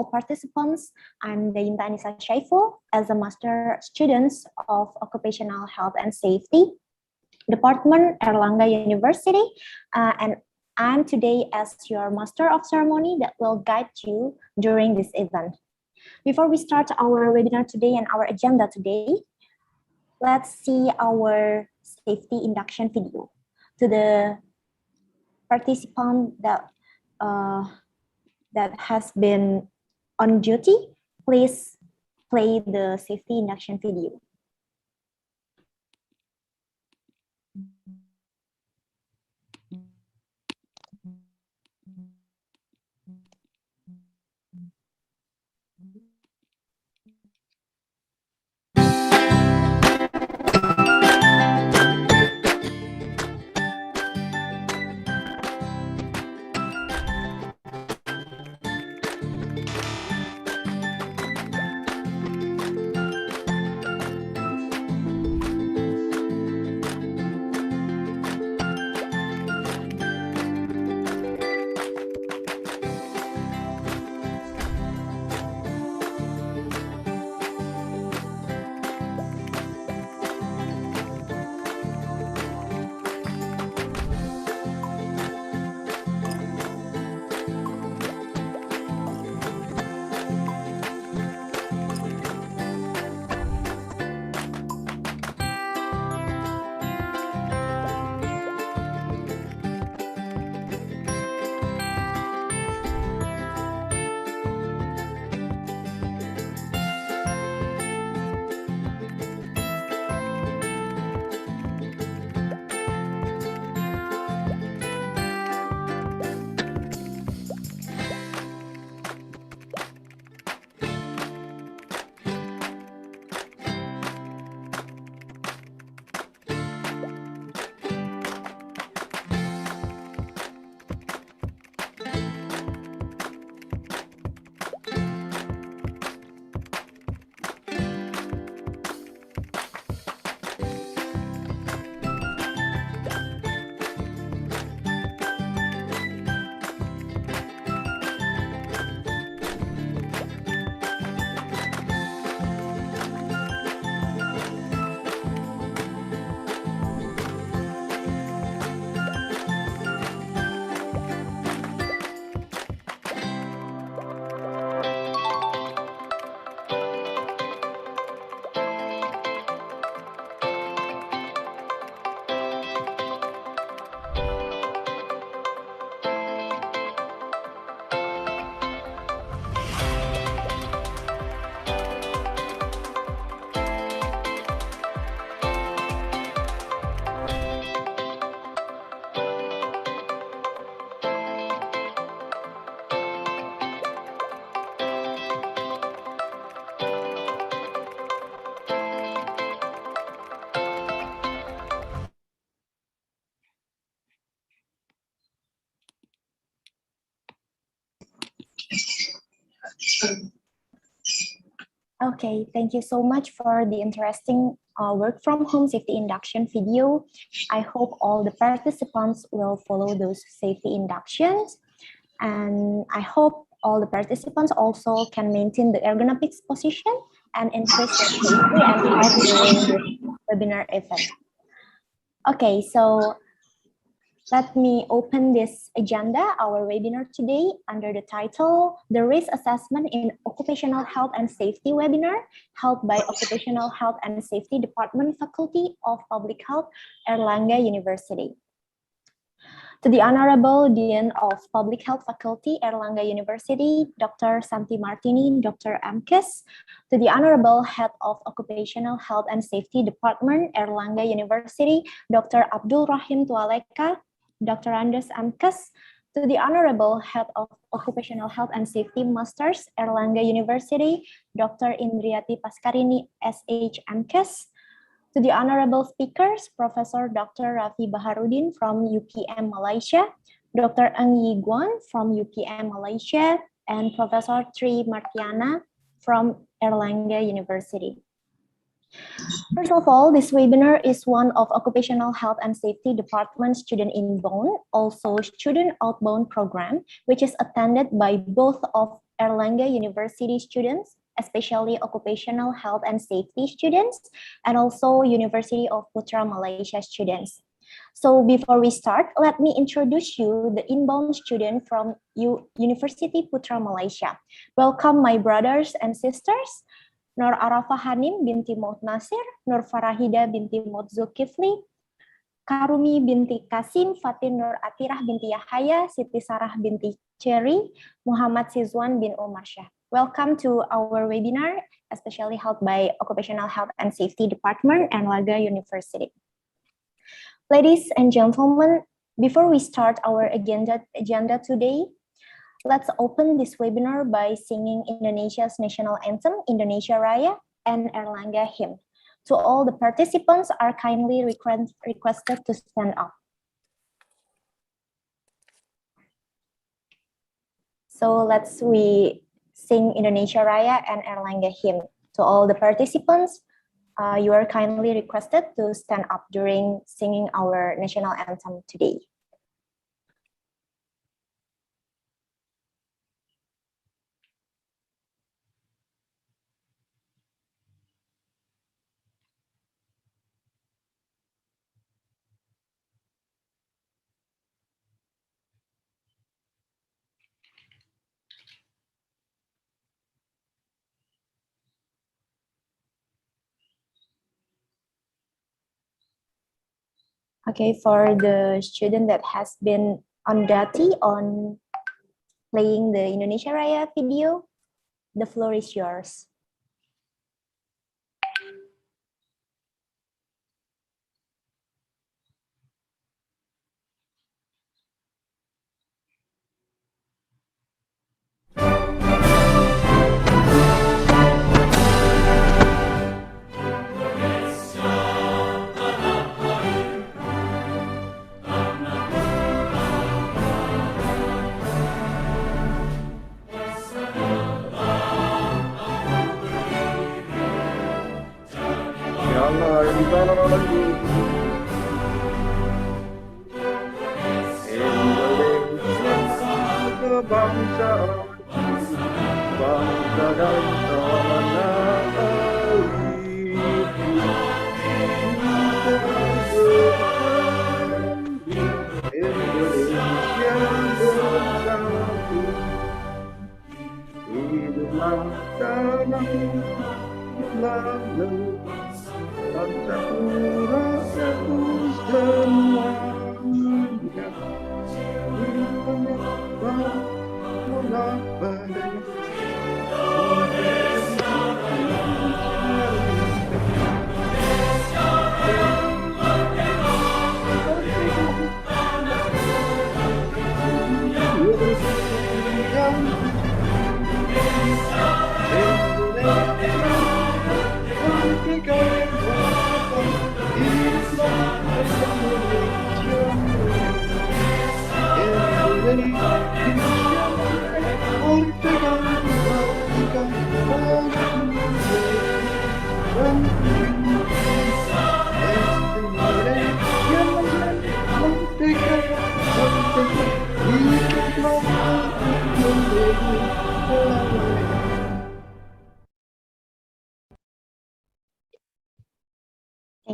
all participants. I'm Dayinta Anissa Shaiful as a Master Student of Occupational Health and Safety, Department, Erlangga University, and I'm today as your Master of Ceremony that will guide you during this event. Before we start our webinar today and our agenda today, let's see our safety induction video. To the participant that has been on duty, please play the safety induction video. Okay, thank you so much for the interesting work from home safety induction video. I hope all the participants will follow those safety inductions. And I hope all the participants also can maintain the ergonomic position and increase their safety and health during this webinar event. Okay, so let me open this agenda, our webinar today, under the title, The Risk Assessment in Occupational Health and Safety webinar, held by Occupational Health and Safety Department Faculty of Public Health, Erlangga University. To the Honorable Dean of Public Health Faculty, Erlangga University, Dr. Santi Martini, Dr. Amkes. To the Honorable Head of Occupational Health and Safety Department, Erlangga University, Dr. Abdul Rahim Tualeka, Dr. Andes Amkes. To the Honorable Head of Occupational Health and Safety Masters, Erlangga University, Dr. Indriati Paskarini, SH Amkes. To the honorable speakers, Professor Dr. Rafi Baharudin from UPM Malaysia, Dr. Eng Yi Guan from UPM Malaysia, and Professor Tri Martiana from Erlangga University. First of all, this webinar is one of Occupational Health and Safety Department Student Inbound, also Student Outbound program, which is attended by both of Erlangga University students, especially occupational health and safety students, and also University of Putra Malaysia students. So before we start, let me introduce you the inbound student from University Putra Malaysia. Welcome my brothers and sisters, Nur Arafah Hanim binti Maut Nasir, Nur Farahida binti Maut Zulkifli, Karumi binti Kasim, Fatin Nur Atirah binti Yahaya, Siti Sarah binti Cherry, Muhammad Sizwan bin Omar Syah. Welcome to our webinar, especially held by Occupational Health and Safety Department and Erlangga University. Ladies and gentlemen, before we start our agenda today, let's open this webinar by singing Indonesia's national anthem, Indonesia Raya, and Erlangga hymn. To all the participants are kindly requested to stand up. So we sing Indonesia Raya and Erlangga hymn. To all the participants, you are kindly requested to stand up during singing our national anthem today. Okay, for the student that has been on duty on playing the Indonesia Raya video, the floor is yours.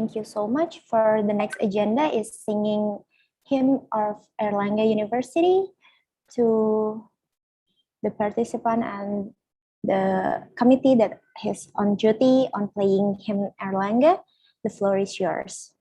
Thank you so much. For the next agenda is singing hymn of Erlangga University to the participant and the committee that is on duty on playing hymn Erlangga. The floor is yours.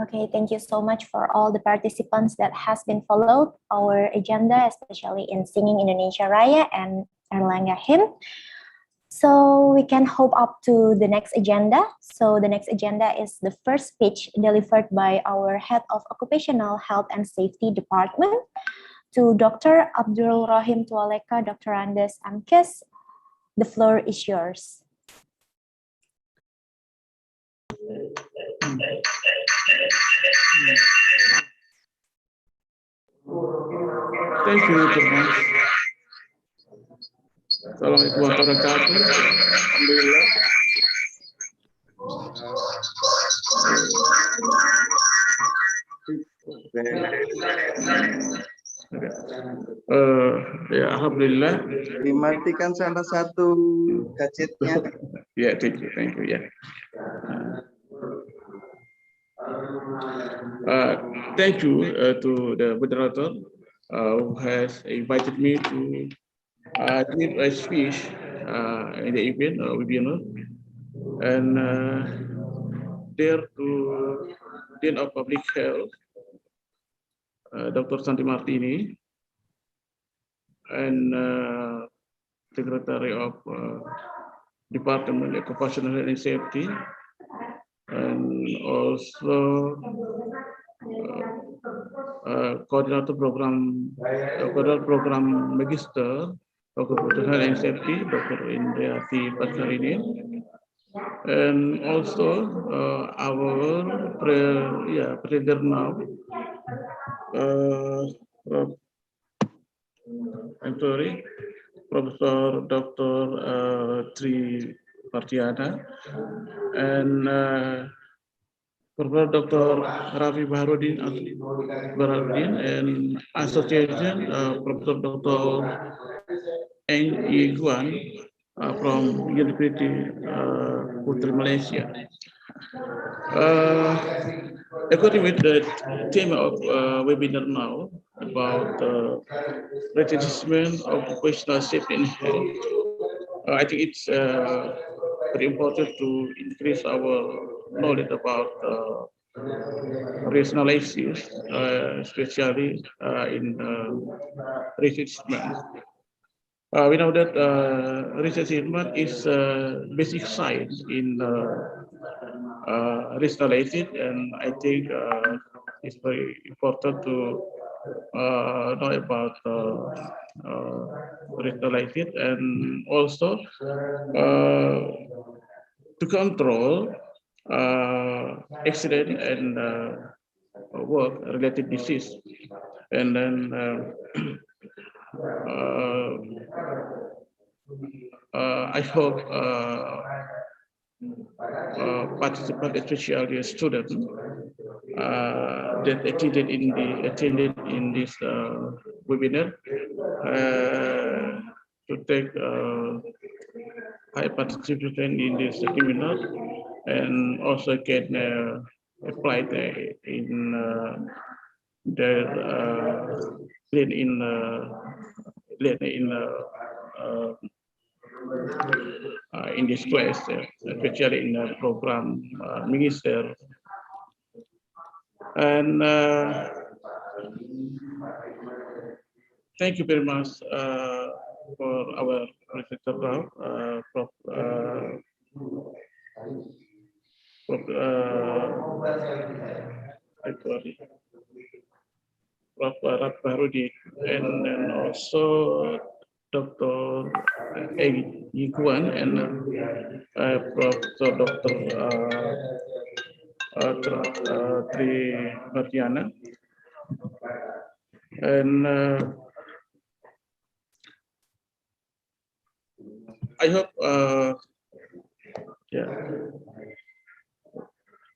Okay, thank you so much for all the participants that has been followed our agenda, especially in Singing Indonesia Raya and Erlangga Hymn. So we can hope up to the next agenda. So the next agenda is the first speech delivered by our Head of Occupational Health and Safety Department to Dr. Abdul Rahim Tualeka, Dr. Andes Amkes. The floor is yours. Thank you very much. Assalamualaikum warahmatullahi wabarakatuh. Alhamdulillah. Ya, alhamdulillah. Dimatikan salah satu gadgetnya. Ya, thank you ya. Thank you to the moderator who has invited me to give a speech in the event webinar, and there to Dean of Public Health, Dr. Santi Martini, and Secretary of Department of Occupational Health and Safety, and also Coordinator Program Magister Occupational Health and Safety, Dr. Indriati Patkarini, and also our President now, I'm sorry, Professor Dr. Tri Partiana, and Professor Dr. Rafi Baharudin, and Association Professor Dr. Eng Iguan from University Putri Malaysia. According with the theme of webinar now about readjustment of occupational safety and health, I think it's very important to increase our knowledge about risk analysis, especially in risk assessment. We know that risk assessment is basic science in risk analysis, and I think it's very important to know about risk analysis, and also to control accident and work-related disease, and then I hope participants, especially students, that attended in this webinar, to take high participation in this seminar, and also can apply in their in this class, especially in the program minister. And thank you very much for our Professor Prof. Rat Barudi, and also Dr. Egi Yiguan, and Professor Dr. Tri Martiana, and I hope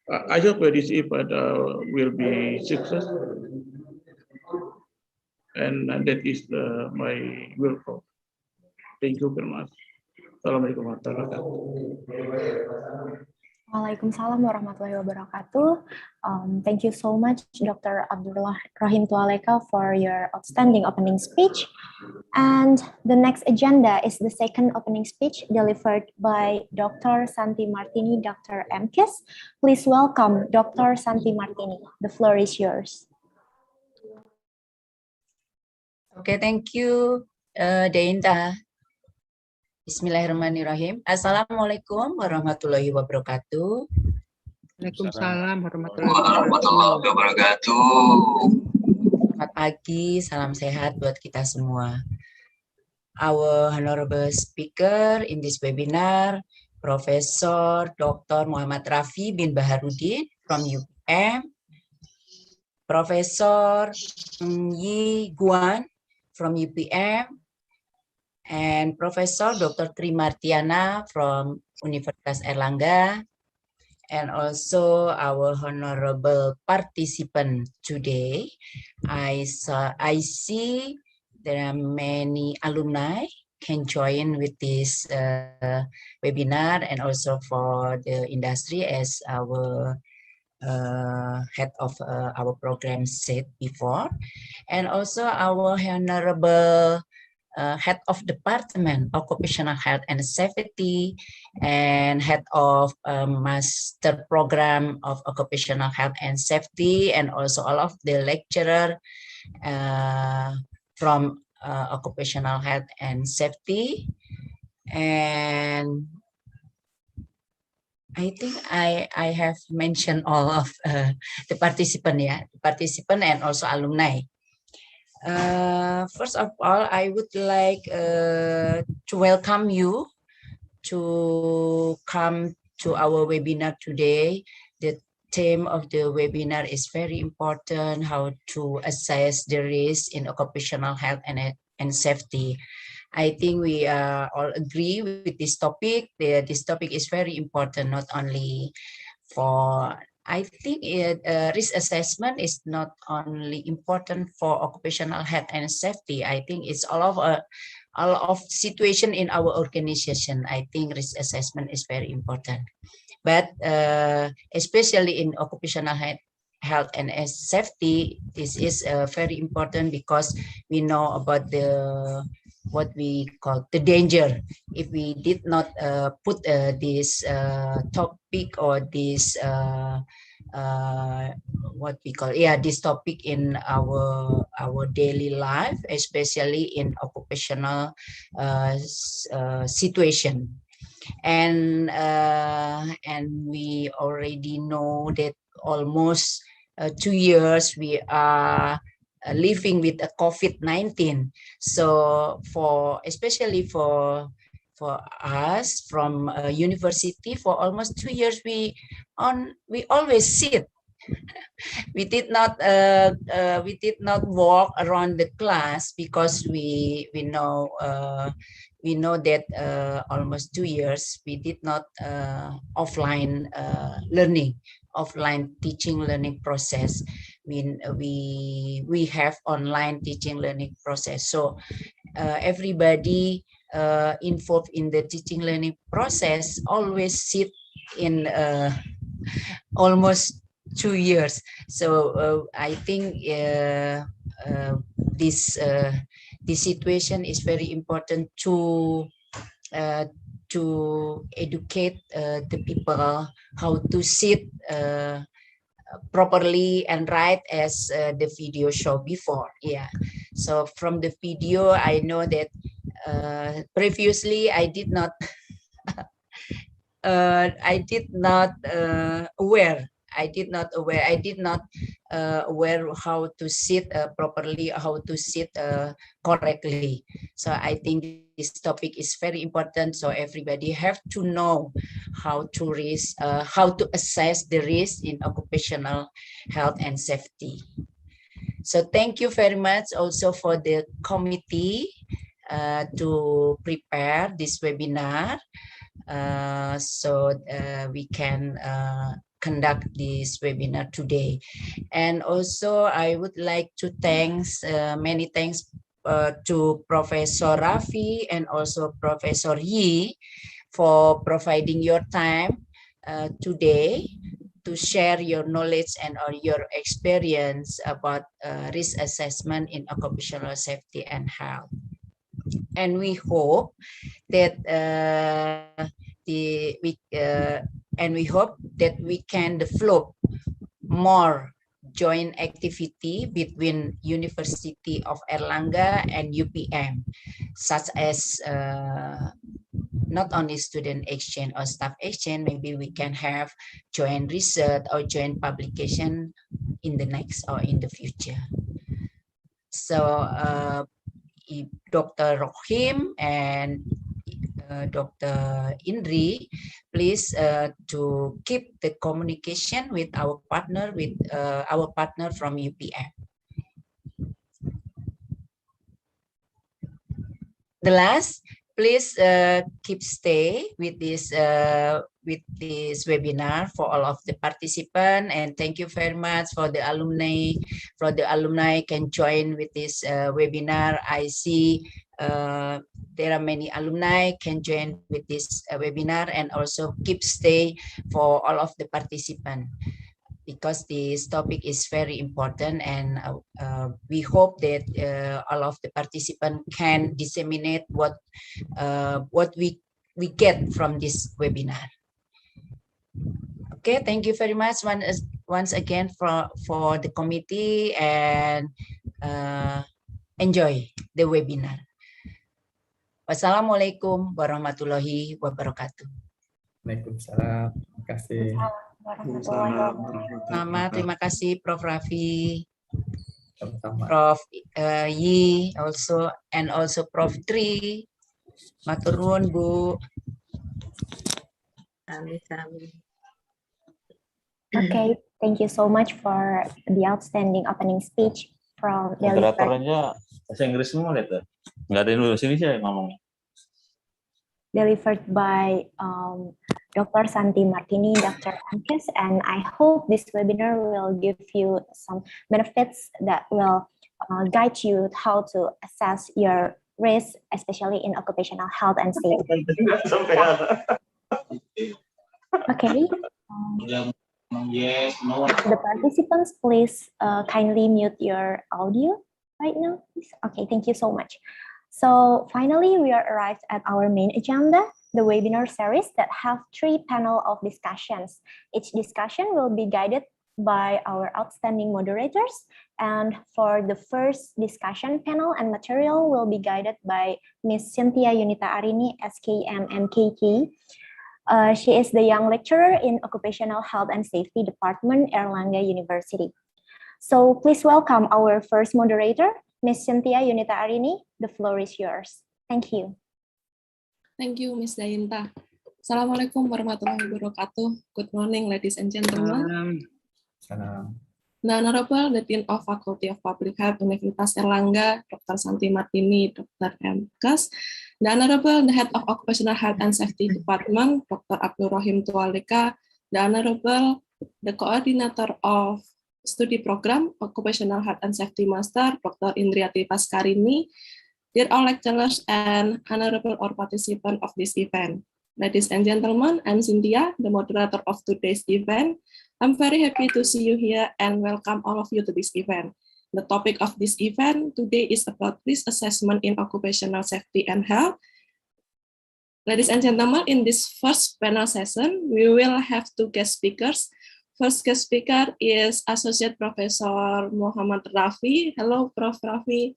I hope this event will be successful, and that is my welcome. Thank you very much. Assalamualaikum warahmatullahi wabarakatuh. Waalaikumsalam warahmatullahi wabarakatuh. Thank you so much, Dr. Abdullah Rahim Tualeka, for your outstanding opening speech. And the next agenda is the second opening speech delivered by Dr. Santi Martini, Dr. MKIS. Please welcome Dr. Santi Martini. The floor is yours. Okay, thank you, Deinta. Bismillahirrahmanirrahim. Assalamualaikum warahmatullahi wabarakatuh. Waalaikumsalam warahmatullahi wabarakatuh. Selamat pagi, salam sehat buat kita semua. Our honorable speaker in this webinar, Professor Dr. Muhammad Rafi bin Baharudin from UPM, Professor Yi Guan from UPM, and Professor Dr. Tri Martiana from Universitas Airlangga, and also our honorable participant today. I see there are many alumni can join with this webinar, and also for the industry, as our head of our program said before, and also our honorable head of department occupational health and safety, and head of master program of occupational health and safety, and also all of the lecturer from occupational health and safety. And I think I have mentioned all of the participant, and also alumni. First of all, I would like to welcome you to come to our webinar today. The theme of the webinar is very important: how to assess the risk in occupational health and safety. I think we all agree with this topic. This topic is very important, not only for, I think risk assessment is not only important for occupational health and safety. I think it's all of situation in our organization. I think risk assessment is very important, but especially in occupational health and safety, this is very important because we know about what we call the danger. If we did not put this topic or this what we call this topic in our daily life, especially in occupational situation, and we already know that almost 2 years we are living with a COVID-19. So especially for us from university, for almost 2 years we always sit. We did not walk around the class because we know that almost 2 years we did not offline learning, offline teaching learning process. We have online teaching learning process. So everybody involved in the teaching learning process always sit in almost 2 years. So I think this situation is very important to educate the people how to sit properly and right, as the video showed before. So from the video I know that previously I did not aware how to sit properly, how to sit correctly. So I think this topic is very important. So everybody have to know how to assess the risk in occupational health and safety. So thank you very much also for the committee to prepare this webinar. So we can conduct this webinar today. And also I would like to many thanks to Professor Rafi and also Professor Yi for providing your time today to share your knowledge and or your experience about risk assessment in occupational safety and health. And we hope that we hope that we can develop more joint activity between University of Erlangga and UPM, such as not only student exchange or staff exchange, maybe we can have joint research or joint publication in the next or in the future. So Dr. Rohim and Dr. Indri, please to keep the communication with our partner from UPM. The last, please keep stay with this webinar for all of the participants, and thank you very much for the alumni. For the alumni can join with this webinar. I see there are many alumni can join with this webinar, and also keep stay for all of the participants, because this topic is very important, and we hope that all of the participants can disseminate what we get from this webinar. Okay, thank you very much once again for the committee, and enjoy the webinar. Wassalamualaikum warahmatullahi wabarakatuh. Waalaikumsalam. Terima kasih. Mama, terima kasih Prof. Raffi, Sama-sama. Prof. Yi, also Prof. Tri. Matur nuwun, Bu. Okay, thank you so much for the outstanding opening speech from Moderatornya bahasa Inggris semua lihat tuh. Nggak ada Indonesia yang ngomongnya. delivered by Dr. Santi Martini, Dr. Ankes, and I hope this webinar will give you some benefits that will guide you how to assess your risk, especially in occupational health and safety. Okay. The participants, please kindly mute your audio right now. Okay, thank you so much. So finally, we are arrived at our main agenda, the webinar series that have 3 panels of discussions. Each discussion will be guided by our outstanding moderators. And for the first discussion panel and material will be guided by Ms. Cynthia Yunita Arini, SKM and KK. She is the young lecturer in Occupational Health and Safety Department, Erlangga University. So please welcome our first moderator, Ms. Cynthia Yunita Arini. The floor is yours. Thank you. Thank you, Ms. Dainta. Assalamualaikum warahmatullahi wabarakatuh. Good morning, ladies and gentlemen. Salam. The Honorable the Dean of Faculty of Public Health Universitas Erlangga, Dr. Santi Martini, Dr. Ankes, the Honorable the Head of Occupational Health and Safety Department, Dr. Abdul Rahim Tualika, the Honorable the Coordinator of Study Program, Occupational Health and Safety Master, Dr. Indriati Paskarini, dear all lecturers and honorable all participants of this event. Ladies and gentlemen, I'm Cynthia, the moderator of today's event. I'm very happy to see you here and welcome all of you to this event. The topic of this event today is about risk assessment in occupational safety and health. Ladies and gentlemen, in this first panel session, we will have 2 guest speakers. First guest speaker is Associate Professor Muhammad Rafi. Hello, Prof. Rafi.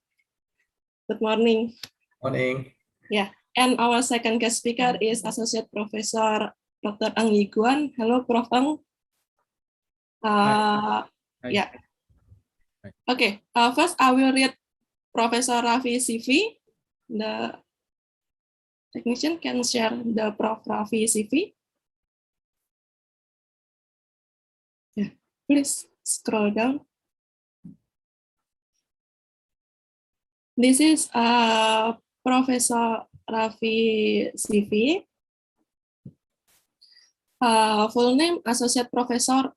Good morning. Morning. Yeah, and our second guest speaker is Associate Professor Dr. Eng Yiguan. Hello, Prof. Eng. Yeah. Okay. First, I will read Professor Rafi CV. The technician can share the Prof. Rafi CV. Yeah. Please scroll down. This is Professor Rafi CV. Full name Associate Professor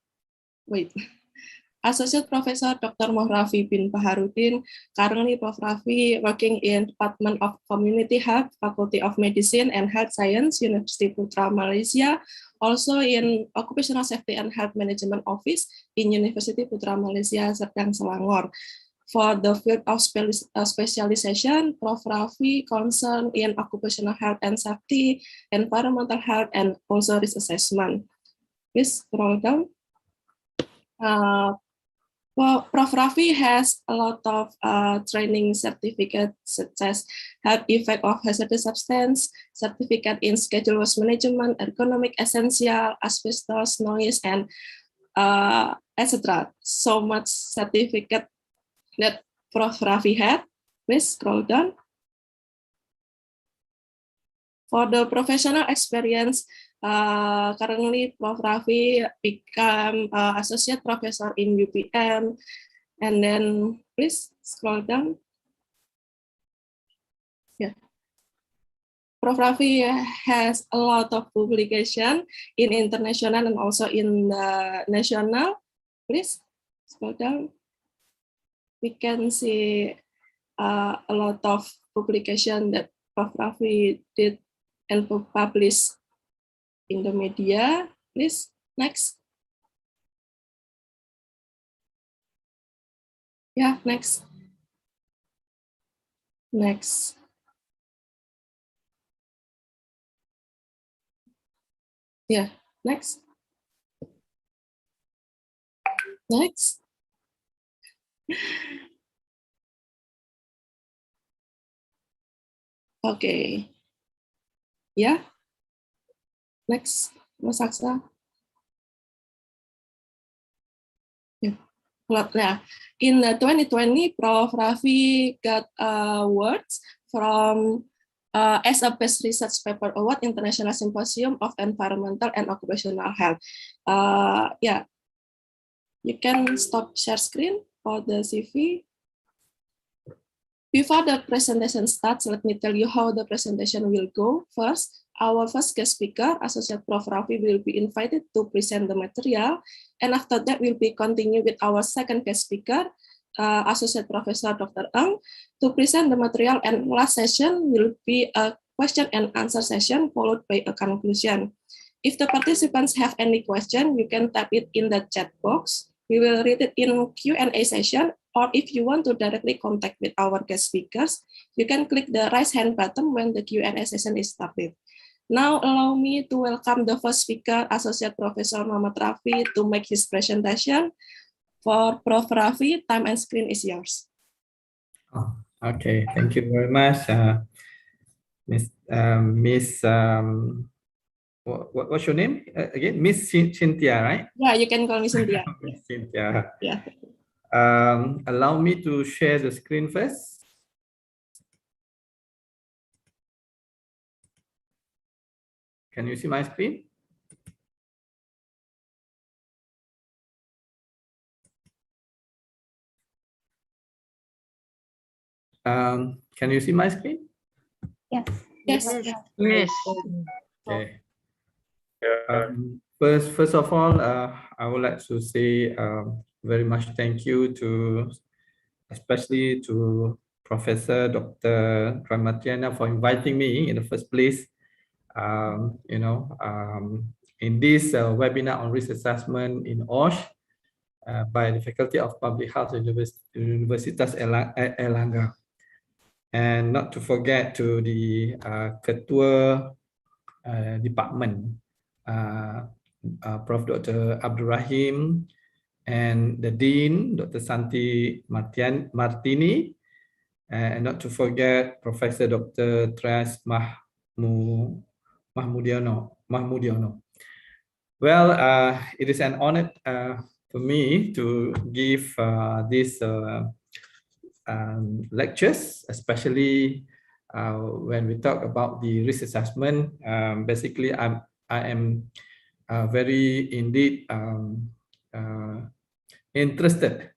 Dr. Mohrafi bin Baharudin. Currently, Prof. Rafi working in Department of Community Health, Faculty of Medicine and Health Science, University Putra Malaysia, also in Occupational Safety and Health Management Office in University Putra Malaysia, Serdang, Selangor. For the field of specialization, Prof. Raffi concerned in occupational health and safety, environmental health, and also risk assessment. Please scroll down. Prof. Raffi has a lot of training certificates such as health effect of hazardous substance, certificate in schedule waste management, ergonomic essential, asbestos, noise, and etc. So much certificate that Prof. Raffi had. Please scroll down. For the professional experience, currently Prof. Raffi become associate professor in UPM, and then please scroll down. Yeah. Prof. Raffi has a lot of publication in international and also in national. Please scroll down. We can see a lot of publication that Prof. Raffi did and published in the media. Please, next. Yeah, next. Next. Yeah, next. Next. Okay. Yeah. Next, Mas Aksa. Yeah. In 2020, Prof. Raffi got awards from as a Best Research Paper Award International Symposium of Environmental and Occupational Health. Yeah, you can stop share screen for the CV. Before the presentation starts, let me tell you how the presentation will go. First, our first guest speaker, Associate Prof. Raffi, will be invited to present the material. And after that, we'll be continue with our second guest speaker, Associate Professor Dr. Eng, to present the material. And last session will be a question and answer session, followed by a conclusion. If the participants have any question, you can type it in the chat box. We will read it in Q&A session, or if you want to directly contact with our guest speakers, you can click the raise hand button when the Q&A session is started. Now allow me to welcome the first speaker, Associate Professor Muhammad Raffi, to make his presentation. For Prof. Raffi, time and screen is yours. Oh, okay, thank you very much, what's your name again? Miss Cynthia, right? Yeah, you can call me Cynthia. Miss Cynthia. Yeah. Allow me to share the screen first. Can you see my screen? Can you see my screen? Yes. Yes. Yes. Okay. First of all, I would like to say very much thank you to, especially to Professor Dr. Ramatiana for inviting me in the first place. In this webinar on risk assessment in OSH by the Faculty of Public Health Universitas Erlangga. And not to forget to the Ketua Department, Prof. Dr. Abdul Rahim, and the Dean, Dr. Santi Martini, and not to forget Professor Dr. Trias Mahmudiono. Well, it is an honor for me to give this lectures, especially when we talk about the risk assessment. Basically, I am very indeed interested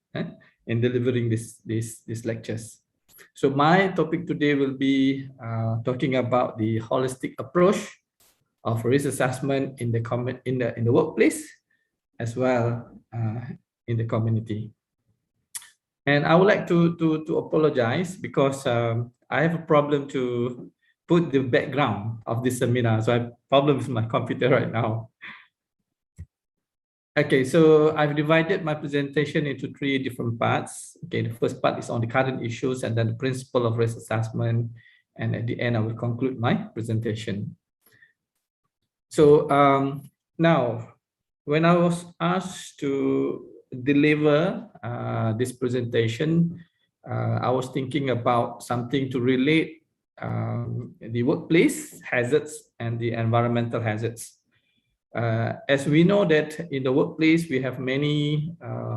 in delivering these lectures. So my topic today will be talking about the holistic approach of risk assessment in the workplace as well in the community. And I would like to apologize because I have a problem to put the background of this seminar. So I have problems with my computer right now. Okay, so I've divided my presentation into 3 different parts. Okay, the first part is on the current issues and then the principle of risk assessment. And at the end, I will conclude my presentation. So now, when I was asked to deliver this presentation, I was thinking about something to relate the workplace hazards and the environmental hazards. As we know that in the workplace, we have many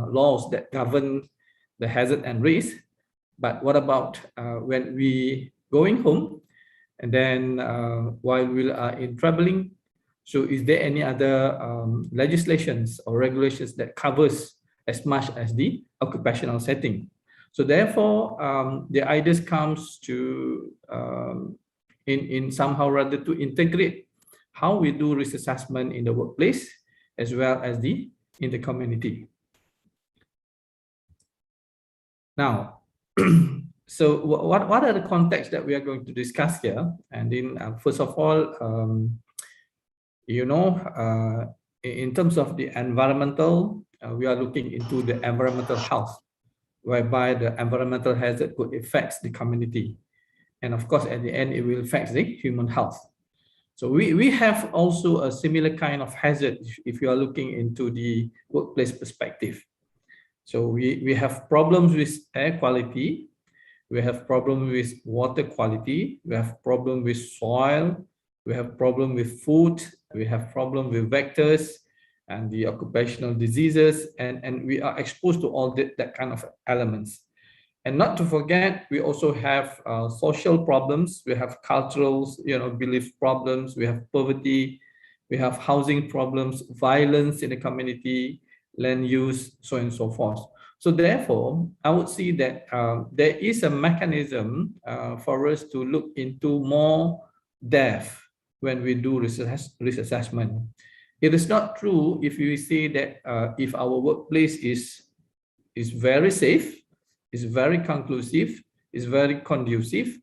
laws that govern the hazard and risk. But what about when we going home and then while we are in traveling? So is there any other legislations or regulations that covers as much as the occupational setting? So therefore, the ideas comes to in somehow rather to integrate how we do risk assessment in the workplace as well as in the community. Now, so what are the contexts that we are going to discuss here? And then first of all, you know, in terms of the environmental, we are looking into the environmental health, whereby the environmental hazard could affect the community. And of course, at the end, it will affect the human health. So we have also a similar kind of hazard if you are looking into the workplace perspective. So we have problems with air quality, we have problems with water quality, we have problems with soil, we have problems with food, we have problems with vectors and the occupational diseases, and we are exposed to all that kind of elements. And not to forget, we also have social problems. We have cultural, belief problems. We have poverty. We have housing problems, violence in the community, land use, so on and so forth. So therefore, I would see that there is a mechanism for us to look into more depth when we do risk assessment. It is not true if you say that if our workplace is very safe, is very conclusive, is very conducive,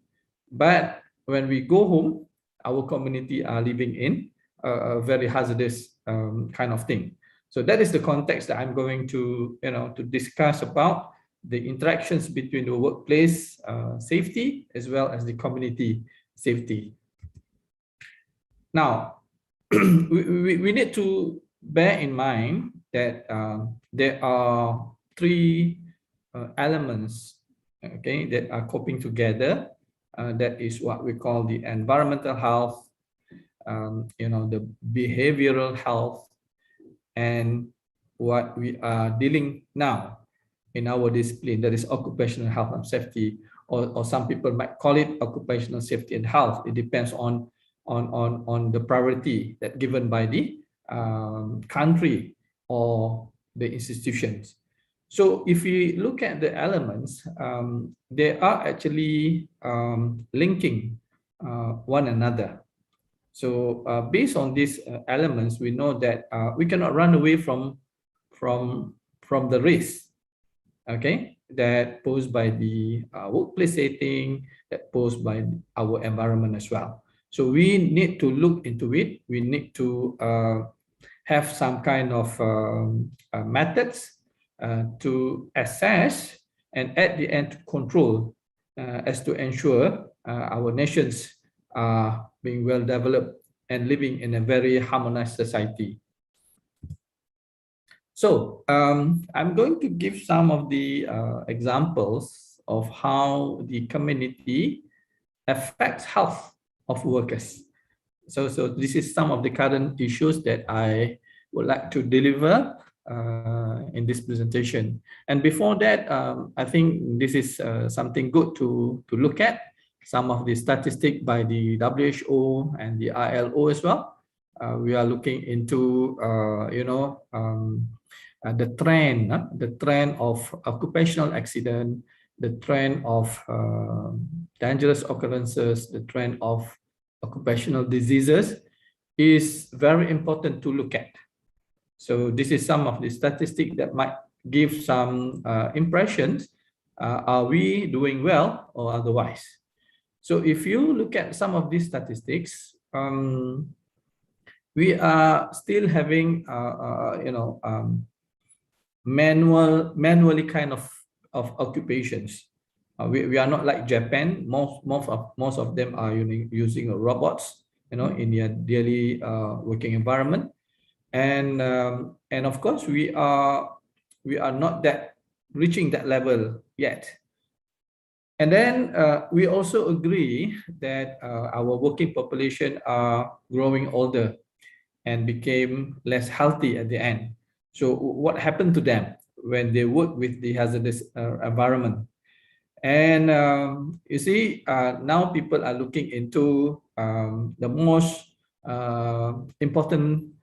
but when we go home, our community are living in a very hazardous kind of thing. So that is the context that I'm going to, to discuss about the interactions between the workplace safety as well as the community safety. Now, we need to bear in mind that there are 3 elements, okay, that are coping together. That is what we call the environmental health, the behavioral health, and what we are dealing now in our discipline, that is occupational health and safety, or some people might call it occupational safety and health. It depends on the priority that given by the country or the institutions. So if we look at the elements, they are actually linking one another. So based on these elements, we know that we cannot run away from the risk, okay, that posed by the workplace setting, that posed by our environment as well. So we need to look into it. We need to have some kind of methods to assess and at the end to control as to ensure our nations are being well developed and living in a very harmonized society. So I'm going to give some of the examples of how the community affects health of workers. So this is some of the current issues that I would like to deliver in this presentation. And before that, I think this is something good to look at, some of the statistics by the WHO and the ILO as well. We are looking into, the trend of occupational accident, the trend of dangerous occurrences, the trend of occupational diseases is very important to look at. So this is some of the statistics that might give some impressions. Are we doing well or otherwise? So if you look at some of these statistics, we are still having, manually kind of occupations. We are not like Japan. Most of them are using robots, in their daily working environment, and of course we are not that reaching that level yet. And then we also agree that our working population are growing older and became less healthy at the end. So what happened to them when they work with the hazardous environment? And you see, now people are looking into the most important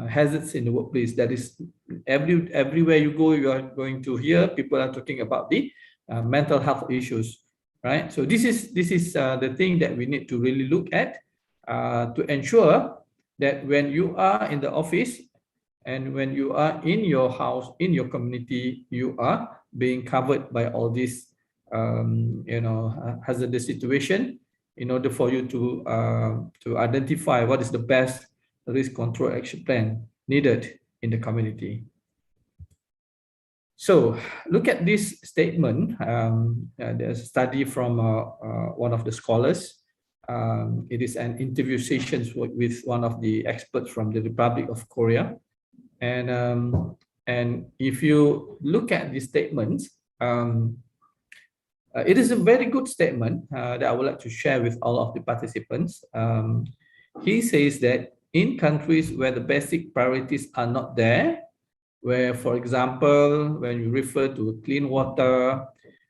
hazards in the workplace. That is, everywhere you go, you are going to hear people are talking about the mental health issues, right? So this is the thing that we need to really look at to ensure that when you are in the office and when you are in your house, in your community, you are being covered by all these, hazardous situation, in order for you to identify what is the best risk control action plan needed in the community. So look at this statement. There's a study from one of the scholars. It is an interview session with one of the experts from the Republic of Korea. And if you look at the statements, it is a very good statement that I would like to share with all of the participants. He says that in countries where the basic priorities are not there, where, for example, when you refer to clean water,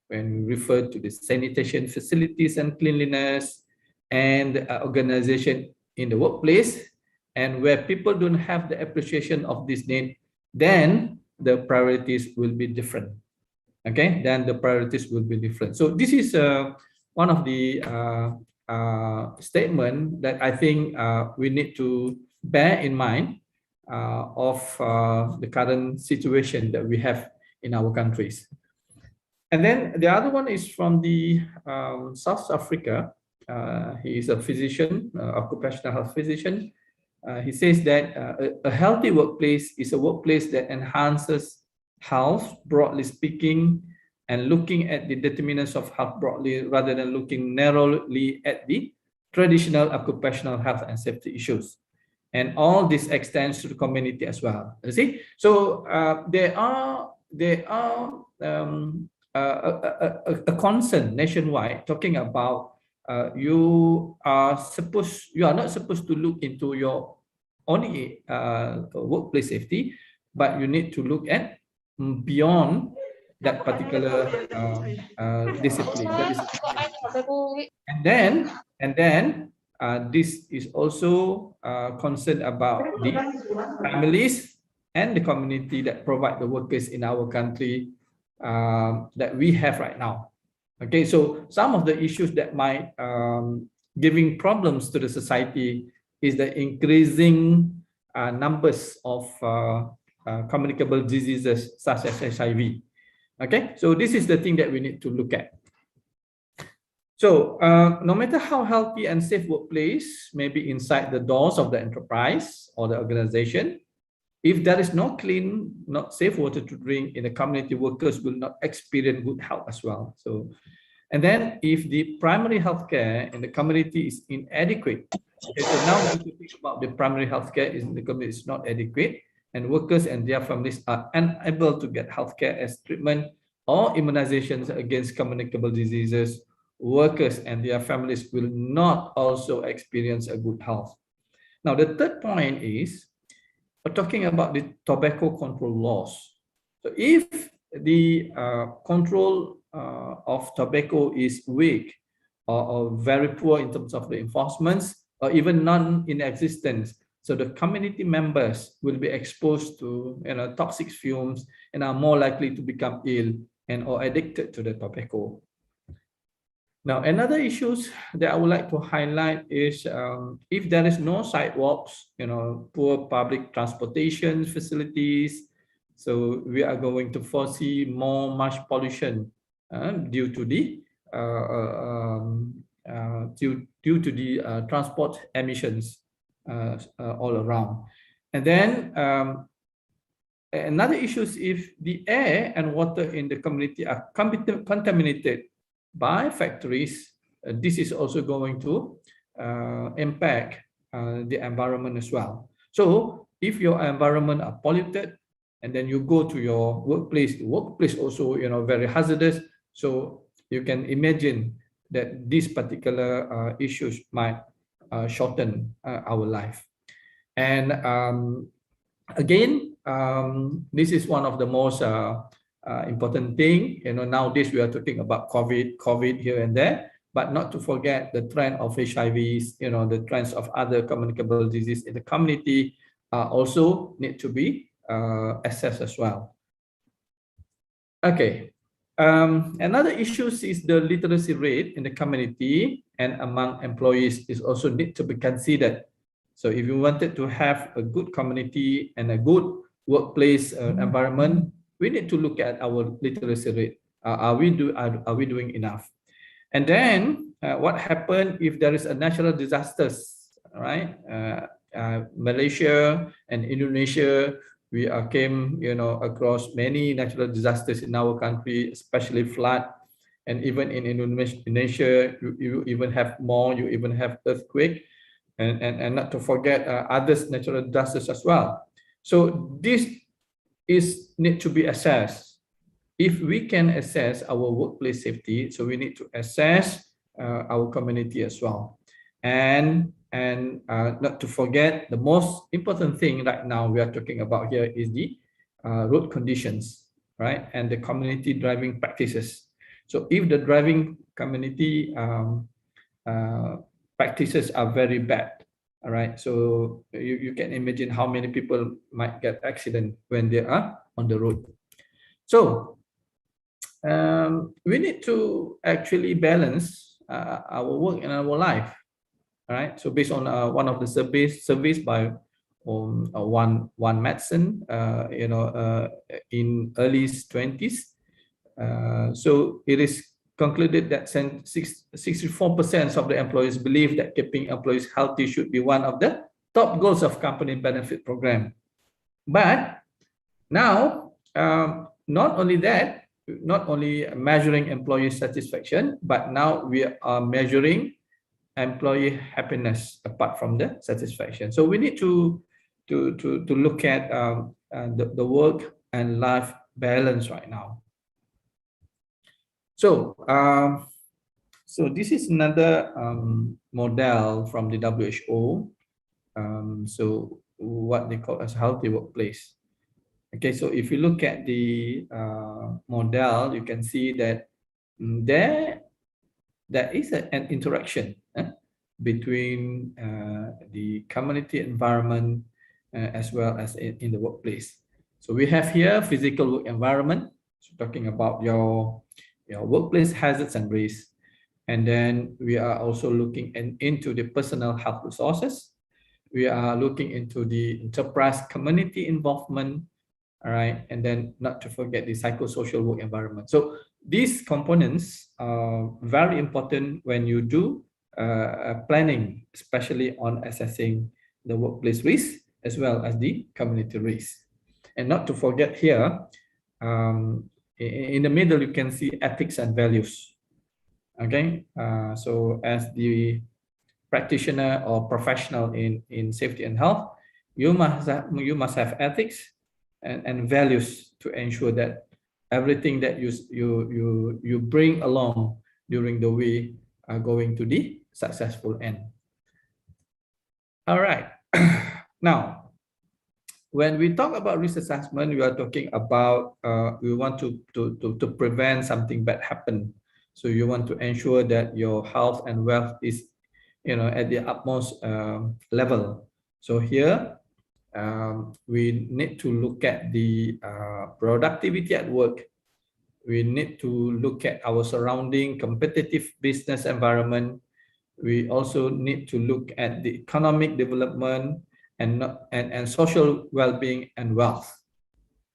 when you refer to the sanitation facilities and cleanliness, and organization in the workplace, and where people don't have the appreciation of this need, then the priorities will be different. Okay, then the priorities will be different. So this is one of the statement that I think we need to bear in mind of the current situation that we have in our countries. And then the other one is from the South Africa. He is a physician, occupational health physician. He says that a healthy workplace is a workplace that enhances health, broadly speaking, and looking at the determinants of health broadly rather than looking narrowly at the traditional occupational health and safety issues. And all this extends to the community as well. You see, so there are a concern nationwide talking about you are not supposed to look into your only workplace safety, but you need to look at beyond that particular discipline. And then this is also concerned about the families and the community that provide the workers in our country that we have right now. Okay, so some of the issues that might giving problems to the society is the increasing numbers of communicable diseases such as HIV. Okay, so this is the thing that we need to look at. So no matter how healthy and safe workplace may be inside the doors of the enterprise or the organization, if there is no clean, not safe water to drink in the community, workers will not experience good health as well. So, and then if the primary healthcare in the community is inadequate, okay, so now we need to think about the primary healthcare in the community is not adequate, and workers and their families are unable to get healthcare as treatment or immunizations against communicable diseases, workers and their families will not also experience a good health. Now, the third point is talking about the tobacco control laws. So if the control of tobacco is weak or very poor in terms of the enforcements or even non-in-existence, so the community members will be exposed to toxic fumes and are more likely to become ill and or addicted to the tobacco. Now, another issues that I would like to highlight is if there is no sidewalks, poor public transportation facilities, so we are going to foresee much pollution due to the due to the transport emissions all around. And then another issue is if the air and water in the community are contaminated by factories, this is also going to impact the environment as well. So if your environment are polluted and then you go to your workplace, the workplace also, you know, very hazardous. So you can imagine that these particular issues might shorten our life. And again, this is one of the most important thing. You know, nowadays we are talking about COVID here and there, but not to forget the trend of HIVs. You know, the trends of other communicable disease in the community also need to be assessed as well. Okay. Another issue is the literacy rate in the community and among employees is also need to be considered. So if you wanted to have a good community and a good workplace environment, we need to look at our literacy rate. Are we doing enough? And then what happened if there is a natural disasters, right? Malaysia and Indonesia, we came, you know, across many natural disasters in our country, especially flood, and even in Indonesia, you even have more. You even have earthquake, and not to forget other natural disasters as well. So this is need to be assessed. If we can assess our workplace safety, so we need to assess our community as well, and not to forget the most important thing right now we are talking about here is the road conditions, right, and the community driving practices. So if the driving community practices are very bad, all right, so you can imagine how many people might get accident when they are on the road. So we need to actually balance our work and our life. All right. So based on one of the surveys by one medicine, you know, in early 20s, so it is concluded that 64% of the employees believe that keeping employees healthy should be one of the top goals of company benefit program. But now, not only that, not only measuring employee satisfaction, but now we are measuring employee happiness apart from the satisfaction. So we need to look at the work and life balance right now. So so this is another model from the WHO. So what they call as healthy workplace. Okay, so if you look at the model, you can see that there is an interaction between the community environment as well as in the workplace. So we have here physical work environment, so talking about your workplace hazards and risks. And then we are also looking into the personal health resources. We are looking into the enterprise community involvement, all right, and then not to forget the psychosocial work environment. So these components are very important when you do planning, especially on assessing the workplace risk as well as the community risk. And not to forget here, in the middle, you can see ethics and values. Okay, so as the practitioner or professional in safety and health, you must have ethics and values to ensure that everything that you bring along during the way are going to the successful end. All right. Now, when we talk about risk assessment, we are talking about we want to prevent something bad happen. So you want to ensure that your health and wealth is, you know, at the utmost level. So here we need to look at the productivity at work. We need to look at our surrounding competitive business environment. We also need to look at the economic development and social well-being and wealth.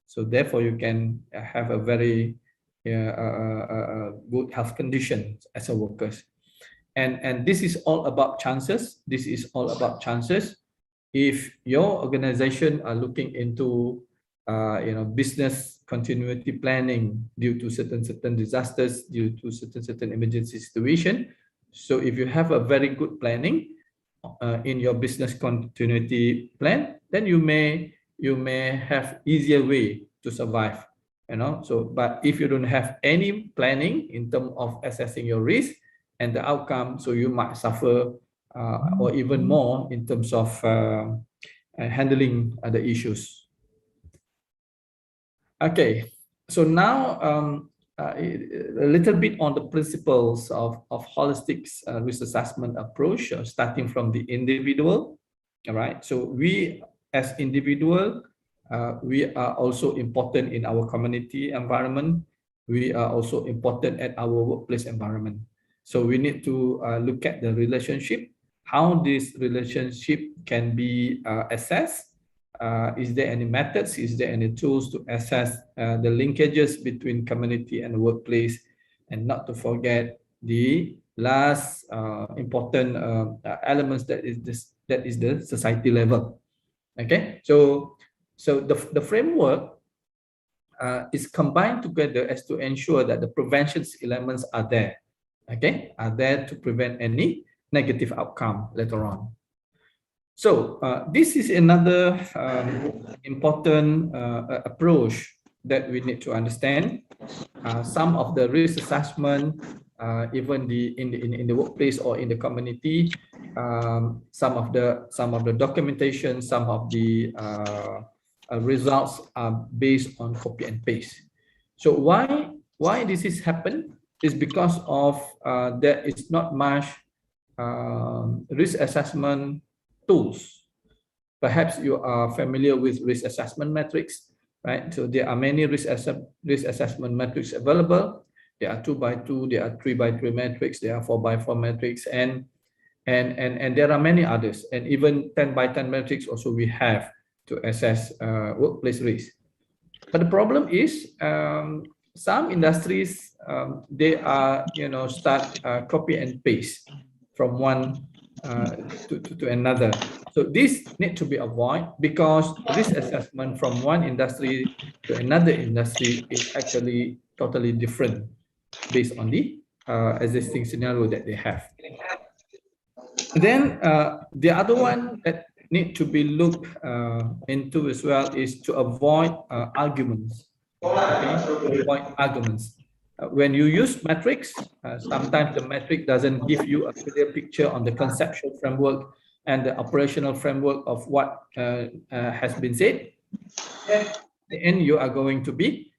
So therefore, you can have a very good health condition as a worker. And this is all about chances. This is all about chances. If your organization are looking into business continuity planning due to certain disasters, due to certain emergency situation, so if you have a very good planning in your business continuity plan, then you may have easier way to survive. So but if you don't have any planning in terms of assessing your risk and the outcome, so you might suffer or even more in terms of handling the issues. Okay, so now a little bit on the principles of holistic risk assessment approach, starting from the individual. All right, so we as individual, we are also important in our community environment. We are also important at our workplace environment. So we need to look at the relationship, how this relationship can be assessed. Is there any methods? Is there any tools to assess the linkages between community and workplace? And not to forget the last important elements, that is the society level. Okay, so the framework is combined together as to ensure that the prevention elements are there. Okay, are there to prevent any negative outcome later on. So this is another important approach that we need to understand. Some of the risk assessment, even in the workplace or in the community, some of the documentation, some of the results are based on copy and paste. So why this is happen is because of there is not much risk assessment tools. Perhaps you are familiar with risk assessment metrics, right? So there are many risk assessment metrics available. There are 2x2, there are 3x3 metrics, there are 4x4 metrics, and there are many others, and even 10x10 metrics also we have to assess workplace risk. But the problem is some industries they are start copy and paste from one to another. So this need to be avoided, because risk assessment from one industry to another industry is actually totally different based on the existing scenario that they have. Then the other one that need to be looked into as well is to avoid arguments. Okay, avoid arguments. When you use metrics, sometimes the metric doesn't give you a clear picture on the conceptual framework and the operational framework of what has been said. At the end, you are going to be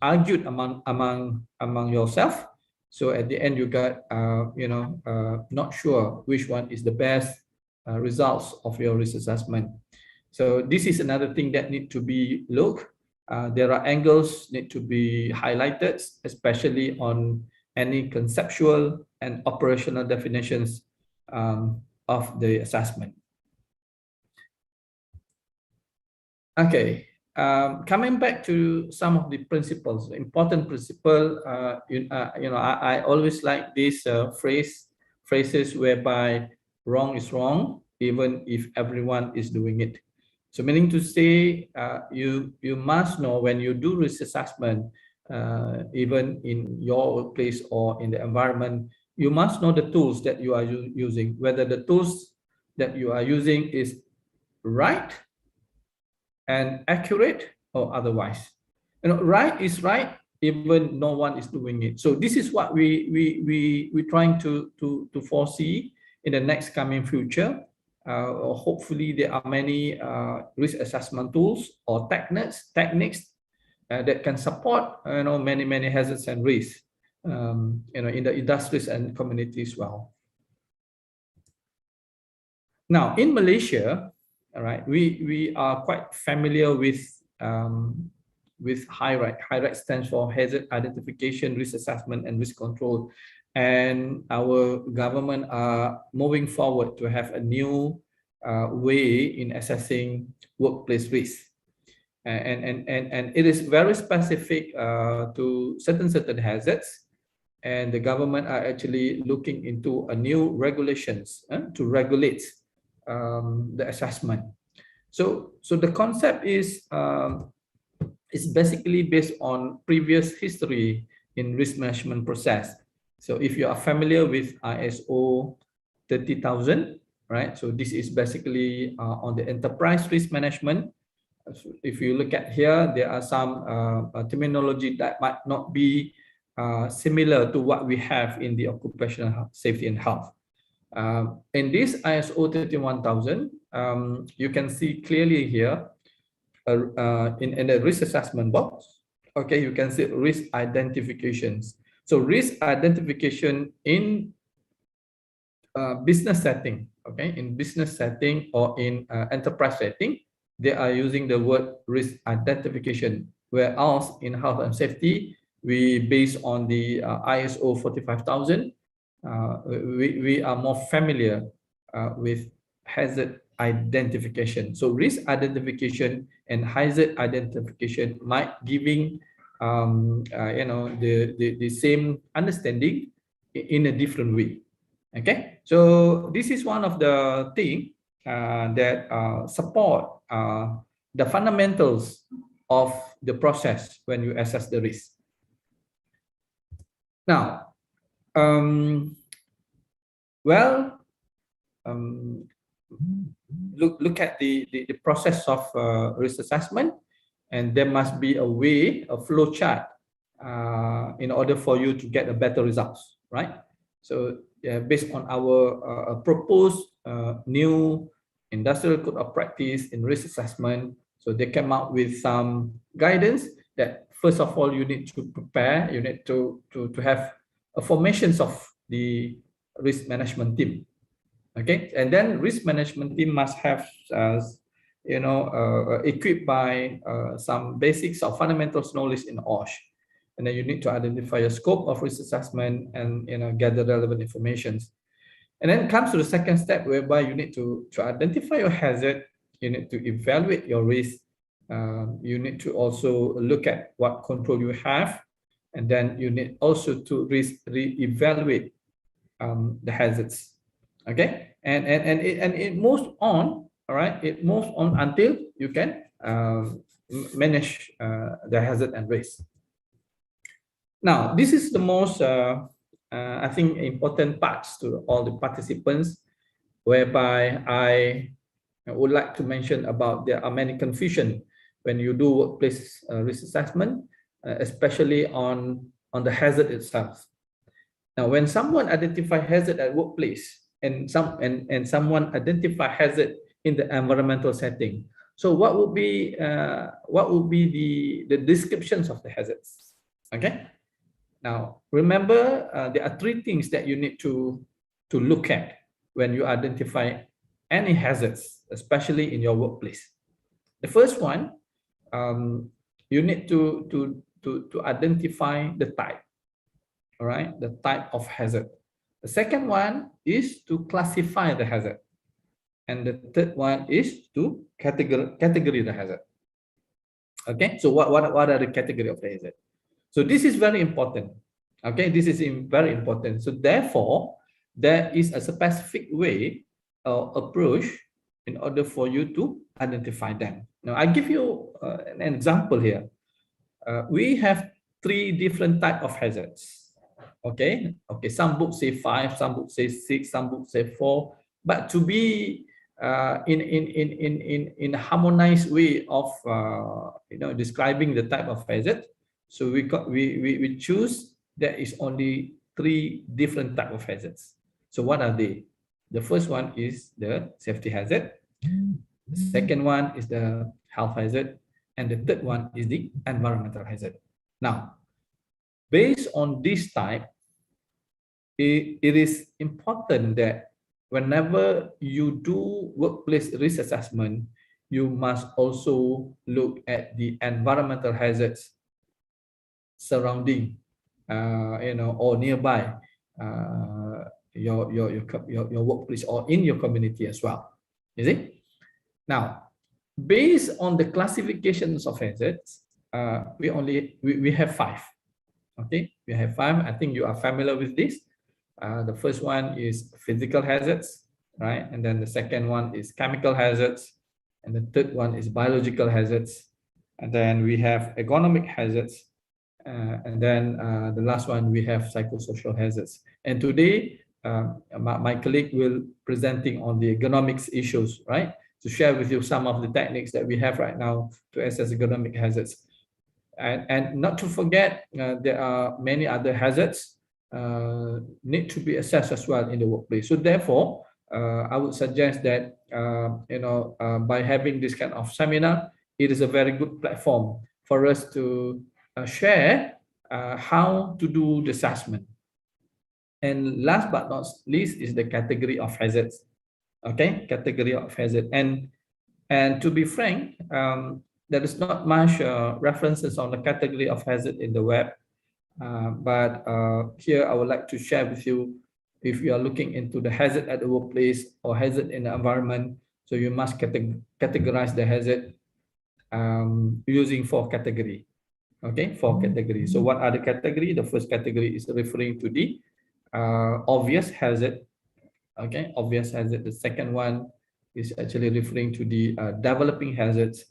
argued among yourself. So at the end, you got not sure which one is the best results of your risk assessment. So this is another thing that need to be looked. There are angles need to be highlighted, especially on any conceptual and operational definitions of the assessment. Okay, coming back to some of the principles, important principle. I always like these phrases whereby wrong is wrong, even if everyone is doing it. So meaning to say, you must know when you do risk assessment, even in your workplace or in the environment, you must know the tools that you are using, whether the tools that you are using is right and accurate or otherwise. Right is right, even no one is doing it. So this is what we're trying to foresee in the next coming future. Hopefully there are many risk assessment tools or techniques that can support many hazards and risks in the industries and communities as well. Now in Malaysia, all right, we are quite familiar with HIRAC. HIRAC stands for Hazard Identification, Risk Assessment, and Risk Control. And our government are moving forward to have a new way in assessing workplace risk. And it is very specific to certain hazards. and the government are actually looking into a new regulations to regulate the assessment. So the concept is basically based on previous history in risk management process. So if you are familiar with ISO 30,000, right? So this is basically on the enterprise risk management. So if you look at here, there are some terminology that might not be similar to what we have in the occupational safety and health. In this ISO 31000, you can see clearly here in the risk assessment box, okay, you can see risk identifications. So risk identification in business setting, okay, in business setting or in enterprise setting, they are using the word risk identification, whereas in health and safety, we based on the ISO 45000, we are more familiar with hazard identification. So risk identification and hazard identification might giving the same understanding in a different way. Okay, so this is one of the things that support the fundamentals of the process when you assess the risk. Now, look at the process of risk assessment, and there must be a way, a flow chart in order for you to get a better results, right? So based on our proposed new industrial code of practice in risk assessment, so they came out with some guidance that first of all you need to prepare, you need to have a formations of the risk management team. Okay, and then risk management team must have equipped by some basics or fundamentals knowledge in OSH. And then you need to identify a scope of risk assessment and gather relevant information. And then comes to the second step, whereby you need to identify your hazard, you need to evaluate your risk, you need to also look at what control you have, and then you need also to re-evaluate the hazards. Okay, and it moves on, all right, it moves on until you can manage the hazard and risk. Now, this is the most, I think, important parts to all the participants, whereby I would like to mention about there are many confusion when you do workplace risk assessment, especially on the hazard itself. Now, when someone identify hazard at workplace and someone identify hazard in the environmental setting, so what would be the descriptions of the hazards? Okay. Now, remember, there are three things that you need to look at when you identify any hazards, especially in your workplace. The first one, you need to identify the type, all right, the type of hazard. The second one is to classify the hazard. And the third one is to category the hazard. Okay, so what are the category of the hazard? So this is very important. Okay, this is very important. So therefore, there is a specific way or approach in order for you to identify them. Now, I give you an example here. We have three different types of hazards. Okay, some books say 5, some books say 6, some books say 4. But to be in a harmonized way of describing the type of hazard, so we choose there is only 3 different type of hazards. So what are they? The first one is the safety hazard. The second one is the health hazard, and the third one is the environmental hazard. Now, based on this type, it is important that whenever you do workplace risk assessment, you must also look at the environmental hazards surrounding, or nearby your workplace or in your community as well. You see? Now, based on the classifications of hazards, we have 5. Okay, we have 5. I think you are familiar with this. The first one is physical hazards, right? And then the second one is chemical hazards. And the third one is biological hazards. And then we have ergonomic hazards. And then the last one, we have psychosocial hazards. And today, my colleague will presenting on the ergonomics issues, right? To share with you some of the techniques that we have right now to assess ergonomic hazards. And not to forget, there are many other hazards need to be assessed as well in the workplace. So therefore, I would suggest that by having this kind of seminar, it is a very good platform for us to share how to do the assessment. And last but not least is the category of hazards. Okay, category of hazard. And to be frank, there is not much references on the category of hazard in the web. But here I would like to share with you, if you are looking into the hazard at the workplace or hazard in the environment, so you must categorize the hazard using 4 categories. Okay, 4 categories. So what are the categories? The first category is referring to the obvious hazard. Okay, obvious hazard. The second one is actually referring to the developing hazards.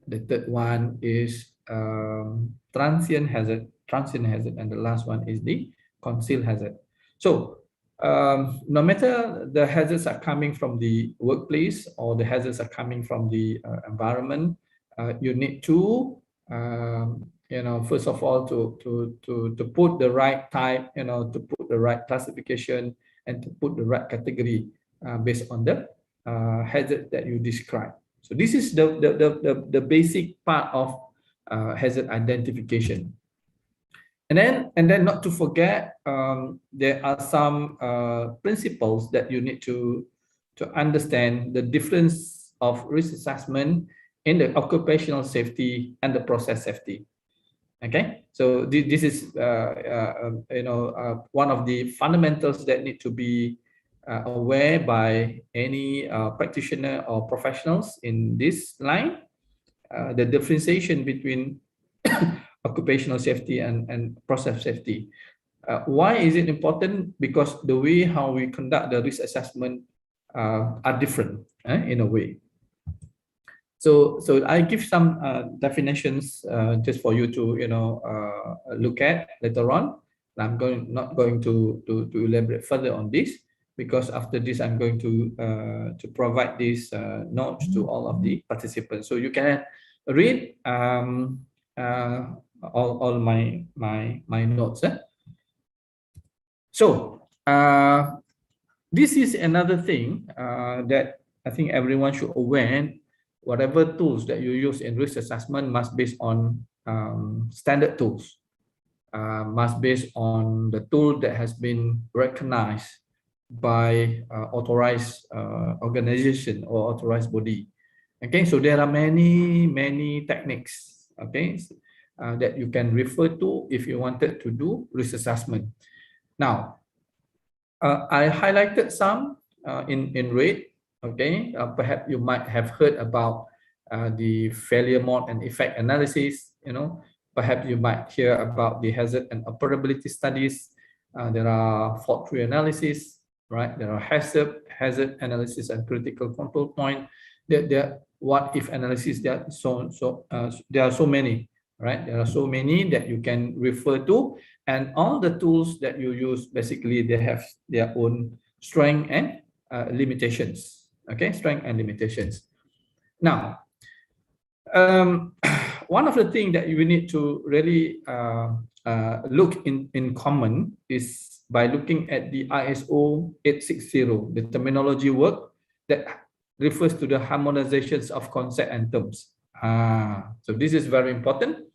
The third one is transient hazard, and the last one is the concealed hazard. So no matter the hazards are coming from the workplace or the hazards are coming from the environment, you need to first of all to put the right type, to put the right classification and to put the right category based on the hazard that you describe. So this is the basic part of hazard identification. And then not to forget, there are some principles that you need to understand the difference of risk assessment in the occupational safety and the process safety. Okay, so this is one of the fundamentals that need to be aware by any practitioner or professionals in this line. The differentiation between occupational safety and process safety. Why is it important? Because the way how we conduct the risk assessment are different in a way. So I give some definitions just for you to look at later on. I'm not going to elaborate further on this, because after this I'm going to provide these notes to all of the participants, so you can read all my notes. So this is another thing that I think everyone should aware. Whatever tools that you use in risk assessment must based on standard tools, must based on the tool that has been recognized by authorized organization or authorized body. Okay, so there are many techniques, okay, that you can refer to if you wanted to do risk assessment. Now, I highlighted some in red. Okay, perhaps you might have heard about the failure mode and effect analysis. Perhaps you might hear about the hazard and operability studies. There are fault-free analysis, right? There are hazard analysis and critical control point. There what-if analysis. There are so many, right? There are so many that you can refer to, and all the tools that you use, basically, they have their own strength and limitations. Okay, strength and limitations. Now, one of the things that you need to really look in common is by looking at the ISO 860, the terminology work that refers to the harmonizations of concept and terms. So this is very important.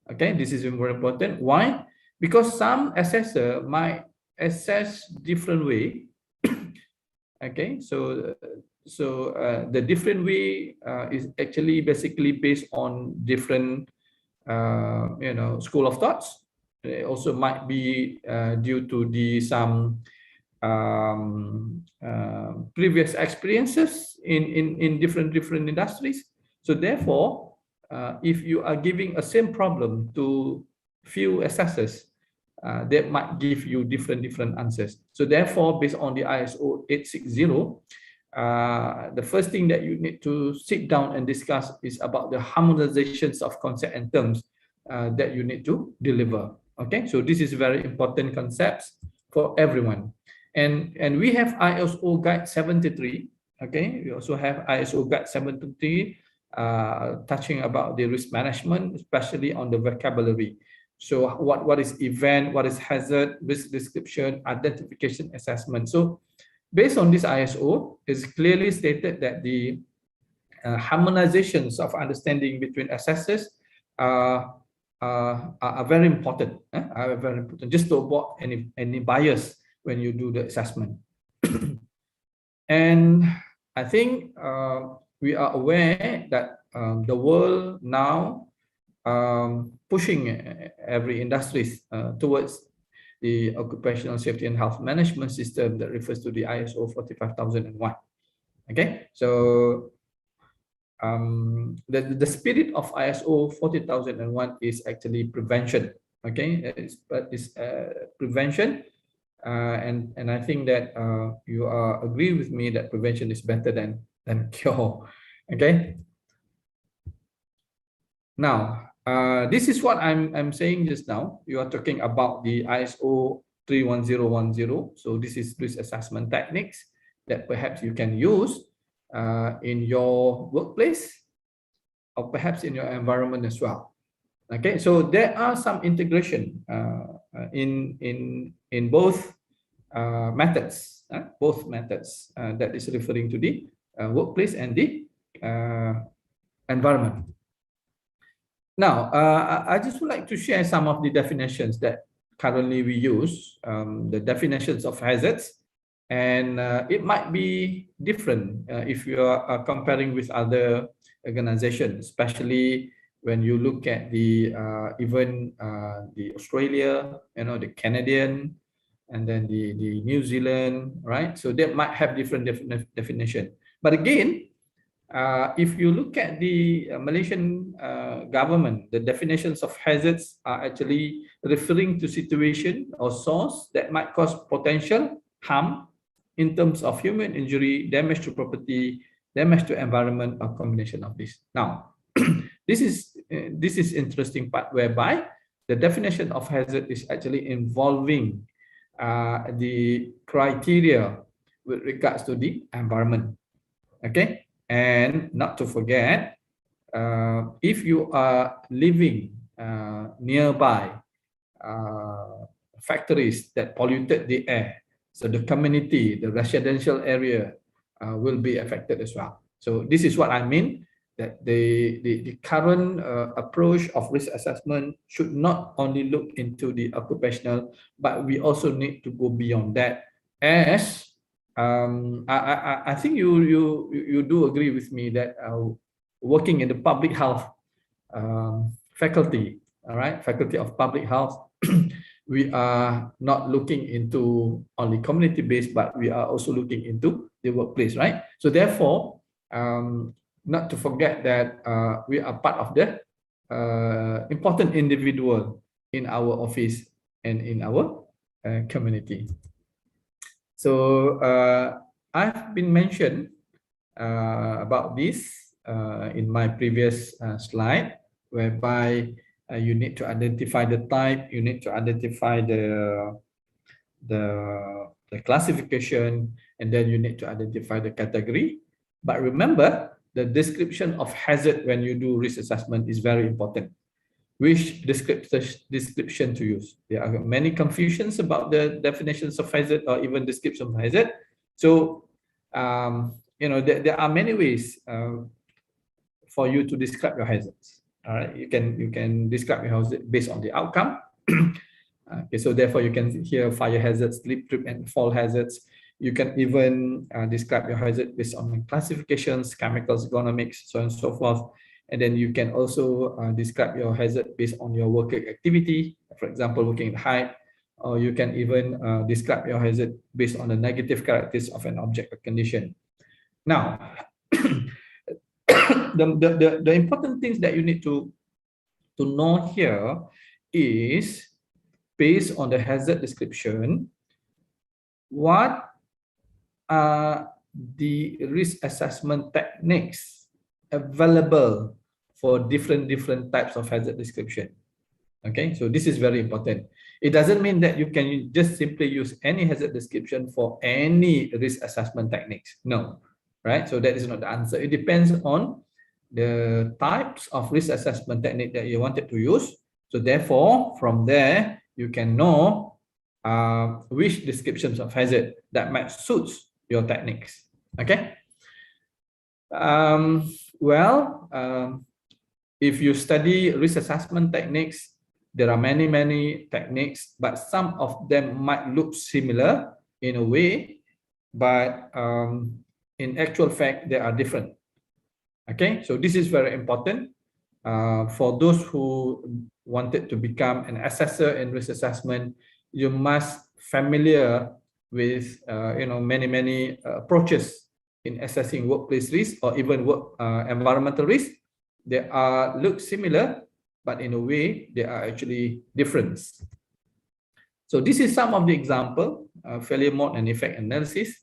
Okay, this is very important. Why? Because some assessor might assess different way. Okay, so the different way is actually basically based on different school of thoughts. It also might be due to some previous experiences in different industries. So therefore, if you are giving a same problem to few assessors, that might give you different answers. So therefore, based on the ISO 860, the first thing that you need to sit down and discuss is about the harmonizations of concept and terms that you need to deliver. Okay, so this is very important concepts for everyone. And we have ISO Guide 73. Okay, we also have ISO Guide 73 touching about the risk management, especially on the vocabulary. So what is event, what is hazard, risk description, identification, assessment. So based on this ISO, it's clearly stated that the harmonizations of understanding between assessors are very important. Are very important, just to avoid any bias when you do the assessment. And I think we are aware that the world now pushing every industries towards the occupational safety and health management system that refers to the ISO 45001. Okay, so the spirit of ISO 40001 is actually prevention. Okay, it's prevention, and I think that you agree with me that prevention is better than cure. Okay. Now, this is what I'm saying just now. You are talking about the ISO 31010. So this is risk assessment techniques that perhaps you can use in your workplace or perhaps in your environment as well. Okay, so there are some integration in both methods, that is referring to the workplace and the environment. Now, I just would like to share some of the definitions that currently we use, the definitions of hazards, and it might be different if you are comparing with other organizations, especially when you look at the even the Australia, the Canadian, and then the New Zealand, right? So they might have different definition. But again, if you look at the Malaysian government, the definitions of hazards are actually referring to situation or source that might cause potential harm in terms of human injury, damage to property, damage to environment, or combination of this. Now, this is interesting part whereby the definition of hazard is actually involving the criteria with regards to the environment. Okay, and not to forget, if you are living nearby factories that polluted the air, so the community, the residential area will be affected as well. So this is what I mean, that the current approach of risk assessment should not only look into the occupational, but we also need to go beyond that. As I think you do agree with me that working in the public health faculty, all right, faculty of public health, we are not looking into only community-based, but we are also looking into the workplace, right? So therefore, not to forget that we are part of the important individual in our office and in our community. So I've been mentioned about this in my previous slide, whereby you need to identify the type, you need to identify the classification, and then you need to identify the category. But remember, the description of hazard when you do risk assessment is very important. Which description to use? There are many confusions about the definitions of hazard or even description of hazard. So, there are many ways for you to describe your hazards. All right, you can describe your hazard based on the outcome. Okay, so therefore you can hear fire hazards, slip, trip, and fall hazards. You can even describe your hazard based on classifications, chemicals, ergonomics, so on and so forth. And then you can also describe your hazard based on your working activity, for example, working at height, or you can even describe your hazard based on the negative characteristics of an object or condition. Now, the important things that you need to know here is based on the hazard description, what are the risk assessment techniques available for different types of hazard description. Okay, so this is very important. It doesn't mean that you can just simply use any hazard description for any risk assessment techniques. No, right? So that is not the answer. It depends on the types of risk assessment technique that you wanted to use. So therefore, from there, you can know which descriptions of hazard that might suits your techniques. Okay. If you study risk assessment techniques, there are many techniques, but some of them might look similar in a way, but in actual fact, they are different. Okay, so this is very important for those who wanted to become an assessor in risk assessment. You must familiar with many approaches in assessing workplace risk or even environmental risk. They look similar, but in a way they are actually different. So this is some of the example failure mode and effect analysis.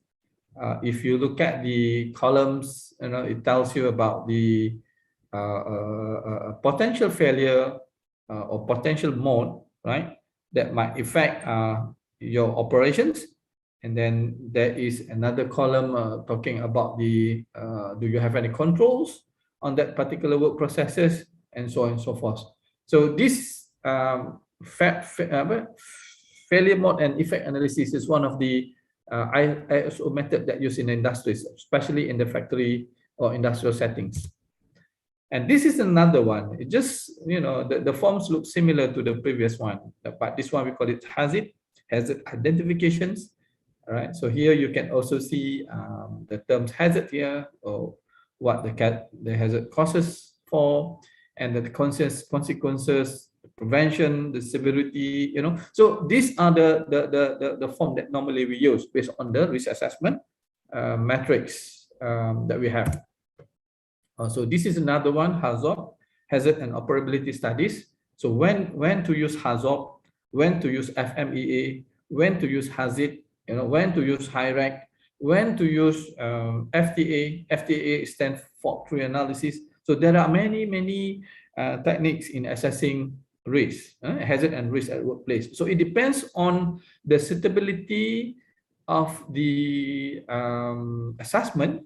If you look at the columns, it tells you about the potential failure or potential mode, right? That might affect your operations. And then there is another column talking about the do you have any controls on that particular work processes, and so on and so forth. So this failure mode and effect analysis is one of the ISO method that used in industries, especially in the factory or industrial settings. And this is another one. It just, the forms look similar to the previous one, but this one we call it hazard identifications. All right. So here you can also see the terms hazard here, or what the hazard causes for, and the consequences, the prevention, the severity. So these are the form that normally we use based on the risk assessment metrics that we have. So this is another one, hazard and operability studies. So when to use hazard, when to use FMEA, when to use hazard, when to use HIRAC, when to use FTA. FTA stands for true analysis. So there are many techniques in assessing risk, hazard and risk at workplace. So it depends on the suitability of the assessment,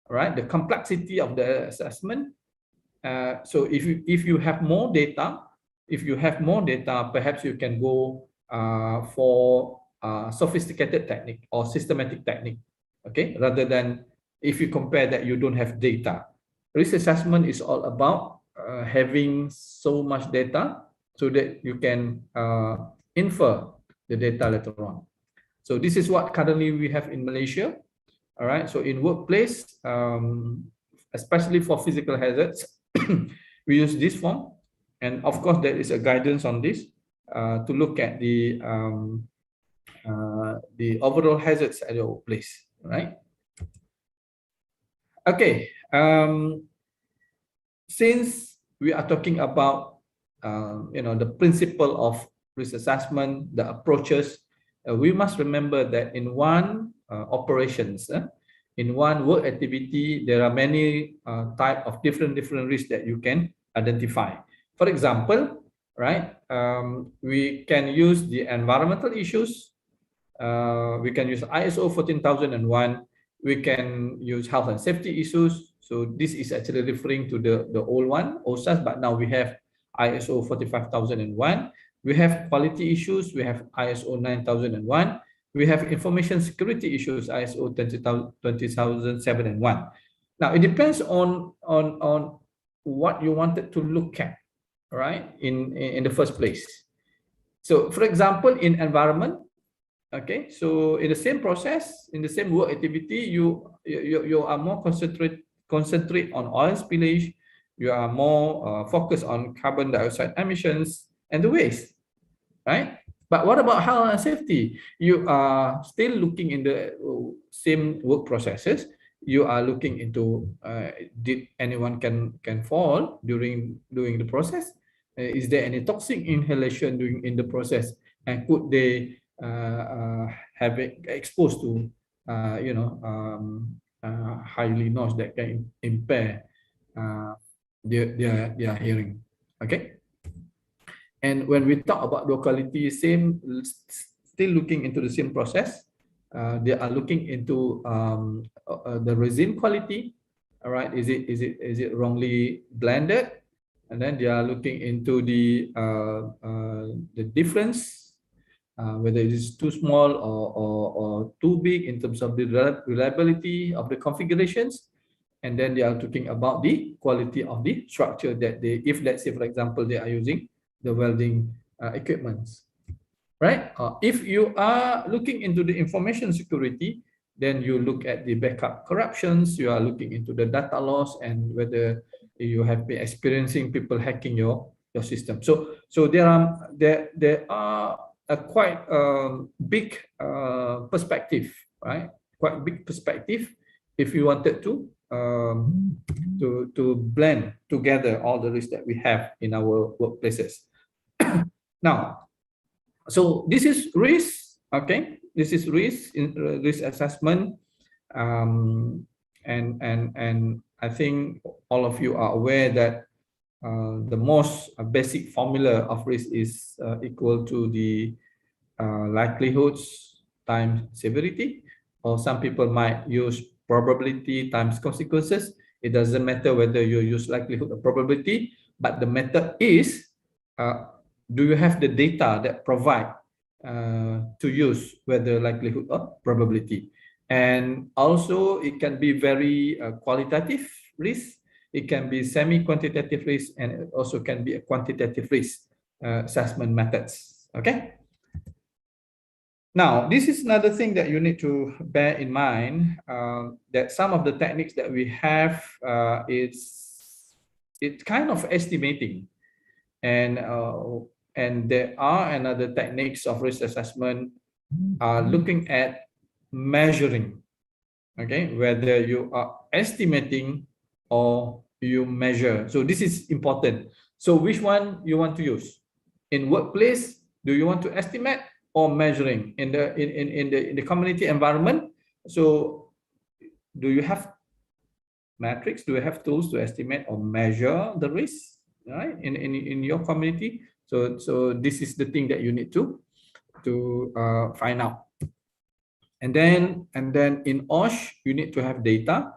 right? The complexity of the assessment. So if you have more data, perhaps you can go for sophisticated technique or systematic technique, okay, rather than if you compare that you don't have data. Risk assessment is all about having so much data so that you can infer the data later on. So this is what currently we have in Malaysia. All right, so in workplace, especially for physical hazards, we use this form, and of course there is a guidance on this to look at the overall hazards at your workplace, right? Okay, since we are talking about the principle of risk assessment, the approaches, we must remember that in one operations, in one work activity, there are many type of different risks that you can identify. For example, right, we can use the environmental issues. We can use ISO 14001. We can use health and safety issues. So this is actually referring to the old one, OSAS, but now we have ISO 45001. We have quality issues. We have ISO 9001. We have information security issues, ISO 20007 Now it depends on what you wanted to look at, right? In the first place. So for example, in environment, okay, so in the same process, in the same work activity, you are more concentrate on oil spillage. You are more focused on carbon dioxide emissions and the waste, right? But what about health and safety? You are still looking in the same work processes. You are looking into did anyone can fall during the process? Is there any toxic inhalation in the process? and could they have it exposed to highly noise that can impair their hearing. Okay. And when we talk about locality, still looking into the same process. They are looking into the resin quality. All right, is it wrongly blended? And then they are looking into the difference, whether it is too small or too big in terms of the reliability of the configurations. And then they are talking about the quality of the structure that they, if let's say, for example, they are using the welding equipments, right? If you are looking into the information security, then you look at the backup corruptions, you are looking into the data loss and whether you have been experiencing people hacking your system. So there are a quite big perspective, right? Quite big perspective if you wanted to blend together all the risks that we have in our workplaces. Now, so this is risk, okay? This is risk assessment, and I think all of you are aware that the most basic formula of risk is equal to the likelihoods times severity, or some people might use probability times consequences. It doesn't matter whether you use likelihood or probability, but the method is, do you have the data that provide to use whether likelihood or probability? And also it can be very qualitative risk, it can be semi-quantitative risk, and it also can be a quantitative risk assessment methods. Okay. Now, this is another thing that you need to bear in mind, that some of the techniques that we have, it's kind of estimating, and there are another techniques of risk assessment looking at measuring, okay, whether you are estimating or you measure. So this is important. So which one you want to use? In workplace, do you want to estimate or measuring in the community environment? So do you have metrics? Do you have tools to estimate or measure the risk, right, in your community? So this is the thing that you need to find out. And then in OSH, you need to have data,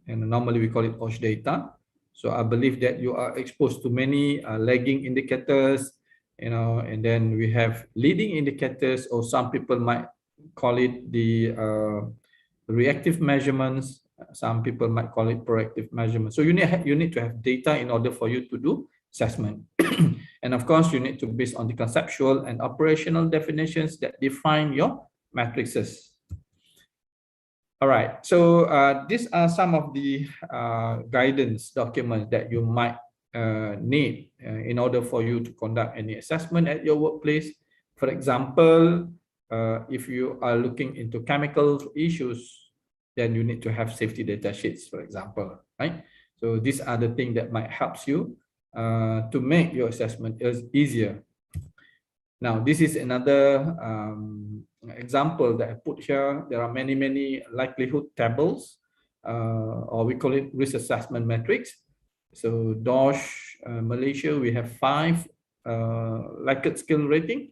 and normally we call it OSH data. So I believe that you are exposed to many lagging indicators, you know, and then we have leading indicators, or some people might call it the reactive measurements. Some people might call it proactive measurements. So you need to have data in order for you to do assessment. And of course, you need to base on the conceptual and operational definitions that define your matrices. All right, so these are some of the guidance documents that you might need in order for you to conduct any assessment at your workplace. For example, if you are looking into chemical issues, then you need to have safety data sheets, for example, right? So these are the things that might help you to make your assessment easier. Now, this is another example that I put here. There are many likelihood tables, or we call it risk assessment metrics. So DOSH, Malaysia, we have 5 Likert scale rating,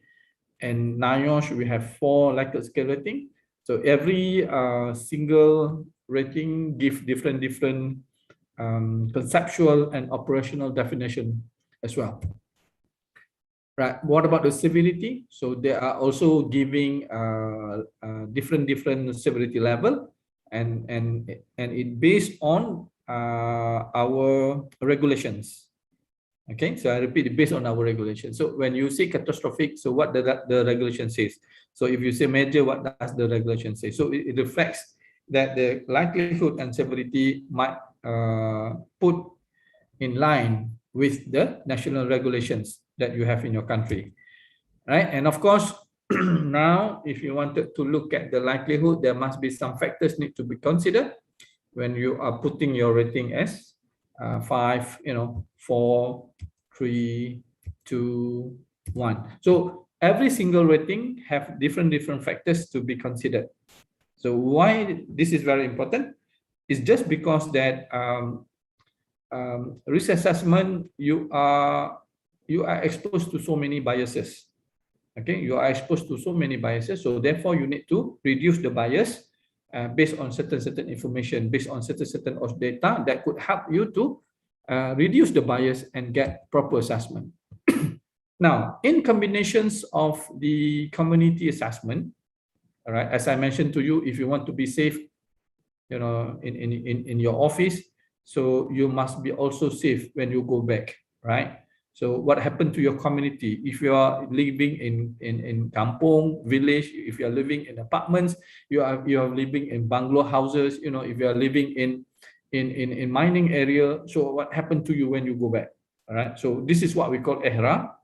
and NIOSH, we have 4 Likert scale rating. So every single rating gives different conceptual and operational definition as well. Right. What about the severity? So they are also giving different severity level, and it based on our regulations. Okay, so I repeat, based on our regulations. So when you say catastrophic, so what the regulation says. So if you say major, what does the regulation say? So it reflects that the likelihood and severity might put in line with the national regulations that you have in your country, right? And of course, now if you wanted to look at the likelihood, there must be some factors need to be considered when you are putting your rating as 5, 4, 3, 2, 1. So every single rating have different factors to be considered. So why this is very important is just because that risk assessment, you are exposed to so many biases. Okay, you are exposed to so many biases, so therefore you need to reduce the bias based on certain information, based on certain of data that could help you to reduce the bias and get proper assessment. Now, in combinations of the community assessment, all right, as I mentioned to you, if you want to be safe, you know, in your office, so you must be also safe when you go back, right? So what happened to your community? If you are living in kampong, village, if you are living in apartments, you are living in bungalow houses, you know, if you are living in mining area, so what happened to you when you go back? All right, so this is what we call EHRA.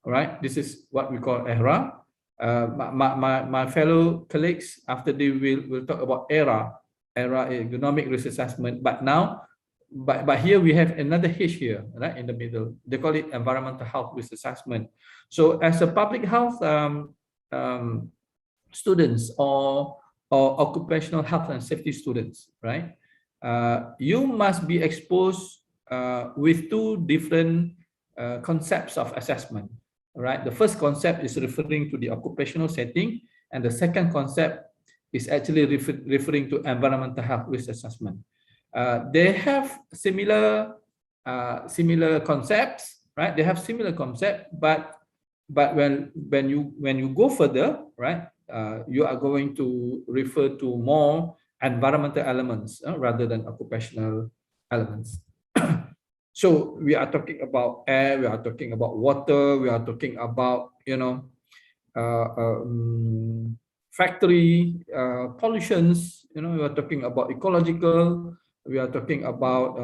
All right, this is what we call EHRA. My fellow colleagues, after they will talk about ERA economic risk assessment, but now but here we have another H here, right, in the middle. They call it environmental health risk assessment. So as a public health students or occupational health and safety students, right, you must be exposed with two different concepts of assessment. Right, the first concept is referring to the occupational setting, and the second concept is actually referring to environmental health risk assessment. They have similar concepts, right? They have similar concept, but when you go further, right, you are going to refer to more environmental elements rather than occupational elements. So we are talking about air, we are talking about water, we are talking about, you know, factory pollutions, you know, we are talking about ecological, we are talking about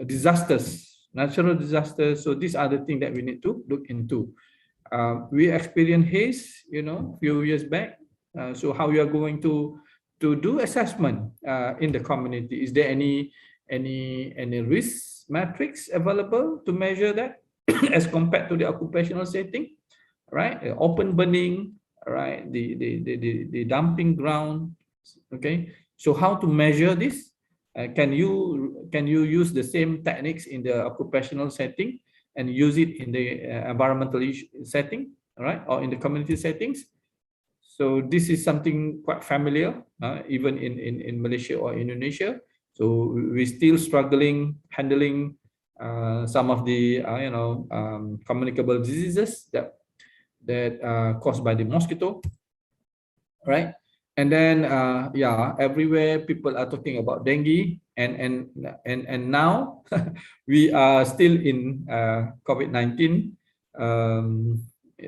disasters, natural disasters. So these are the things that we need to look into. We experienced haze, you know, a few years back. So how we are going to do assessment in the community? Is there any risk metrics available to measure that as compared to the occupational setting, right? Open burning, right? The dumping ground. Okay, so how to measure this? Can you use the same techniques in the occupational setting and use it in the environmental setting, all right, or in the community settings? So this is something quite familiar, even in Malaysia or Indonesia. So we're still struggling handling some of the communicable diseases that are caused by the mosquito, right? And then everywhere people are talking about dengue, and now we are still in COVID-19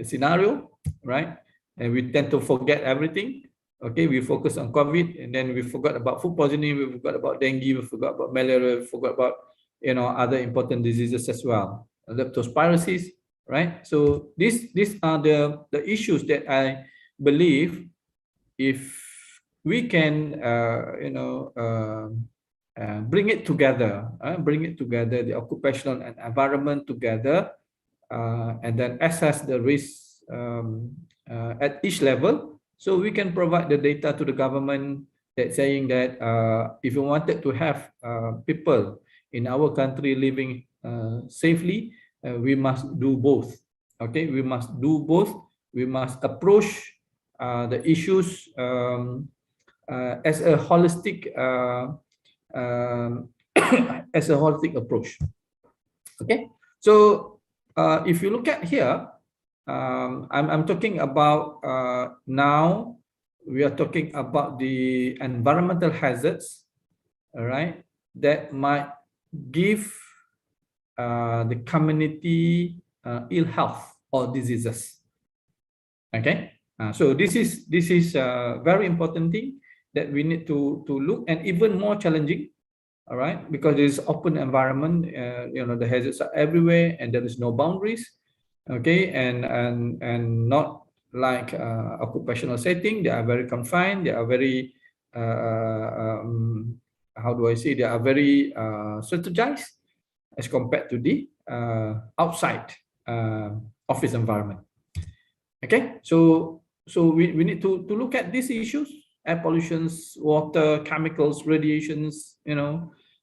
scenario, right? And we tend to forget everything. Okay, we focus on COVID, and then we forgot about food poisoning, we forgot about dengue, we forgot about malaria, we forgot about, you know, other important diseases as well, leptospirosis, right? So these are the issues that I believe if we can bring it together, the occupational and environment together, and then assess the risk at each level. So we can provide the data to the government that saying that if you wanted to have people in our country living safely, we must do both. Okay, we must do both. We must approach the issues as a holistic approach. Okay, so if you look at here, I'm talking about now we are talking about the environmental hazards, all right, that might give the community ill health or diseases. Okay, so this is a very important thing that we need to look, and even more challenging, all right, because it's open environment, you know, the hazards are everywhere and there is no boundaries. Okay, and not like occupational setting, they are very confined, they are very how do I say, they are very strategized as compared to the outside office environment. Okay, so we need to look at these issues: air pollutions, water, chemicals, radiations,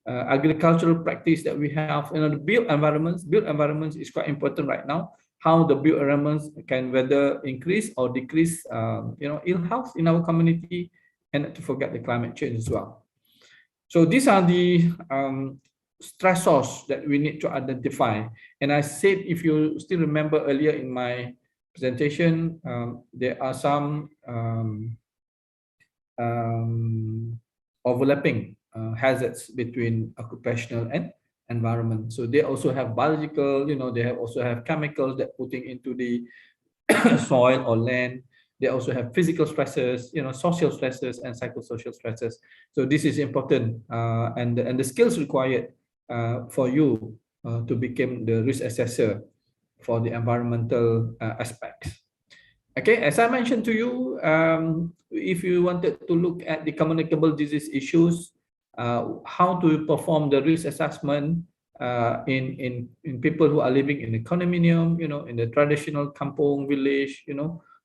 agricultural practice that we have, the built environments. Built environments is quite important right now. How the built environments can whether increase or decrease, ill health in our community, and not to forget the climate change as well. So these are the stressors that we need to identify. And I said, if you still remember earlier in my presentation, there are some overlapping hazards between occupational and environment. So they also have biological, they also have chemicals that putting into the soil or land. They also have physical stresses, social stresses and psychosocial stresses. So this is important, and the skills required for you to become the risk assessor for the environmental aspects. Okay, as I mentioned to you, if you wanted to look at the communicable disease issues, how to perform the risk assessment in people who are living in the condominium, in the traditional kampong village,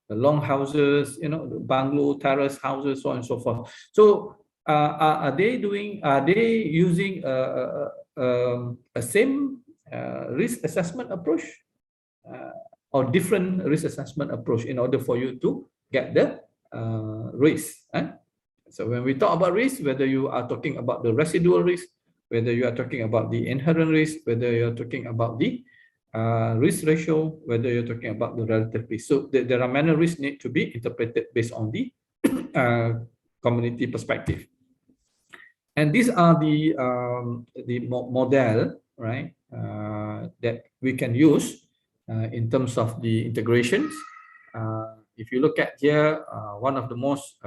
the long houses, the bungalow, terrace houses, so on and so forth. So are they using a same risk assessment approach? Or different risk assessment approach in order for you to get the risk. So when we talk about risk, whether you are talking about the residual risk, whether you are talking about the inherent risk, whether you're talking about the risk ratio, whether you're talking about the relative risk. So there are many risks need to be interpreted based on the community perspective. And these are the model, right, that we can use in terms of the integrations. If you look at here, one of the most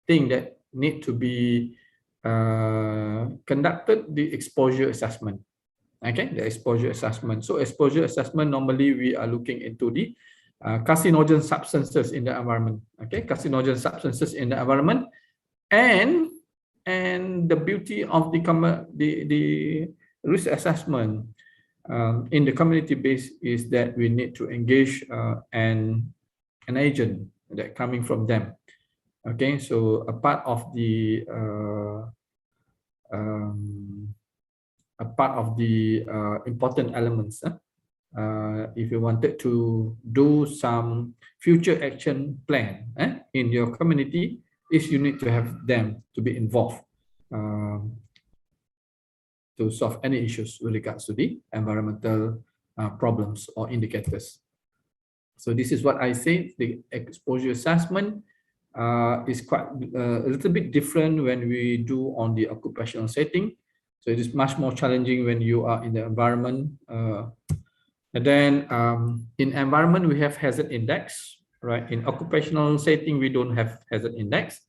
thing that need to be conducted, the exposure assessment. Okay, the exposure assessment. So exposure assessment, normally we are looking into the carcinogen substances in the environment. Okay, carcinogen substances in the environment, and the beauty of the risk assessment in the community base is that we need to engage an agent that coming from them. Okay, so a part of the important elements. If you wanted to do some future action plan in your community, is you need to have them to be involved to solve any issues with regards to the environmental problems or indicators. So this is what I say. The exposure assessment is quite a little bit different when we do on the occupational setting. So it is much more challenging when you are in the environment. And then in environment, we have hazard index, right? In occupational setting, we don't have hazard index,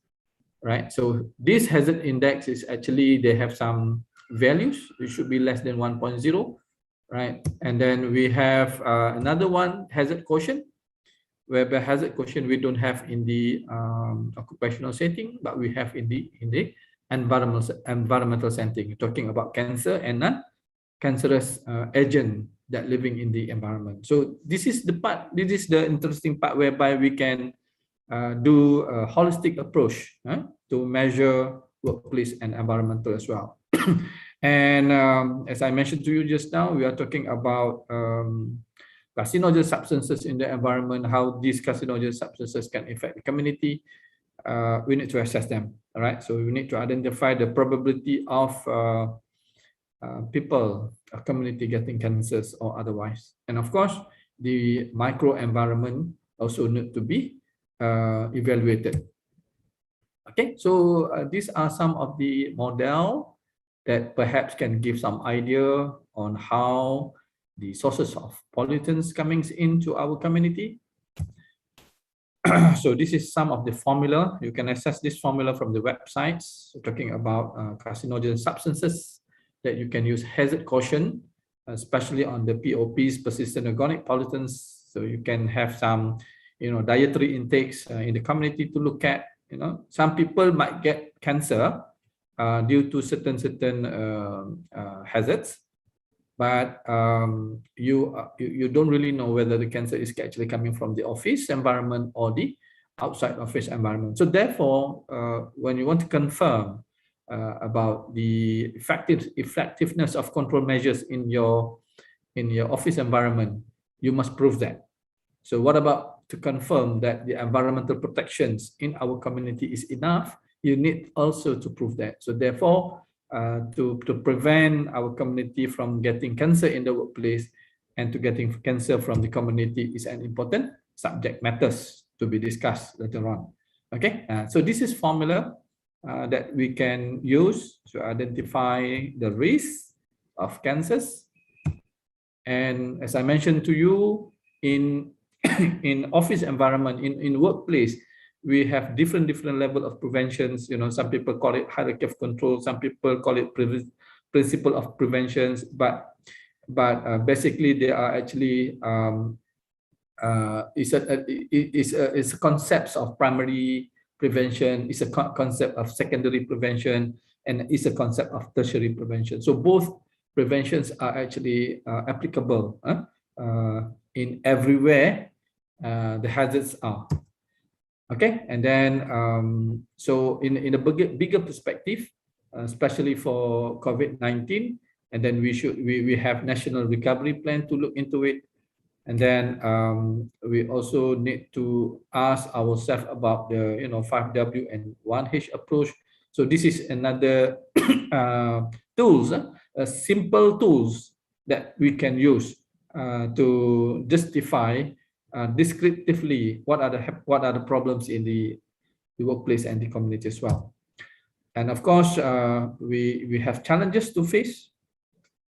right? So this hazard index is actually, they have some values. It should be less than 1.0, right? And then we have another one, hazard quotient, whereby hazard quotient we don't have in the occupational setting, but we have in the environmental setting, talking about cancer and non-cancerous agent that living in the environment. So this is the part, this is the interesting part whereby we can do a holistic approach to measure workplace and environmental as well. And as I mentioned to you just now, we are talking about carcinogen substances in the environment, how these carcinogen substances can affect the community. We need to assess them, all right? So we need to identify the probability of people, a community getting cancers or otherwise. And of course, the microenvironment also need to be evaluated. Okay, so these are some of the model that perhaps can give some idea on how the sources of pollutants coming into our community. So this is some of the formula. You can access this formula from the websites. So talking about carcinogen substances that you can use hazard quotient, especially on the POPs, persistent organic pollutants. So you can have some, dietary intakes in the community to look at. Some people might get cancer due to certain hazards. but you don't really know whether the cancer is actually coming from the office environment or the outside office environment. So therefore, when you want to confirm about the effectiveness of control measures in your office environment, you must prove that. So what about to confirm that the environmental protections in our community is enough? You need also to prove that. So therefore, to prevent our community from getting cancer in the workplace and to getting cancer from the community is an important subject matters to be discussed later on. Okay, so this is formula that we can use to identify the risk of cancers. And as I mentioned to you, in in office environment, in workplace, we have different level of preventions. You know, some people call it hierarchy of control, some people call it principle of preventions, but basically they are actually it's a concepts of primary prevention, it's a concept of secondary prevention, and it's a concept of tertiary prevention. So both preventions are actually applicable in everywhere the hazards are. Okay, and then so in a bigger perspective, especially for COVID-19, and then we have national recovery plan to look into it. And then we also need to ask ourselves about the 5W and 1H approach. So this is another tools, simple tools that we can use to justify descriptively what are the problems in the workplace and the community as well. And of course, we have challenges to face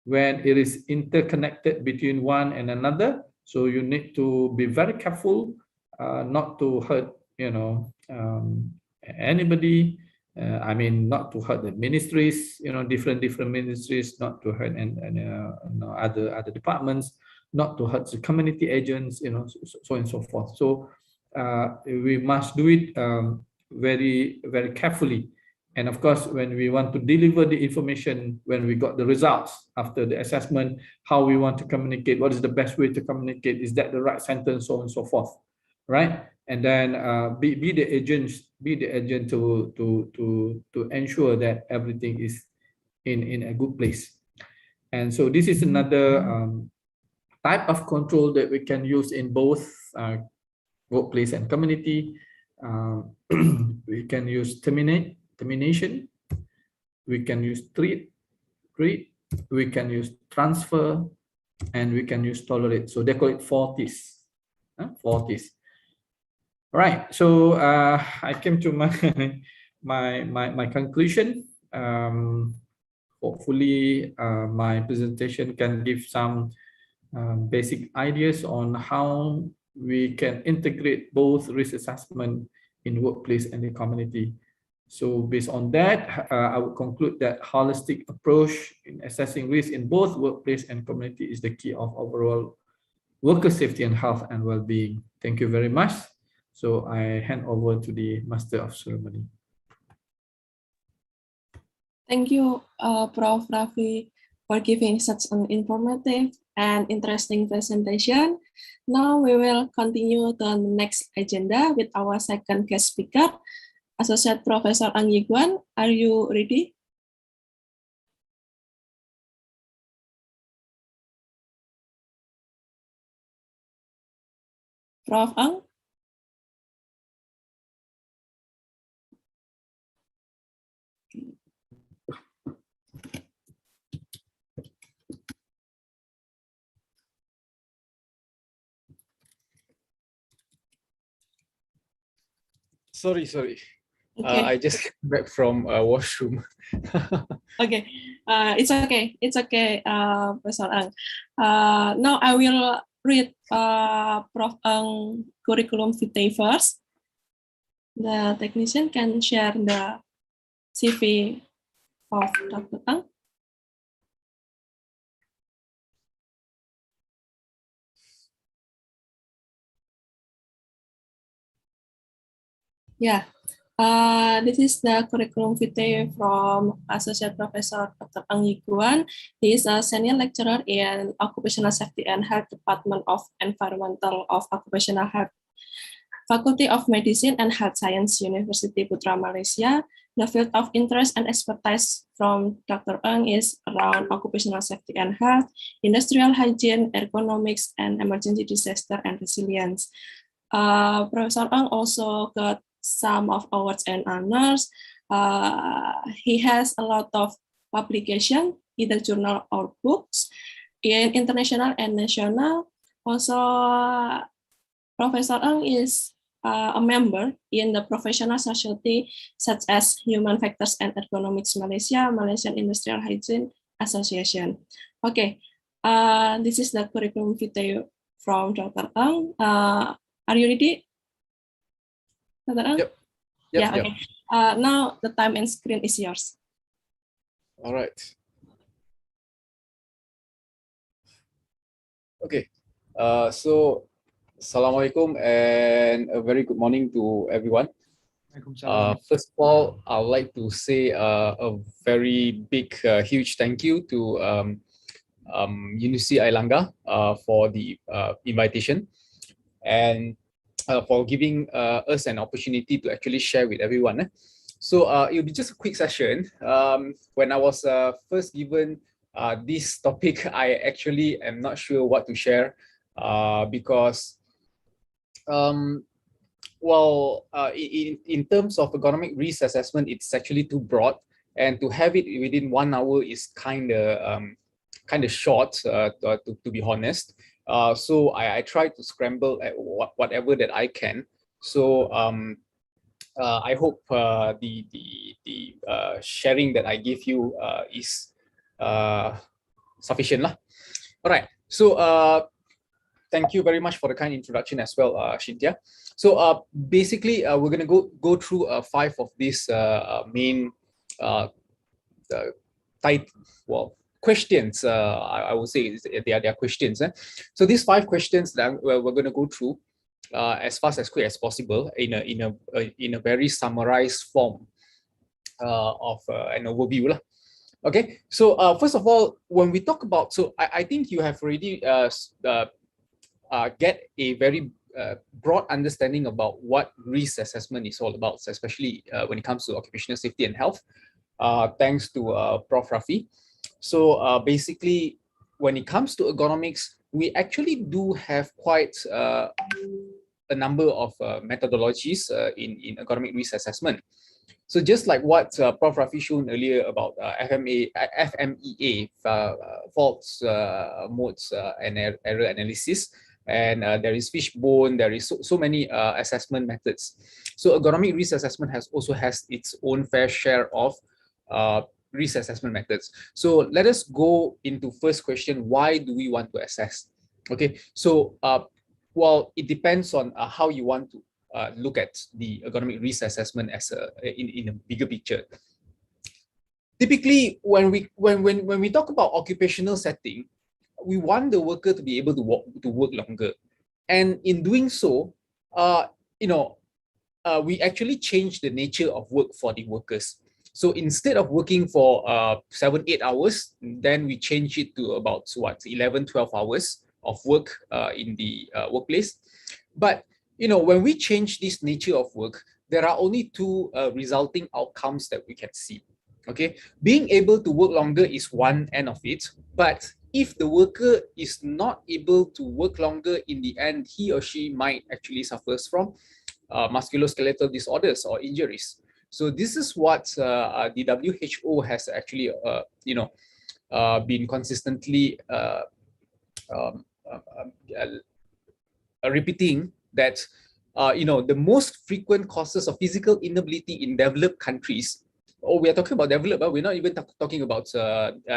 when it is interconnected between one and another. So you need to be very careful not to hurt, anybody. I mean, not to hurt the ministries, different ministries, not to hurt and other departments, not to hurt the community agents, so and so forth. So we must do it very, very carefully. And of course, when we want to deliver the information, when we got the results after the assessment, how we want to communicate, what is the best way to communicate, is that the right sentence, so on and so forth, right? And then be the agent to ensure that everything is in a good place. And so this is another type of control that we can use in both workplace and community. We can use termination, we can use treat, we can use transfer, and we can use tolerate. So they call it 4 T's. 4 T's. All right. So I came to my conclusion. Hopefully, my presentation can give some basic ideas on how we can integrate both risk assessment in workplace and the community. So based on that, I would conclude that holistic approach in assessing risk in both workplace and community is the key of overall worker safety and health and well-being. Thank you very much. So I hand over to the Master of Ceremony. Thank you, Prof. Raffi, for giving such an informative and interesting presentation. Now we will continue to the next agenda with our second guest speaker, Associate Professor Ang Yiguan. Are you ready? Prof. Ang? Sorry. Okay. I just came back from washroom. Okay, it's okay. It's okay, Professor Ang. Now I will read Prof. Ang curriculum vitae first. The technician can share the CV of Dr. Ang. Yeah, This is the curriculum vitae from Associate Professor Dr. Ang Yiguan. He is a senior lecturer in Occupational Safety and Health Department of Environmental of Occupational Health, Faculty of Medicine and Health Science, University Putra Malaysia. The field of interest and expertise from Dr. Ang is around occupational safety and health, industrial hygiene, ergonomics, and emergency disaster and resilience. Professor Ang also got some of awards and honors. He has a lot of publication, either journal or books, in international and national. Also, Professor Ang is a member in the professional society such as Human Factors and Ergonomics Malaysia, Malaysian Industrial Hygiene Association. Okay, this is the curriculum vitae from Dr. Ang. Are you ready, Dr. Ang? Yep. Yeah, okay. Now the time and screen is yours. All right. Okay. So, Assalamualaikum and a very good morning to everyone. First of all, I would like to say a very big, huge thank you to University Airlangga for the invitation and for giving us an opportunity to actually share with everyone. So it will be just a quick session. When I was first given this topic, I actually am not sure what to share because in terms of ergonomic risk assessment, it's actually too broad, and to have it within 1 hour is kind of short, to be honest. So I try to scramble at whatever that I can. So I hope the sharing that I give you is sufficient lah. All right. So thank you very much for the kind introduction as well, Shintia. So basically, we're going to go through 5 of these main questions. I would say they are questions. So these 5 questions that we're going to go through as fast as quick as possible in a very summarized form of an overview lah. Okay. So first of all, when we talk about, so I think you have already get a very broad understanding about what risk assessment is all about, especially when it comes to occupational safety and health, thanks to Prof. Rafi. So basically, when it comes to ergonomics, we actually do have quite a number of methodologies in ergonomic risk assessment. So just like what Prof. Rafi shown earlier about FMEA, faults, modes, and error analysis, and there is fishbone, there is so many assessment methods. So ergonomic risk assessment also has its own fair share of risk assessment methods. So let us go into first question, why do we want to assess? Okay, so well, it depends on how you want to look at the ergonomic risk assessment as in a bigger picture. Typically, when we talk about occupational setting, we want the worker to be able to work longer, and in doing so, we actually change the nature of work for the workers. So instead of working for 7-8 hours, then we change it to about 11-12 hours of work in the workplace. But when we change this nature of work, there are only 2 resulting outcomes that we can see. Okay, being able to work longer is one end of it, but if the worker is not able to work longer, in the end, he or she might actually suffers from musculoskeletal disorders or injuries. So this is what the WHO has actually, been consistently repeating that, the most frequent causes of physical inability in developed countries. Oh, we are talking about developed, but we're not even talking about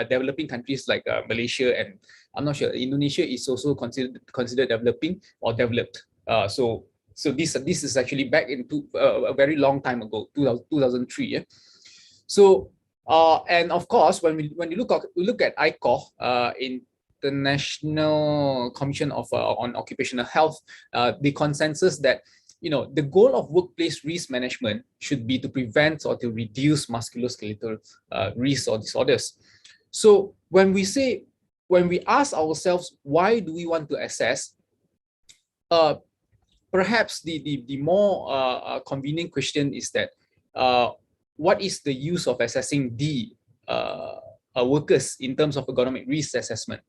developing countries like Malaysia, and I'm not sure Indonesia is also considered developing or developed. So this is actually back into a very long time ago, 2003. Yeah? So and of course, when you look at ICOR, International Commission on Occupational Health, the consensus that the goal of workplace risk management should be to prevent or to reduce musculoskeletal risks or disorders. So when we ask ourselves, why do we want to assess? Perhaps the more convenient question is that, what is the use of assessing the workers in terms of ergonomic risk assessment?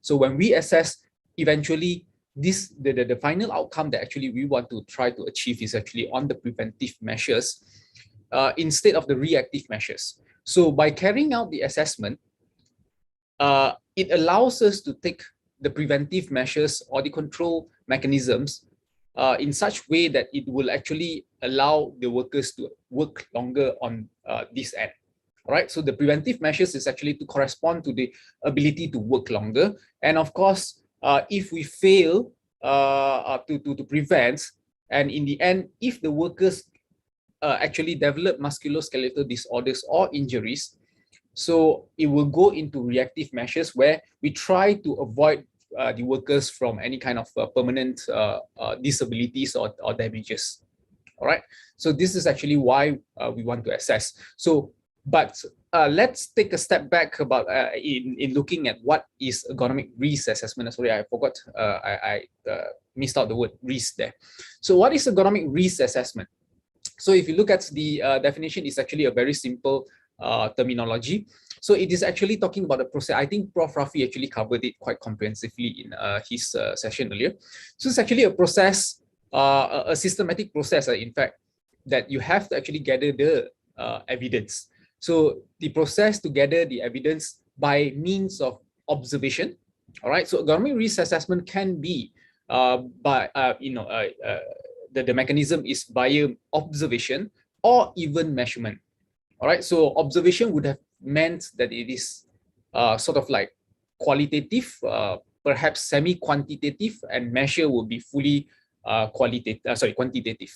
So when we assess, eventually the final outcome that actually we want to try to achieve is actually on the preventive measures instead of the reactive measures. So by carrying out the assessment, it allows us to take the preventive measures or the control mechanisms in such way that it will actually allow the workers to work longer on this end. All right, so the preventive measures is actually to correspond to the ability to work longer. And of course, if we fail to prevent, and in the end, if the workers actually develop musculoskeletal disorders or injuries, so it will go into reactive measures where we try to avoid the workers from any kind of permanent disabilities or damages. All right, so this is actually why we want to assess. So, but let's take a step back about in looking at what is ergonomic risk assessment. Sorry, I forgot. I missed out the word risk there. So, what is ergonomic risk assessment? So, if you look at the definition, it's actually a very simple terminology. So it is actually talking about the process. I think Prof. Rafi actually covered it quite comprehensively in his session earlier. So it's actually a process, a systematic process, in fact, that you have to actually gather the evidence. So the process to gather the evidence by means of observation. All right. So ergonomic risk assessment can be by the mechanism is via observation or even measurement. All right, so observation would have meant that it is sort of like qualitative, perhaps semi-quantitative, and measure will be fully quantitative.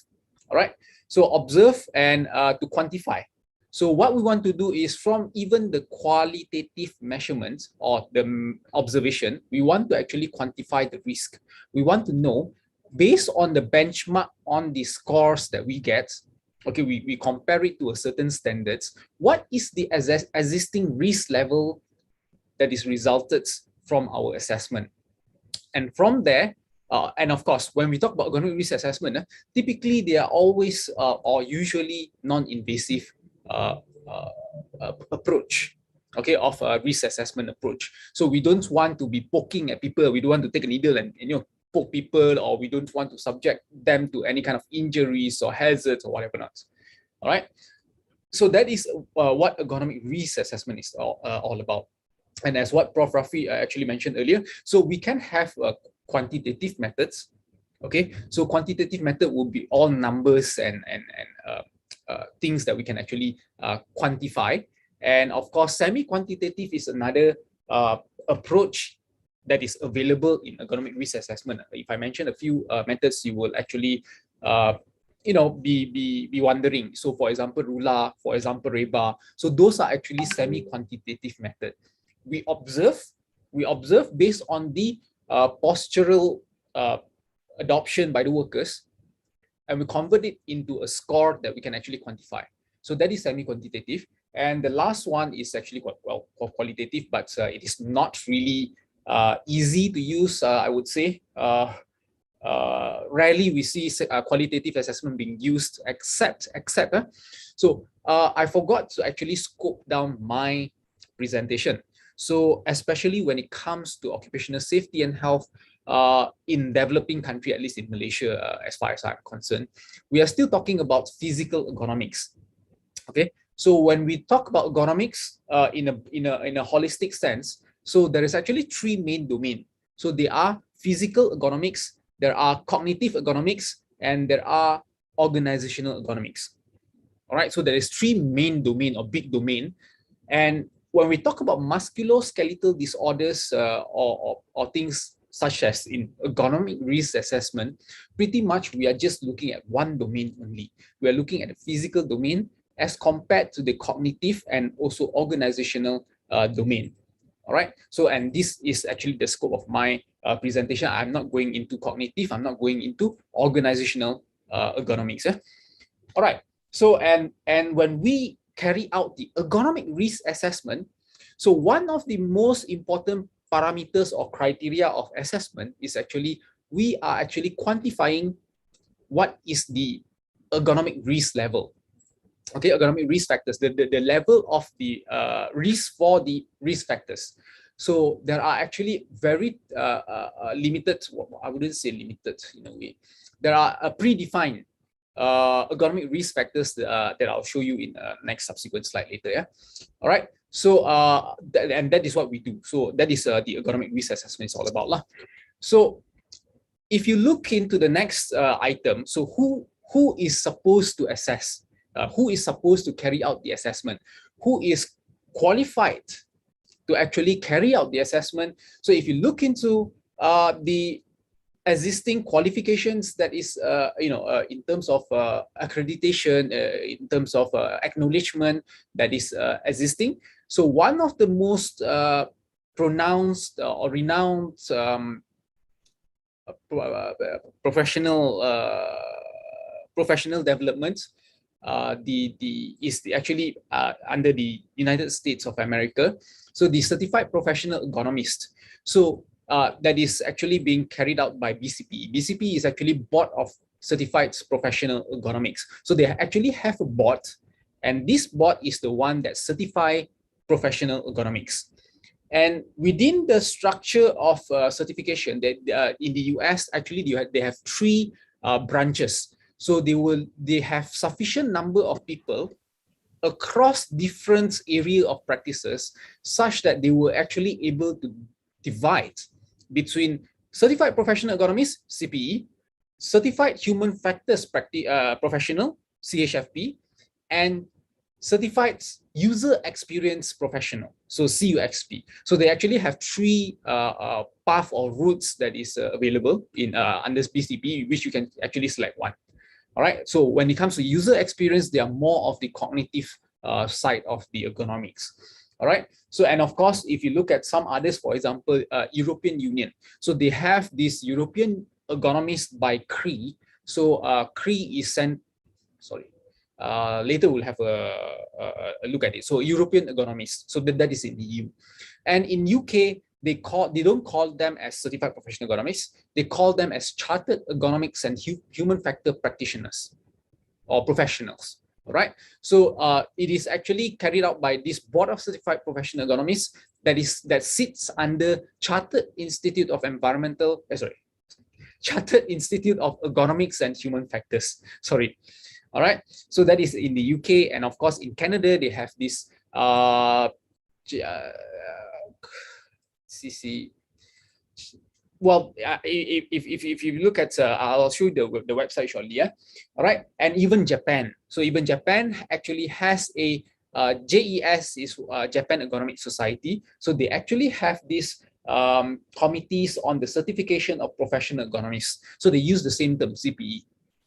All right, so observe and to quantify. So what we want to do is, from even the qualitative measurements or the observation, we want to actually quantify the risk. We want to know, based on the benchmark on the scores that we get, okay, we compare it to a certain standards, what is the existing risk level that is resulted from our assessment? And from there, and of course, when we talk about ergonomic risk assessment, typically they are always or usually non-invasive approach, okay, of a risk assessment approach. So we don't want to be poking at people. We don't want to take a needle and poke people, or we don't want to subject them to any kind of injuries or hazards or whatever not. All right. So that is what ergonomic risk assessment is all about. And as what Prof. Rafi actually mentioned earlier, so we can have quantitative methods. Okay, so quantitative method will be all numbers and things that we can actually quantify. And of course, semi-quantitative is another approach that is available in ergonomic risk assessment. If I mention a few methods, you will actually be wondering. So for example, RULA, for example, REBA. So those are actually semi-quantitative method. We observe based on the postural adoption by the workers, and we convert it into a score that we can actually quantify. So that is semi-quantitative. And the last one is actually qualitative, but it is not really easy to use, I would say. Rarely we see qualitative assessment being used, except. So I forgot to actually scope down my presentation. So especially when it comes to occupational safety and health in developing country, at least in Malaysia, as far as I'm concerned, we are still talking about physical ergonomics. Okay, so when we talk about ergonomics in a holistic sense, so there is actually three main domains. So there are physical ergonomics, there are cognitive ergonomics, and there are organizational ergonomics. All right, so there is three main domain or big domain. And when we talk about musculoskeletal disorders or things such as in ergonomic risk assessment, pretty much we are just looking at one domain only. We are looking at the physical domain as compared to the cognitive and also organizational domain. All right, so and this is actually the scope of my presentation. I'm not going into cognitive, I'm not going into organizational ergonomics. Yeah? All right. So and when we carry out the ergonomic risk assessment, so one of the most important parameters or criteria of assessment is actually we are actually quantifying what is the ergonomic risk level. Okay, ergonomic risk factors, the level of the risk for the risk factors. So there are actually very limited, I wouldn't say limited in a way. There are predefined ergonomic risk factors that I'll show you in next subsequent slide later. Yeah. All right. So and that is what we do. So that is the ergonomic risk assessment is all about lah. So if you look into the next item, so who is supposed to assess? Who is supposed to carry out the assessment? Who is qualified to actually carry out the assessment? So if you look into the existing qualifications that is, in terms of accreditation, in terms of acknowledgement that is existing. So one of the most pronounced or renowned professional development is actually under the United States of America. So the certified professional ergonomist. So that is actually being carried out by BCP. BCP is actually Board of Certified Professional Ergonomics. So they actually have a board, and this board is the one that certify professional ergonomics. And within the structure of certification, that in the US, actually they have three branches. So they have sufficient number of people across different area of practices, such that they were actually able to divide between certified professional ergonomist (CPE), certified human factors professional (CHFP), and certified user experience professional, so CUXP. So they actually have three path or routes that is available in under BCP, which you can actually select one. All right. So when it comes to user experience, they are more of the cognitive side of the ergonomics. All right. So, and of course, if you look at some others, for example, European Union. So they have this European ergonomist by CRE. So CRE is later we'll have a look at it. So European ergonomist. So that is in the EU. And in UK, they don't call them as certified professional ergonomists. They call them as chartered ergonomics and human factor practitioners or professionals. All right. So it is actually carried out by this Board of Certified Professional Ergonomists that sits under Chartered Institute of Chartered Institute of Ergonomics and Human Factors. Sorry. All right. So that is in the UK, and of course in Canada they have this CC. Well, if you look at, I'll show you the website shortly. Yeah. All right. And even Japan. So even Japan actually has a JES is Japan Ergonomic Society. So they actually have these committees on the certification of professional ergonomists. So they use the same term, CPE.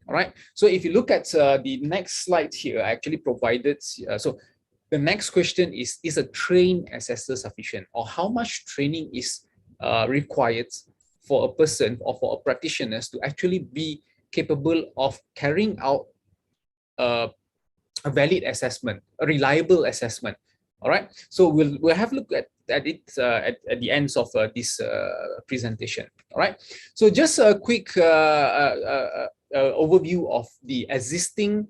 All right. So if you look at the next slide here, I actually provided. So the next question is a trained assessor sufficient, or how much training is required for a person or for a practitioner to actually be capable of carrying out a valid assessment, a reliable assessment. All right. So we'll have a look at it at the ends of this presentation. All right. So just a quick overview of the existing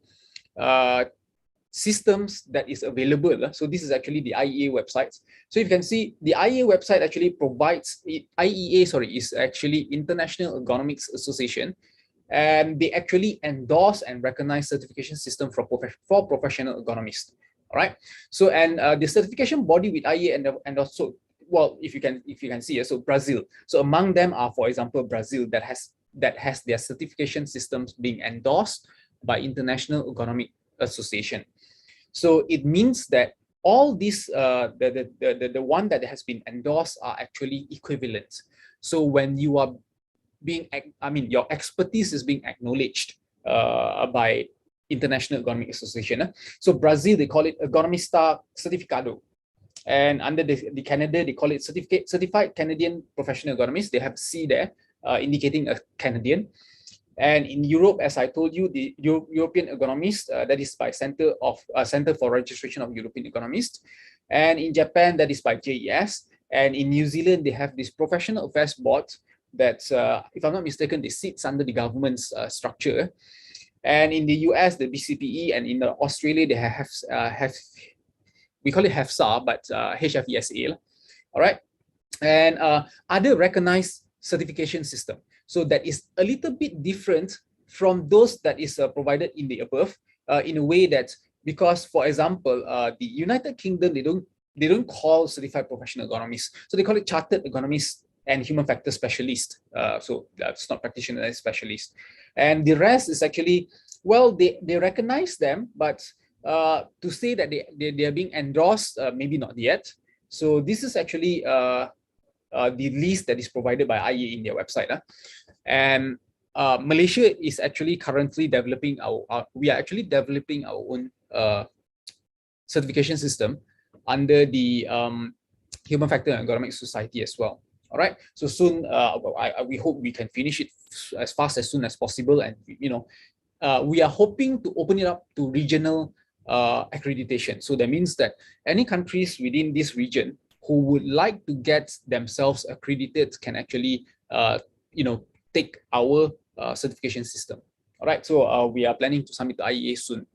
systems that is available. So this is actually the IEA website. So you can see the IEA website actually provides, is actually International Ergonomics Association, and they actually endorse and recognize certification system for professional ergonomists. All right. So and the certification body with IEA and also, well, if you can see, so Brazil. So among them are, for example, Brazil that has their certification systems being endorsed by International Ergonomic Association. So it means that all these, the one that has been endorsed are actually equivalent. So when you are your expertise is being acknowledged by International Ergonomic Association. So Brazil, they call it Ergonomista Certificado. And under the Canada, they call it Certified Canadian Professional Ergonomist. They have C there, indicating a Canadian. And in Europe, as I told you, the European Economist, that is by Center for Registration of European Economists. And in Japan, that is by JES. And in New Zealand, they have this Professional Affairs Board that, if I'm not mistaken, they sits under the government's structure. And in the US, the BCPE, and in Australia, they have we call it HEFSA, but HFESA. All right. And other recognized certification system. So that is a little bit different from those that is provided in the above, in a way that, because, for example, the United Kingdom, they don't call certified professional economists. So they call it chartered economists and human factor specialist. So that's not practitioner, it's specialist. And the rest is actually, well, they recognize them, but to say that they are being endorsed, maybe not yet. So this is actually the list that is provided by IEA in their website. And Malaysia is actually currently developing we are actually developing our own certification system under the Human Factor and Economic Society as well. All right. So soon, we hope we can finish it as fast as soon as possible. And we are hoping to open it up to regional accreditation. So that means that any countries within this region who would like to get themselves accredited can actually, take our certification system. All right, so we are planning to submit to IEA soon.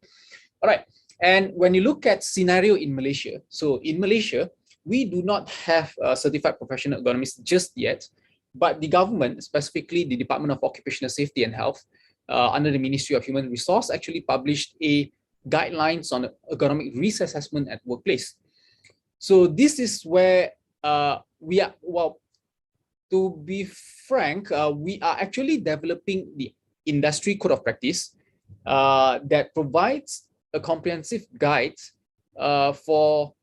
All right, and when you look at scenario in Malaysia, so in Malaysia, we do not have certified professional economists just yet, but the government, specifically the Department of Occupational Safety and Health, under the Ministry of Human Resource, actually published a guidelines on economic risk assessment at workplace. So this is where we are, well, to be frank, we are actually developing the industry code of practice that provides a comprehensive guide for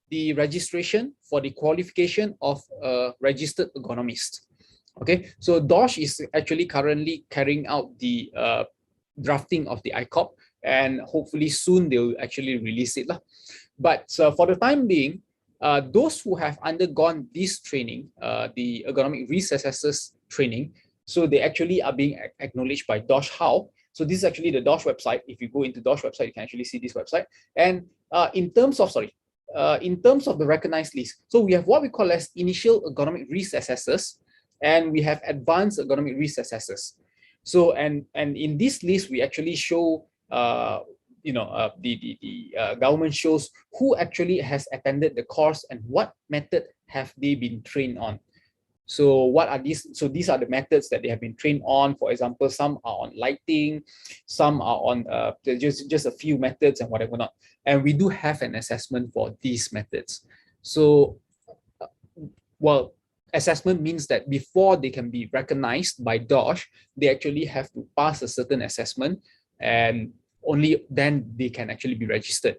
the registration, for the qualification of a registered economist. Okay, so DOSH is actually currently carrying out the drafting of the ICOP, and hopefully soon they'll actually release it. But for the time being, those who have undergone this training, the economic risk assessors training, so they actually are being acknowledged by DOSH. How? So this is actually the DOSH website. If you go into DOSH website, you can actually see this website. And in terms of the recognized list, so we have what we call as initial economic risk assessors, and we have advanced economic risk assessors. So and in this list, we actually show the government shows who actually has attended the course and what method have they been trained on. So what are these? So these are the methods that they have been trained on. For example, some are on lighting, some are on just a few methods and whatever not. And we do have an assessment for these methods. So, well, assessment means that before they can be recognized by DOSH, they actually have to pass a certain assessment, and only then they can actually be registered.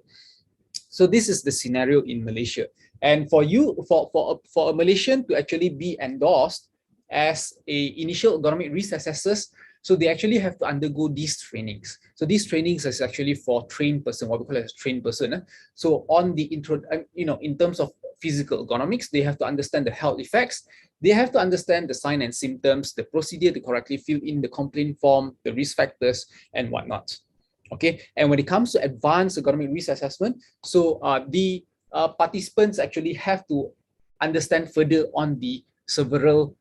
So this is the scenario in Malaysia. And for a Malaysian to actually be endorsed as a initial economic risk assessors, so they actually have to undergo these trainings. So these trainings is actually for trained person, what we call as trained person. So on the intro, in terms of physical economics, they have to understand the health effects. They have to understand the signs and symptoms, the procedure to correctly fill in the complaint form, the risk factors, and whatnot. Okay, and when it comes to advanced economic risk assessment, so the participants actually have to understand further on the several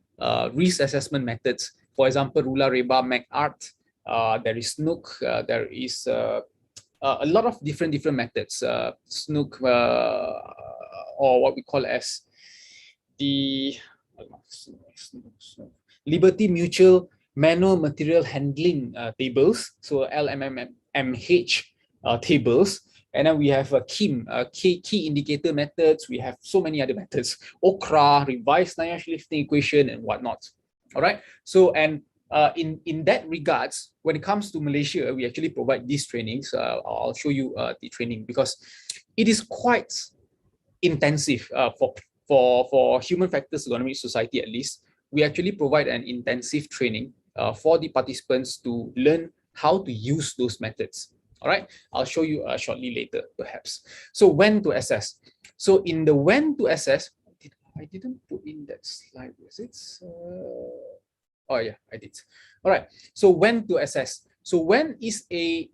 risk assessment methods. For example, Rula, Reba, MacArt, there is Snook, there is a lot of different methods. Snook, or what we call as the Liberty Mutual Manual Material Handling tables, so LMMH tables. And then we have key indicator methods. We have so many other methods, OCRA, revised Nash lifting equation, and whatnot. All right. So, and in that regards, when it comes to Malaysia, we actually provide these trainings. I'll show you the training because it is quite intensive for Human Factors Economic Society. At least we actually provide an intensive training for the participants to learn how to use those methods. All right, I'll show you shortly later, perhaps. So when to assess? So in the when to assess, I didn't put in that slide. Is it? Oh yeah, I did. All right. So when to assess? So when is an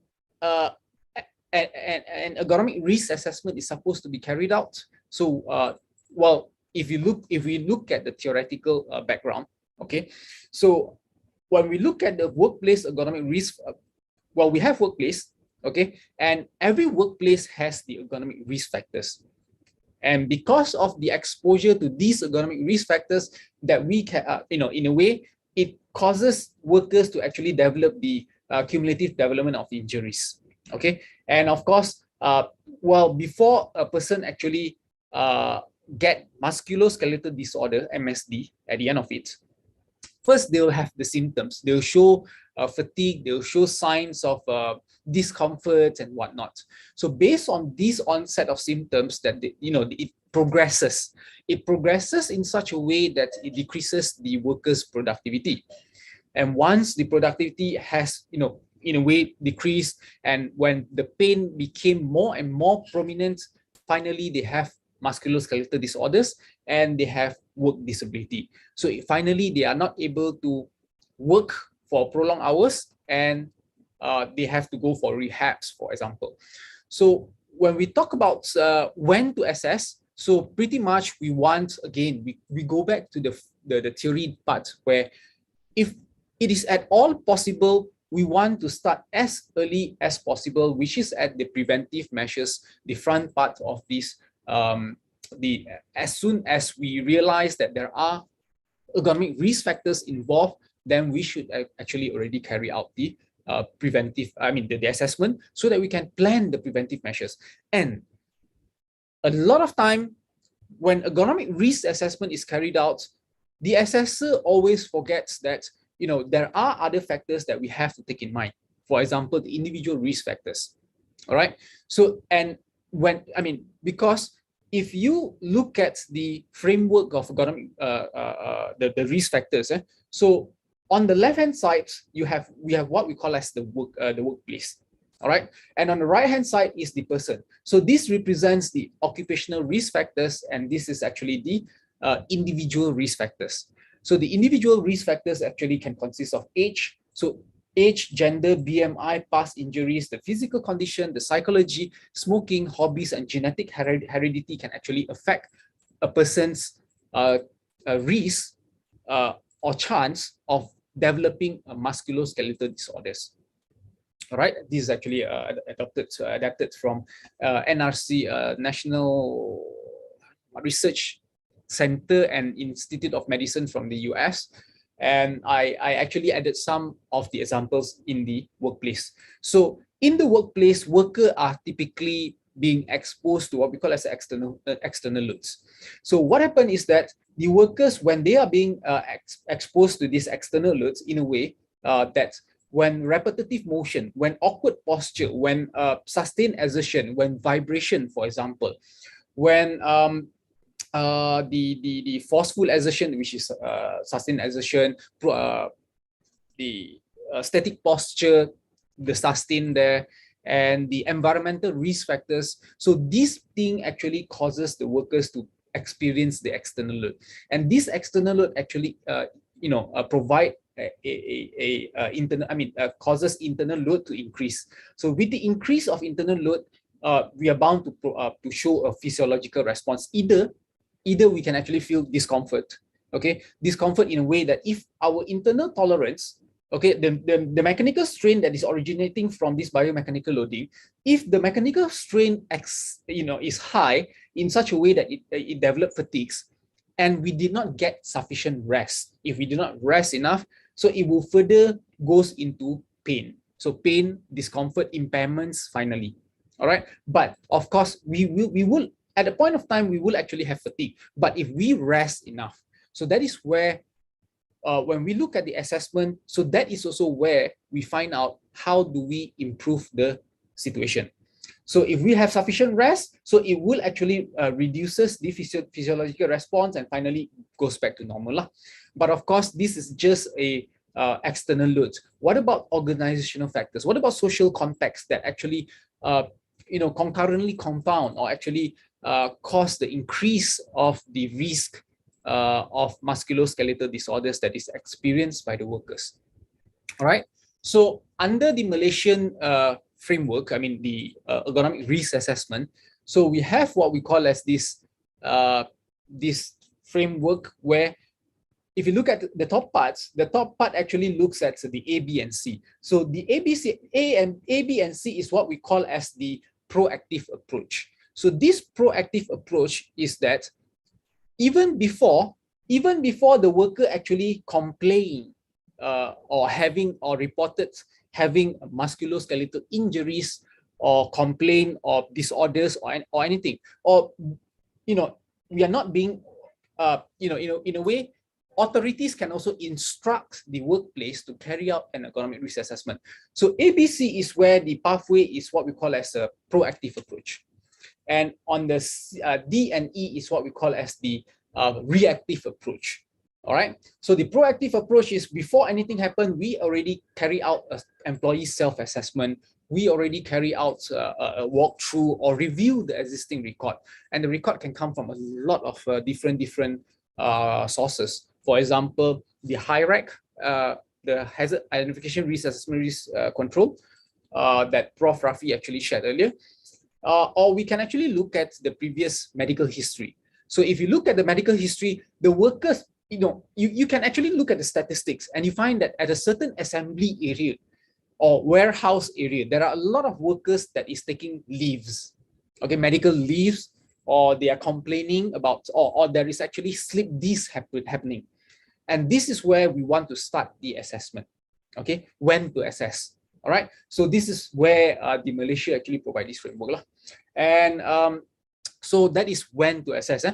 ergonomic risk assessment is supposed to be carried out? So well, if we look at the theoretical background, okay. So when we look at the workplace ergonomic risk, well, we have workplace, okay, and every workplace has the ergonomic risk factors. And because of the exposure to these ergonomic risk factors, that we can, in a way, it causes workers to actually develop the cumulative development of injuries. Okay, and of course, well, before a person actually get musculoskeletal disorder (MSD) at the end of it, first they'll have the symptoms. They'll show fatigue. They'll show signs of discomfort and whatnot. So based on this onset of symptoms, that it progresses. It progresses in such a way that it decreases the worker's productivity. And once the productivity has, in a way decreased, and when the pain became more and more prominent, finally they have musculoskeletal disorders and they have work disability. So finally they are not able to work for prolonged hours, and they have to go for rehabs, for example. So when we talk about when to assess, so pretty much we want, again, we go back to the theory part, where if it is at all possible, we want to start as early as possible, which is at the preventive measures, the front part of this. As soon as we realize that there are ergonomic risk factors involved, then we should actually already carry out the preventive, the assessment, so that we can plan the preventive measures. And a lot of time, when ergonomic risk assessment is carried out, the assessor always forgets that there are other factors that we have to take in mind. For example, the individual risk factors. All right. So, and because if you look at the framework of ergonomic, the risk factors, so on the left-hand side, we have what we call as the workplace. All right. And on the right-hand side is the person. So this represents the occupational risk factors, and this is actually the individual risk factors. So the individual risk factors actually can consist of age. So age, gender, BMI, past injuries, the physical condition, the psychology, smoking, hobbies, and genetic heredity can actually affect a person's risk or chance of developing musculoskeletal disorders. All right, this is actually adapted from NRC, National Research Center and Institute of Medicine from the US. And I actually added some of the examples in the workplace. So in the workplace, workers are typically being exposed to what we call as external loads. So what happened is that the workers, when they are being exposed to these external loads, in a way that when repetitive motion, when awkward posture, when sustained exertion, when vibration, for example, when the forceful exertion, which is sustained exertion, the static posture, the sustain there, and the environmental risk factors. So this thing actually causes the workers to experience the external load, and this external load actually provide causes internal load to increase. So with the increase of internal load, we are bound to show a physiological response. Either we can actually feel discomfort, okay, discomfort in a way that if our internal tolerance, okay, the mechanical strain that is originating from this biomechanical loading, if the mechanical strain is high in such a way that it develops fatigues, and we did not get sufficient rest, if we do not rest enough, so it will further goes into pain. So pain, discomfort, impairments finally. All right, but of course we will at the point of time we will actually have fatigue, but if we rest enough, so that is where when we look at the assessment, so that is also where we find out how do we improve the situation. So if we have sufficient rest, so it will actually reduces the physiological response and finally goes back to normal. But of course, this is just a external load. What about organizational factors? What about social context that actually concurrently compound or actually cause the increase of the risk of musculoskeletal disorders that is experienced by the workers. All right. So under the Malaysian framework, I mean the ergonomic risk assessment, so we have what we call as this framework where if you look at the top parts, the top part actually looks at the A, B, and C. So the A, B, and C is what we call as the proactive approach. So this proactive approach is that even before the worker actually complained or reported having musculoskeletal injuries or complain of disorders or anything, or we are not being in a way, authorities can also instruct the workplace to carry out an ergonomic risk assessment. So ABC is where the pathway is what we call as a proactive approach. And on the D and E is what we call as the reactive approach. All right. So the proactive approach is before anything happened, we already carry out an employee self-assessment. We already carry out a walkthrough or review the existing record. And the record can come from a lot of different sources. For example, the HIRAC, the Hazard Identification Risk Assessment Risk Control that Prof. Rafi actually shared earlier. Or we can actually look at the previous medical history. So if you look at the medical history, the workers, you can actually look at the statistics and you find that at a certain assembly area or warehouse area, there are a lot of workers that is taking leaves, okay, medical leaves, or they are complaining about, or there is actually slip disc happening. And this is where we want to start the assessment, okay, when to assess. All right, so this is where the Malaysia actually provide this framework. And so that is when to assess.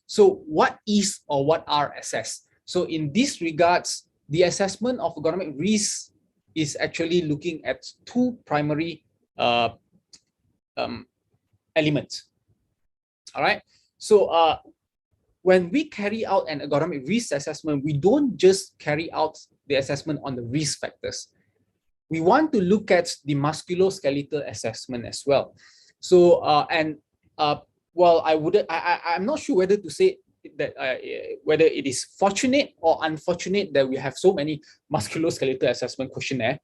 So what is or what are assessed? So in this regards, the assessment of ergonomic risk is actually looking at two primary elements. All right, so when we carry out an ergonomic risk assessment, we don't just carry out the assessment on the risk factors. We want to look at the musculoskeletal assessment as well. So well, I'm not sure whether to say that whether it is fortunate or unfortunate that we have so many musculoskeletal assessment questionnaire.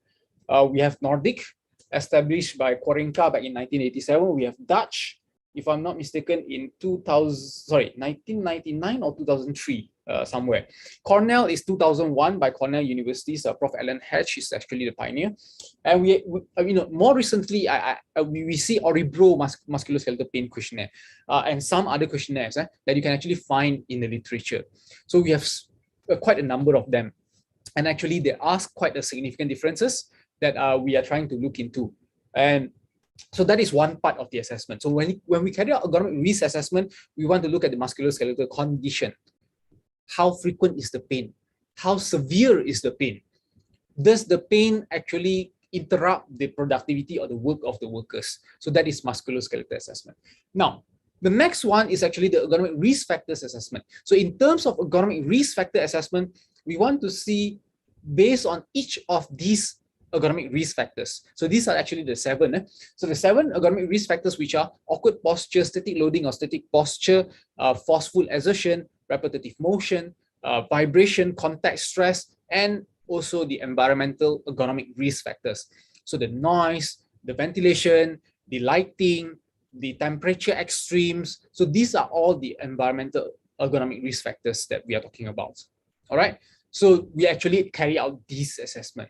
We have Nordic, established by Quarenka back in 1987. We have Dutch, if I'm not mistaken, in 1999 or 2003, somewhere. Cornell is 2001 by Cornell University's Prof. Alan Hatch is actually the pioneer. And we more recently, we see Oribro musculoskeletal pain questionnaire and some other questionnaires that you can actually find in the literature. So we have quite a number of them. And actually, they ask quite a significant differences that we are trying to look into. And so that is one part of the assessment. So when we carry out ergonomic risk assessment, we want to look at the musculoskeletal condition. How frequent is the pain? How severe is the pain? Does the pain actually interrupt the productivity or the work of the workers? So that is musculoskeletal assessment. Now, the next one is actually the ergonomic risk factors assessment. So in terms of ergonomic risk factor assessment, we want to see based on each of these ergonomic risk factors. So these are actually the 7. So the 7 ergonomic risk factors, which are awkward posture, static loading or static posture, forceful exertion, repetitive motion, vibration, contact stress, and also the environmental ergonomic risk factors. So the noise, the ventilation, the lighting, the temperature extremes. So these are all the environmental ergonomic risk factors that we are talking about. All right. So we actually carry out this assessment.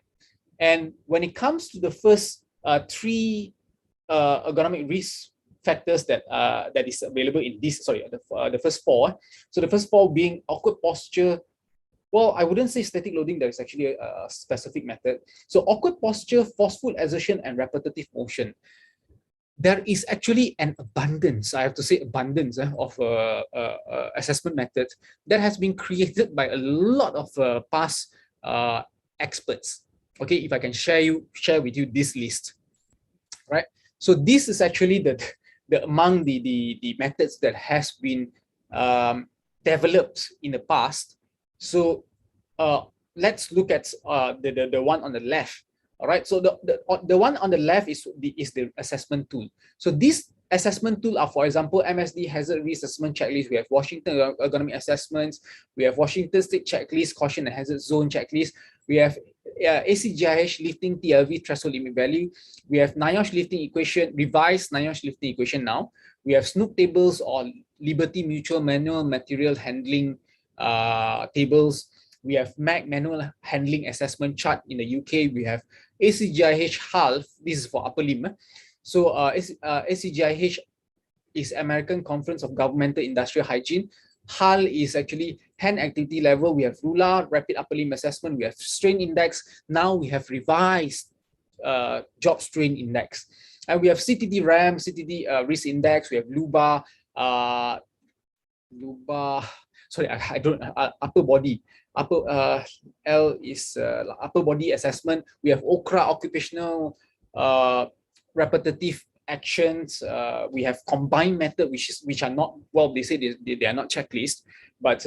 And when it comes to the first 3 ergonomic risk factors that is available in this, the first 4. So the first 4 being awkward posture. Well, I wouldn't say static loading. There is actually a specific method. So awkward posture, forceful exertion, and repetitive motion. There is actually an abundance, I have to say abundance of assessment methods that has been created by a lot of past experts. Okay, if I can share with you this list, right? So this is actually the among the methods that has been developed in the past. So let's look at the one on the left. All right. So the one on the left is the assessment tool. So this assessment tool are, for example, MSD hazard risk assessment checklist. We have Washington ergonomic assessments. We have Washington state checklist, caution and hazard zone checklist. We have ACGIH lifting TLV threshold limit value. We have NIOSH lifting equation, revised NIOSH lifting equation now. We have Snoop tables or Liberty Mutual manual material handling tables. We have MAC manual handling assessment chart in the UK. We have ACGIH half. This is for upper limb. So ACGIH is American Conference of Governmental Industrial Hygiene. HAL is actually hand activity level. We have RULA, rapid upper limb assessment. We have strain index. Now we have revised job strain index. And we have CTD RAM, CTD risk index. We have LUBA, sorry, I don't, upper body. L is upper body assessment. We have OCRA, occupational repetitive actions. We have combined method, which are not, well, they say they are not checklist, but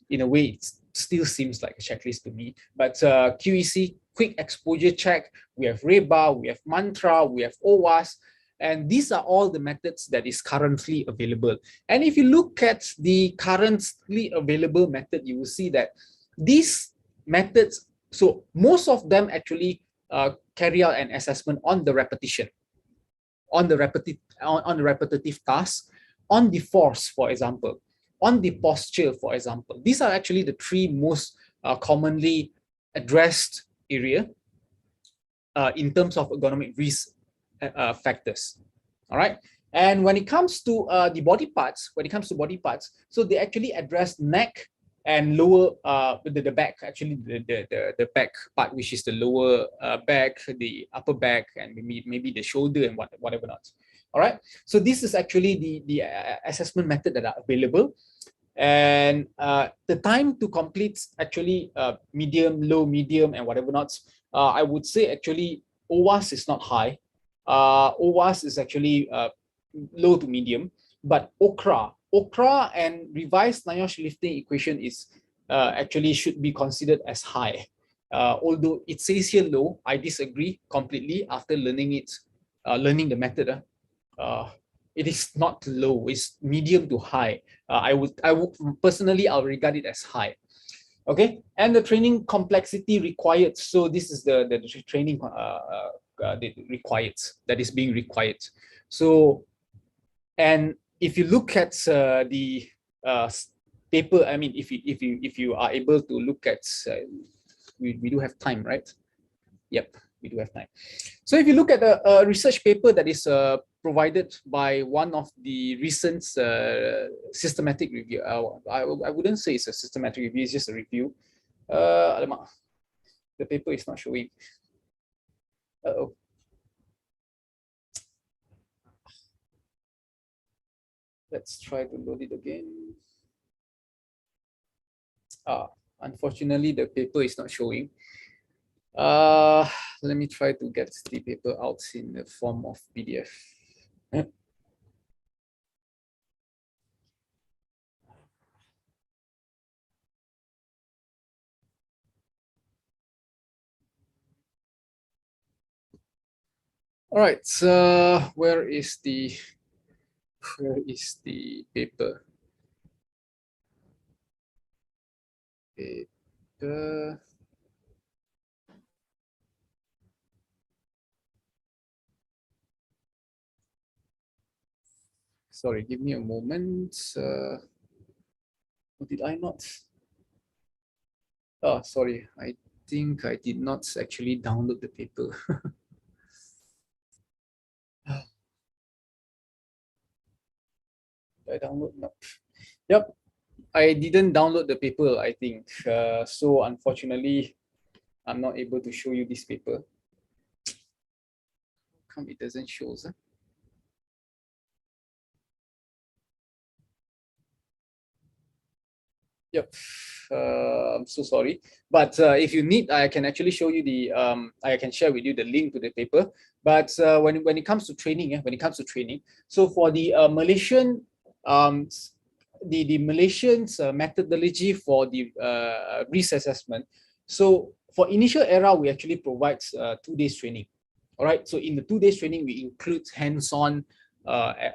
in a way it still seems like a checklist to me. But QEC, quick exposure check. We have REBA, we have mantra, we have OWASP. And these are all the methods that is currently available. And if you look at the currently available method, you will see that these methods, so most of them actually carry out an assessment on the repetition, on the repetitive task, on the force, for example, on the posture, for example. These are actually the three most commonly addressed area in terms of ergonomic risk factors. All right. And when it comes to the body parts, so they actually address neck and lower the back, actually the back part, which is the lower back, the upper back, and maybe the shoulder and whatever not. All right. So this is actually the assessment method that are available. And the time to complete actually medium, low, medium, and whatever not. I would say actually OWASP is not high. OWASP is actually low to medium, but OCRA and revised NIOSH lifting equation is actually should be considered as high. Although it says here low, I disagree completely after learning it, learning the method. It is not low, it's medium to high. I would personally, I'll regard it as high. Okay, and the training complexity required. So this is the training that is being required. So, and if you look at the paper, I mean, if you are able to look at, we do have time, right? Yep, we do have time. So if you look at a research paper that is provided by one of the recent systematic review, I wouldn't say it's a systematic review, it's just a review. The paper is not showing. Uh-oh. Let's try to load it again. Unfortunately, the paper is not showing. Let me try to get the paper out in the form of PDF. All right, so where is the paper? Paper. Sorry, give me a moment. Did I not? Oh, sorry, I think I did not actually download the paper. I download? No. Yep, I didn't download the paper, I think. So unfortunately, I'm not able to show you this paper. How come it doesn't show? Huh? Yep, I'm so sorry. But if you need, I can actually show you the, I can share with you the link to the paper. But when it comes to training, so for the Malaysian, the Malaysians methodology for the risk assessment, so for initial era, we actually provide 2 days training. All right. So in the 2 days training, we include hands-on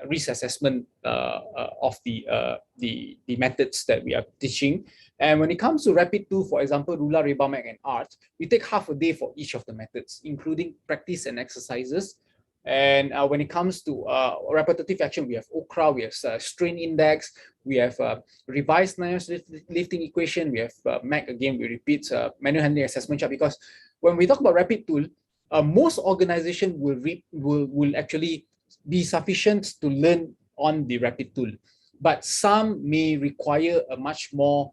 risk assessment of the methods that we are teaching. And when it comes to rapid tool, for example, Rula, Reba, Mac, and Art, we take half a day for each of the methods, including practice and exercises. And when it comes to repetitive action, we have OCRA, we have strain index, we have revised lifting equation, we have MAC again, we repeat manual handling assessment chart, because when we talk about rapid tool, most organizations will actually be sufficient to learn on the rapid tool, but some may require a much more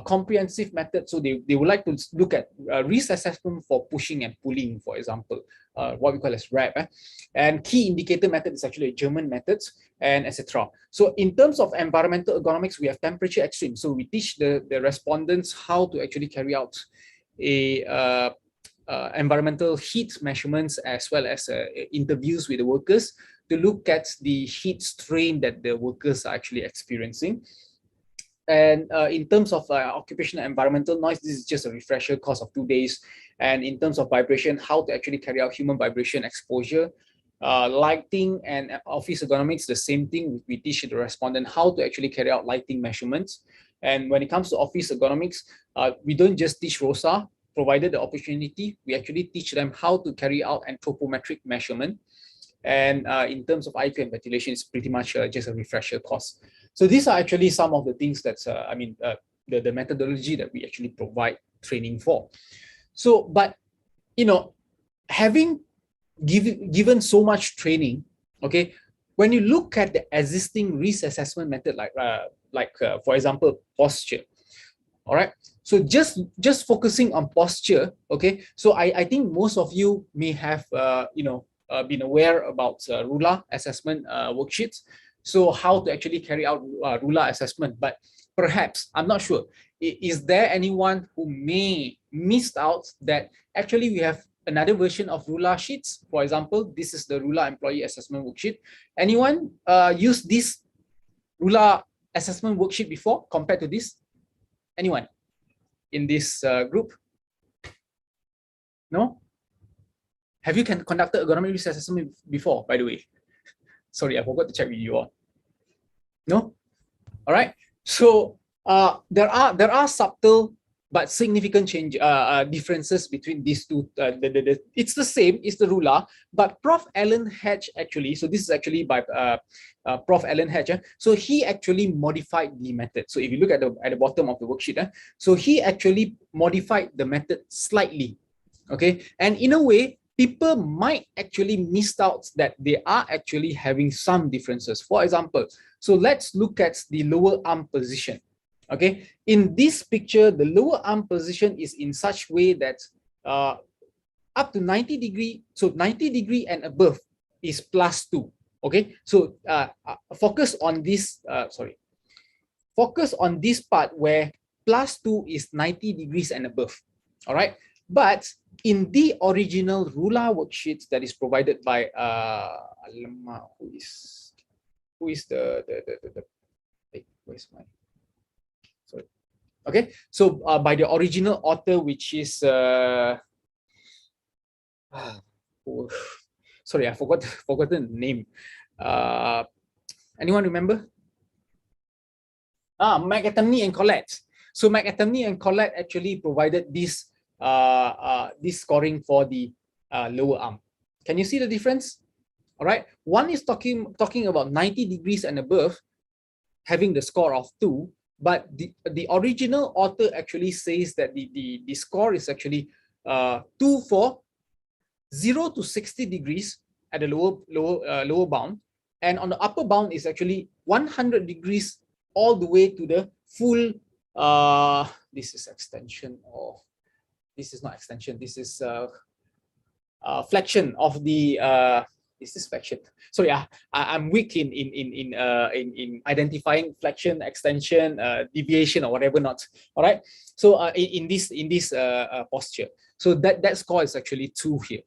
comprehensive method. So they would like to look at risk assessment for pushing and pulling, for example, what we call as RAP. And key indicator method is actually a German method, and etc. So in terms of environmental ergonomics, we have temperature extreme. So we teach the respondents how to actually carry out a environmental heat measurements, as well as interviews with the workers to look at the heat strain that the workers are actually experiencing. And in terms of occupational environmental noise, this is just a refresher course of 2 days. And in terms of vibration, how to actually carry out human vibration exposure. Lighting and office ergonomics, the same thing. We teach the respondent how to actually carry out lighting measurements. And when it comes to office ergonomics, we don't just teach ROSA. Provided the opportunity, we actually teach them how to carry out anthropometric measurement. And in terms of IQ and ventilation, it's pretty much just a refresher course. So these are actually some of the things that's, the methodology that we actually provide training for. So, but, you know, having given so much training, okay, when you look at the existing risk assessment method, like for example, posture, all right. So just focusing on posture, okay. So I think most of you may have, been aware about Rula assessment worksheets. So how to actually carry out Rula assessment, but perhaps, I'm not sure, is there anyone who may missed out that actually we have another version of Rula sheets? For example, this is the Rula employee assessment worksheet. Anyone use this Rula assessment worksheet before compared to this? Anyone in this group? No? Have you conducted ergonomic risk assessment before, by the way? Sorry, I forgot to check with you all. No? All right. So there are subtle but significant differences between these two. It's the same, it's the Rula, but Prof. Alan Hatch actually, so this is actually by Prof. Alan Hatch. So he actually modified the method. So if you look at the bottom of the worksheet, so he actually modified the method slightly. Okay, and in a way, people might actually miss out that they are actually having some differences. For example, so let's look at the lower arm position. Okay, in this picture, the lower arm position is in such way that up to 90 degree, so 90 degree and above is +2. Okay, so focus on this, focus on this part where +2 is 90 degrees and above. All right, but in the original Rula worksheets that is provided by who is the where's my, sorry, okay, so by the original author, which is sorry, I forgotten the name. Anyone remember? McAtamney and Collette. So McAtamney and Collette actually provided this this scoring for the lower arm. Can you see the difference? All right, one is talking about 90 degrees and above, having the score of 2, but the original author actually says that the score is actually 2 for 0 to 60 degrees at the lower bound, and on the upper bound is actually 100 degrees all the way to the full. This is extension of. This is not extension. This is flexion of the. Is this flexion? Sorry, I'm weak in identifying flexion, extension, deviation, or whatever not. All right. So in this posture, so that score is actually 2 here.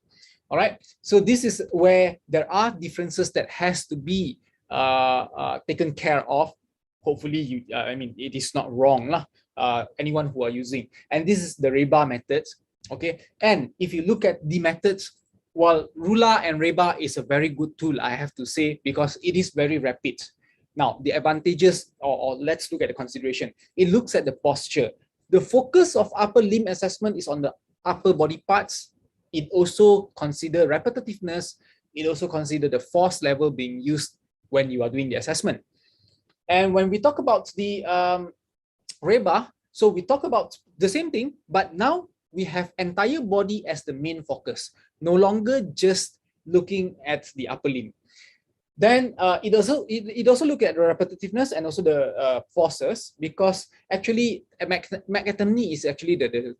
All right. So this is where there are differences that has to be taken care of. Hopefully, it is not wrong lah. Anyone who are using, and this is the Reba method. Okay, and if you look at the methods, well, Rula and Reba is a very good tool, I have to say, because it is very rapid. Now, the advantages, or let's look at the consideration. It looks at the posture. The focus of upper limb assessment is on the upper body parts. It also consider repetitiveness. It also consider the force level being used when you are doing the assessment. And when we talk about the Reba, so we talk about the same thing, but now we have entire body as the main focus, no longer just looking at the upper limb. Then it also look at the repetitiveness and also the forces, because actually McAterney is actually the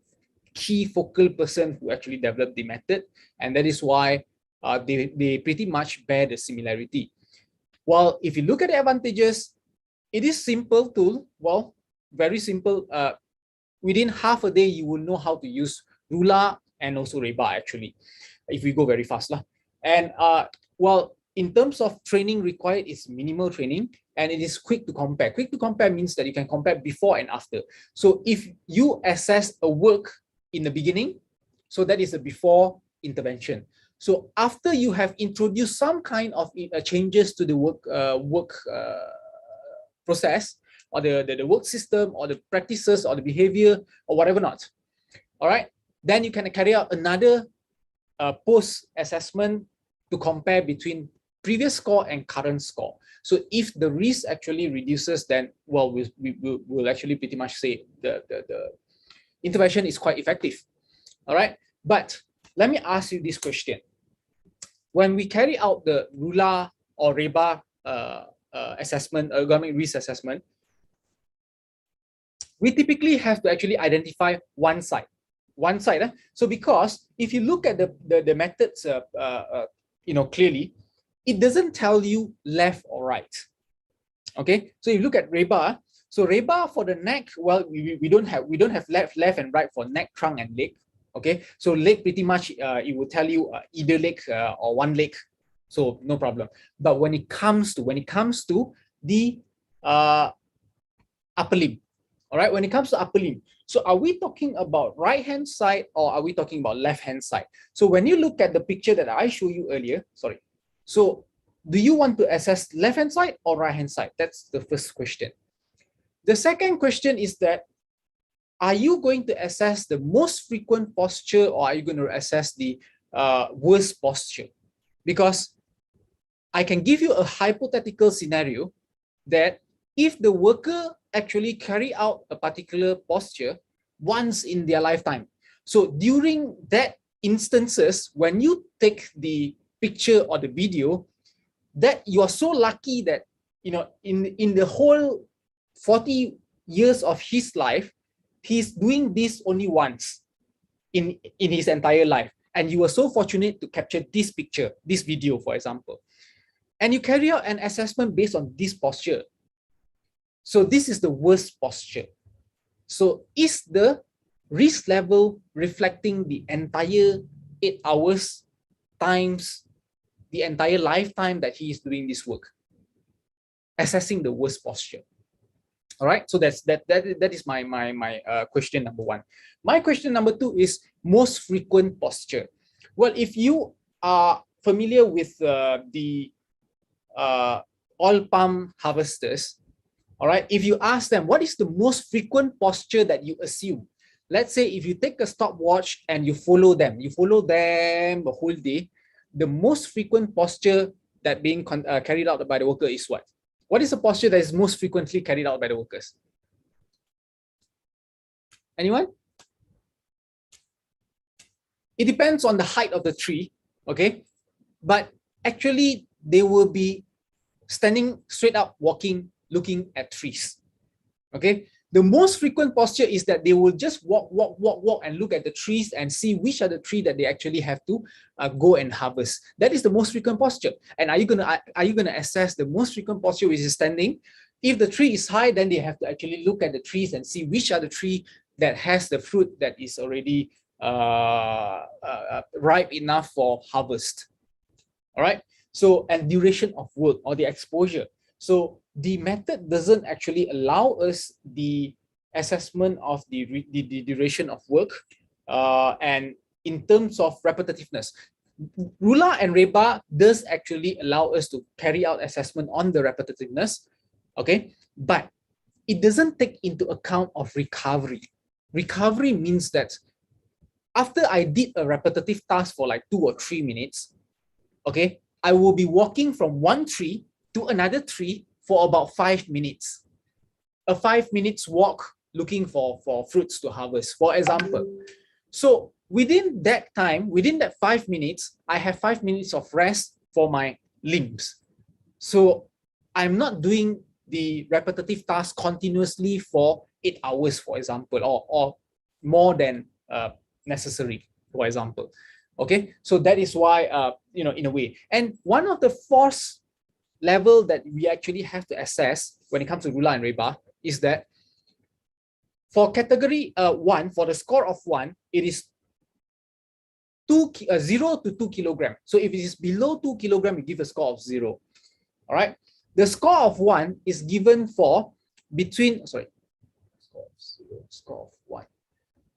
key focal person who actually developed the method, and that is why they pretty much bear the similarity. Well, if you look at the advantages, it is simple tool. Well, very simple. Within half a day, you will know how to use Rula and also Reba, actually, if we go very fast. And well, in terms of training required, it's minimal training, and it is quick to compare. Quick to compare means that you can compare before and after. So if you assess a work in the beginning, so that is the before intervention. So after you have introduced some kind of changes to the work process, or the work system, or the practices, or the behavior, or whatever not, all right, then you can carry out another post-assessment to compare between previous score and current score. So if the risk actually reduces, then, well, we'll actually pretty much say the intervention is quite effective, all right? But let me ask you this question. When we carry out the Rula or Reba assessment, ergonomic risk assessment, we typically have to actually identify one side. So because if you look at the methods clearly, it doesn't tell you left or right. Okay, so you look at Reba. So Reba for the neck, well, we don't have left and right for neck, trunk, and leg. Okay, so leg pretty much it will tell you either leg or one leg, so no problem. But when it comes to the upper limb, all right, when it comes to upper limb, so are we talking about right hand side or are we talking about left hand side? So when you look at the picture that I showed you earlier, so do you want to assess left hand side or right hand side? That's the first question. The second question is that, are you going to assess the most frequent posture or are you going to assess the worst posture? Because I can give you a hypothetical scenario that if the worker actually carry out a particular posture once in their lifetime, so during that instances, when you take the picture or the video, that you are so lucky that, you know, in the whole 40 years of his life, he's doing this only once in his entire life, and you were so fortunate to capture this picture, this video, for example, and you carry out an assessment based on this posture. So this is the worst posture. So is the risk level reflecting the entire 8 hours times the entire lifetime that he is doing this work, assessing the worst posture? All right, so that is my question number one. My question number two is most frequent posture. Well, if you are familiar with the oil palm harvesters, all right, if you ask them what is the most frequent posture that you assume, let's say if you take a stopwatch and you follow them the whole day, the most frequent posture that being carried out by the worker is what? What is the posture that is most frequently carried out by the workers? Anyone? It depends on the height of the tree, okay? But actually, they will be standing straight up, walking, looking at trees, okay? The most frequent posture is that they will just walk, and look at the trees and see which are the tree that they actually have to go and harvest. That is the most frequent posture. And are you gonna assess the most frequent posture, which is standing? If the tree is high, then they have to actually look at the trees and see which are the tree that has the fruit that is already ripe enough for harvest. All right. So, and duration of work or the exposure. So the method doesn't actually allow us the assessment of the duration of work And in terms of repetitiveness, RULA and REBA does actually allow us to carry out assessment on the repetitiveness, okay? But it doesn't take into account of recovery. Recovery means that after I did a repetitive task for like 2 or 3 minutes, okay, I will be walking from one tree to another tree for about 5 minutes. A 5 minutes walk looking for fruits to harvest, for example. So within that time, within that 5 minutes, I have 5 minutes of rest for my limbs. So I'm not doing the repetitive task continuously for 8 hours, for example, or more than necessary, for example. Okay, so that is why, you know, in a way. And one of the force level that we actually have to assess when it comes to RULA and REBA is that for category 1, for the score of 1, it is 0 to 2 kilogram. So if it is below 2 kilogram, you give a score of 0. All right. The score of 1 is given for between, sorry, score of 1.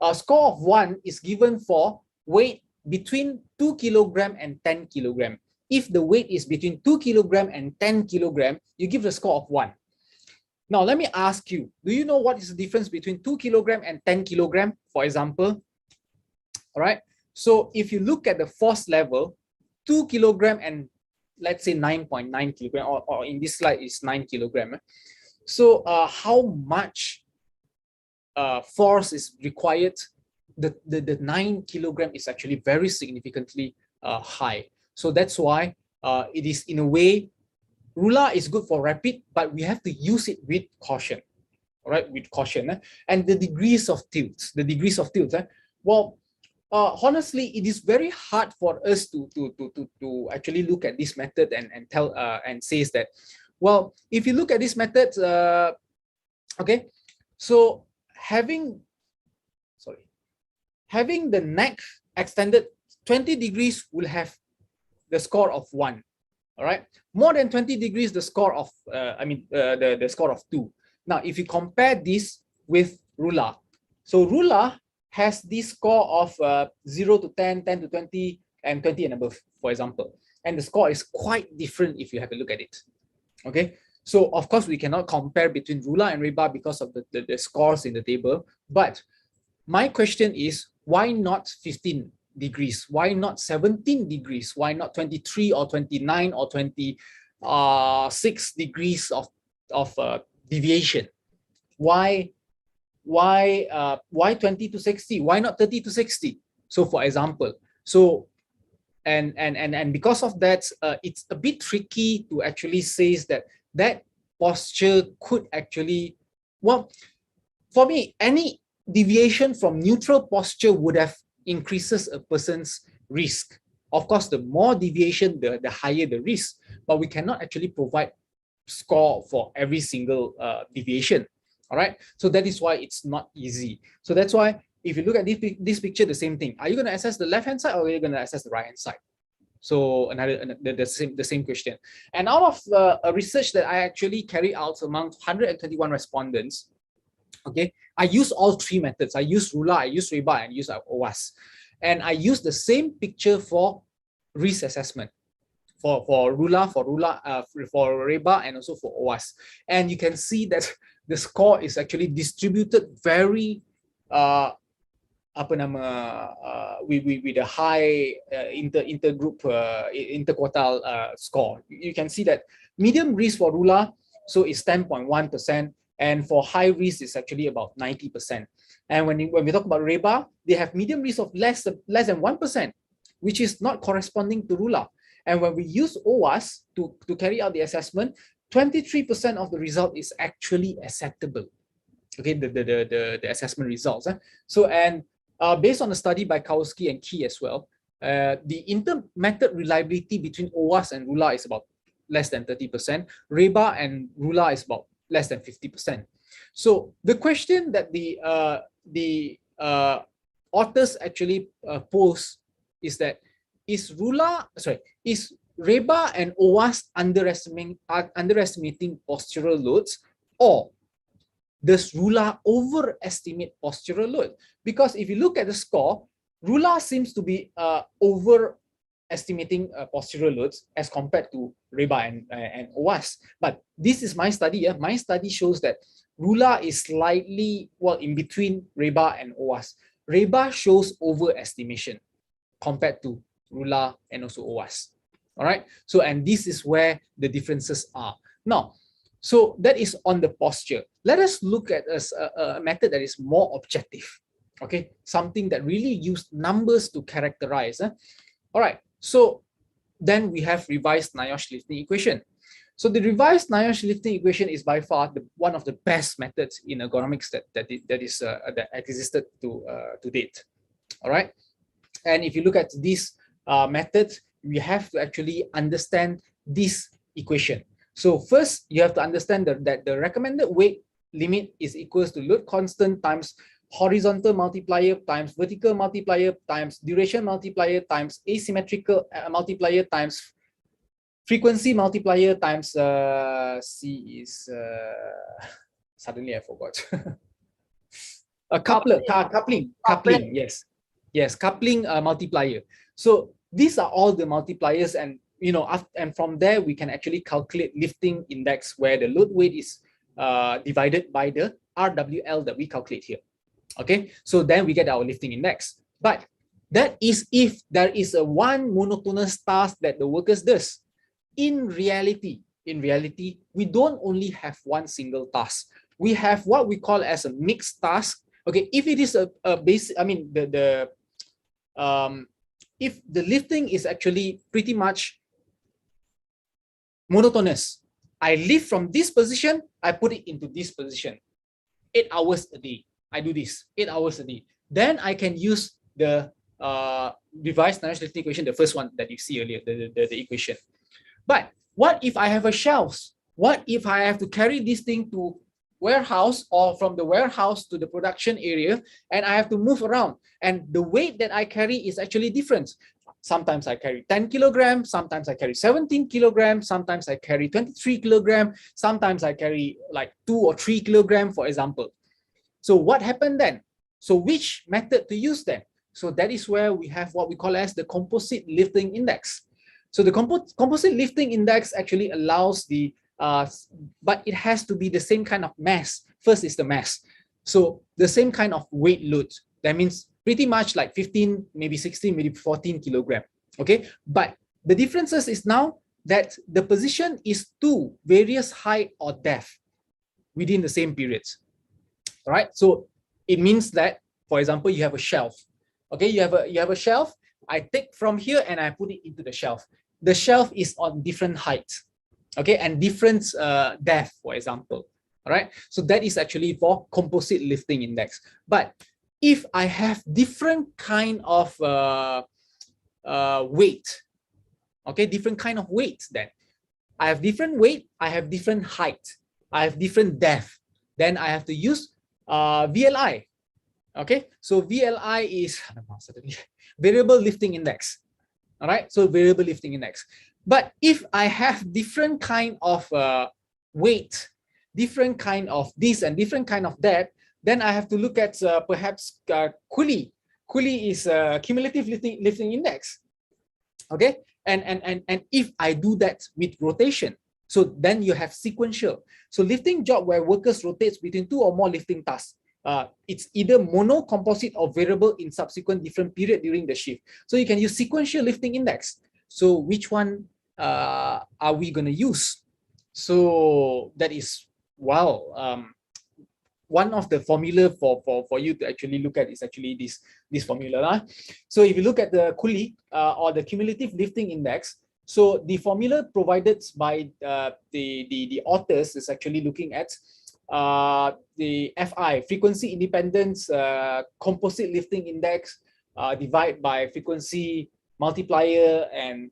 A score of 1 is given for weight between 2 kilogram and 10 kilogram. If the weight is between 2 kilogram and 10 kilogram, you give the score of 1. Now, let me ask you, do you know what is the difference between 2 kilogram and 10 kilogram, for example? All right. So if you look at the force level, 2 kilogram and let's say 9.9 kilogram, or in this slide is 9 kilogram. So how much force is required? The 9 kilogram is actually very significantly high. So that's why it is, in a way, RULA is good for rapid, but we have to use it with caution. All right, with caution. And the degrees of tilt, well, honestly, it is very hard for us to actually look at this method and tell and says that, well, if you look at this method, okay, so having the neck extended 20 degrees will have the score of 1. All right, more than 20 degrees, the score of the score of 2. Now, if you compare this with RULA, so RULA has this score of 0 to 10, 10 to 20, and 20 and above, for example. And the score is quite different if you have a look at it. Okay, so of course we cannot compare between RULA and REBA because of the scores in the table. But my question is, why not 15 degrees? Why not 17 degrees? Why not 23 or 29 or 26 degrees of deviation? Why 20 to 60? Why not 30 to 60? So for example, so and because of that, it's a bit tricky to actually say that posture could actually, well, for me, any deviation from neutral posture would have increases a person's risk. Of course, the more deviation, the higher the risk, but we cannot actually provide score for every single deviation. All right, so that is why it's not easy. So that's why if you look at this picture, the same thing. Are you going to assess the left hand side or are you going to assess the right hand side? So the same question. And out of a research that I actually carried out among 121 respondents, okay, I use all 3 methods. I use RULA, I use REBA, and I use OWASP. And I use the same picture for risk assessment. For RULA, for REBA, and also for OWASP. And you can see that the score is actually distributed very with a high intergroup interquartile score. You can see that medium risk for RULA, so it's 10.1%, and for high risk is actually about 90%. And when we talk about REBA, they have medium risk of less than 1%, which is not corresponding to RULA. And when we use OWASP to carry out the assessment, 23% of the result is actually acceptable. Okay, the assessment results. So, and based on a study by Kowalski and Key as well, the inter-method reliability between OWASP and RULA is about less than 30%. REBA and RULA is about less than 50%. So the question that the authors actually pose is that, is REBA and OWASP underestimating postural loads, or does RULA overestimate postural load? Because if you look at the score, RULA seems to be overestimating postural loads as compared to REBA and OWAS. But this is my study. My study shows that RULA is slightly, well, in between REBA and OWAS. REBA shows overestimation compared to RULA and also OWAS. All right. So, and this is where the differences are. Now, so that is on the posture. Let us look at a method that is more objective. Okay, something that really used numbers to characterize. All right. So then we have revised NIOSH lifting equation. So the revised NIOSH lifting equation is by far one of the best methods in ergonomics that existed to date. All right. And if you look at this method, we have to actually understand this equation. So first, you have to understand that the recommended weight limit is equals to load constant times horizontal multiplier times vertical multiplier times duration multiplier times asymmetrical multiplier times frequency multiplier times C is suddenly I forgot. A coupling, yes, coupling multiplier. So these are all the multipliers, and and from there we can actually calculate lifting index, where the load weight is divided by the RWL that we calculate here. Okay, so then we get our lifting index. But that is if there is a one monotonous task that the workers does. In reality, we don't only have one single task. We have what we call as a mixed task. Okay, if it is a basic, I mean if the lifting is actually pretty much monotonous, I lift from this position, I put it into this position. 8 hours a day. I do this 8 hours a day. Then I can use the revised NIOSH lifting equation, the first one that you see earlier, the equation. But what if I have a shelf? What if I have to carry this thing to warehouse, or from the warehouse to the production area, and I have to move around, and the weight that I carry is actually different. Sometimes I carry 10 kilograms, sometimes I carry 17 kilograms, sometimes I carry 23 kilograms, sometimes I carry like 2 or 3 kilograms, for example. So what happened then? So which method to use then? So that is where we have what we call as the composite lifting index. So the composite lifting index actually allows the, but it has to be the same kind of mass. First is the mass. So the same kind of weight load. That means pretty much like 15, maybe 16, maybe 14 kilogram. Okay, but the differences is now that the position is to various height or depth within the same periods. All right, so it means that, for example, you have a shelf. Okay, you have a shelf. I take from here and I put it into the shelf. The shelf is on different heights, okay, and different depth, for example. All right, so that is actually for composite lifting index. But if I have different kind of weight, okay, different kind of weights, then I have different weight, I have different height, I have different depth, then I have to use VLI. Okay, so VLI is variable lifting index. All right, so variable lifting index. But if I have different kind of weight, different kind of this and different kind of that, then I have to look at perhaps Cooley. Cooley is cumulative lifting index. Okay, and if I do that with rotation, so then you have sequential. So lifting job where workers rotates between 2 or more lifting tasks. It's either mono, composite, or variable in subsequent different period during the shift. So you can use sequential lifting index. So which one are we going to use? So that is, wow, one of the formula for you to actually look at is actually this formula. So if you look at the Cooley or the cumulative lifting index, so the formula provided by the authors is actually looking at the FI, frequency independence composite lifting index, divide by frequency multiplier, and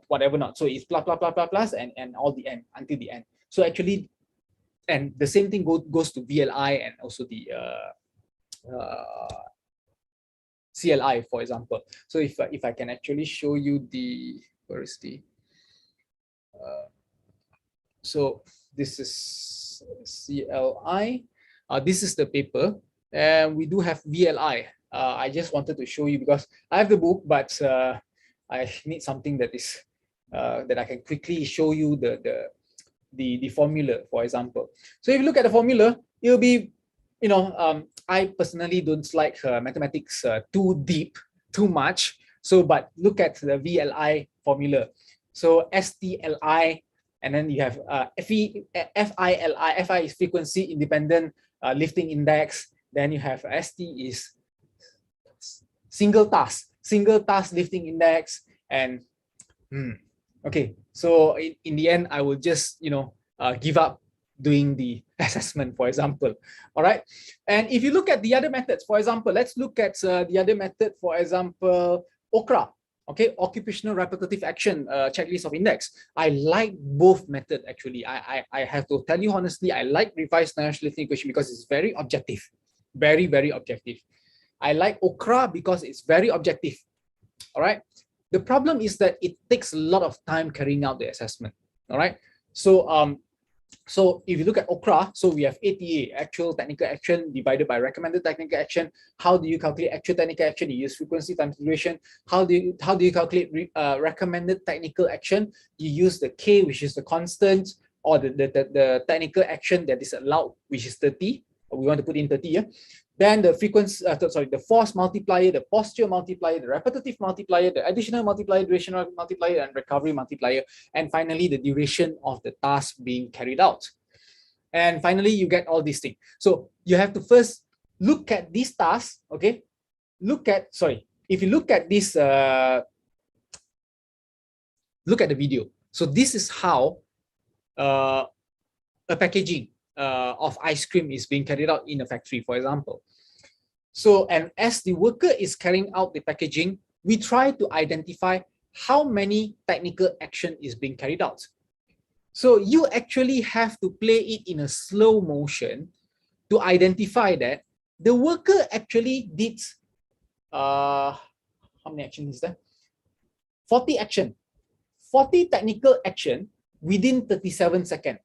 whatever not. So it's plus plus plus plus plus and all the end until the end. So actually, and the same thing goes to VLI and also the CLI, for example. So if I can actually show you the, where is the so this is CLI. This is the paper, and we do have VLI. I just wanted to show you because I have the book, but I need something that is that I can quickly show you the formula, for example. So if you look at the formula, it'll be, I personally don't like mathematics too deep, too much. So, but look at the VLI formula. So STLI, and then you have FI is frequency independent lifting index. Then you have ST is single task lifting index. And okay, so in the end, I will just give up doing the assessment, for example. All right, and if you look at the other methods, for example, let's look at the other method, for example, OCRA. Okay, occupational repetitive action checklist of index. I like both methods actually. I have to tell you honestly, I like revised national lifting equation because it's very objective, very objective. I like OCRA because it's very objective. All right. The problem is that it takes a lot of time carrying out the assessment. All right. So so if you look at OCRA, so we have ATA, actual technical action divided by recommended technical action. How do you calculate actual technical action? You use frequency times duration. How do you calculate recommended technical action? You use the K, which is the constant, or the technical action that is allowed, which is 30. We want to put in 30 here. Then the frequency, the force multiplier, the posture multiplier, the repetitive multiplier, the additional multiplier, durational multiplier, and recovery multiplier. And finally, the duration of the task being carried out. And finally, you get all these things. So you have to first look at these tasks, okay? If you look at this, look at the video. So this is how a packaging of ice cream is being carried out in a factory, for example. So, and as the worker is carrying out the packaging, we try to identify how many technical action is being carried out. So you actually have to play it in a slow motion to identify that the worker actually did, how many actions is there? 40 action, 40 technical action within 37 seconds.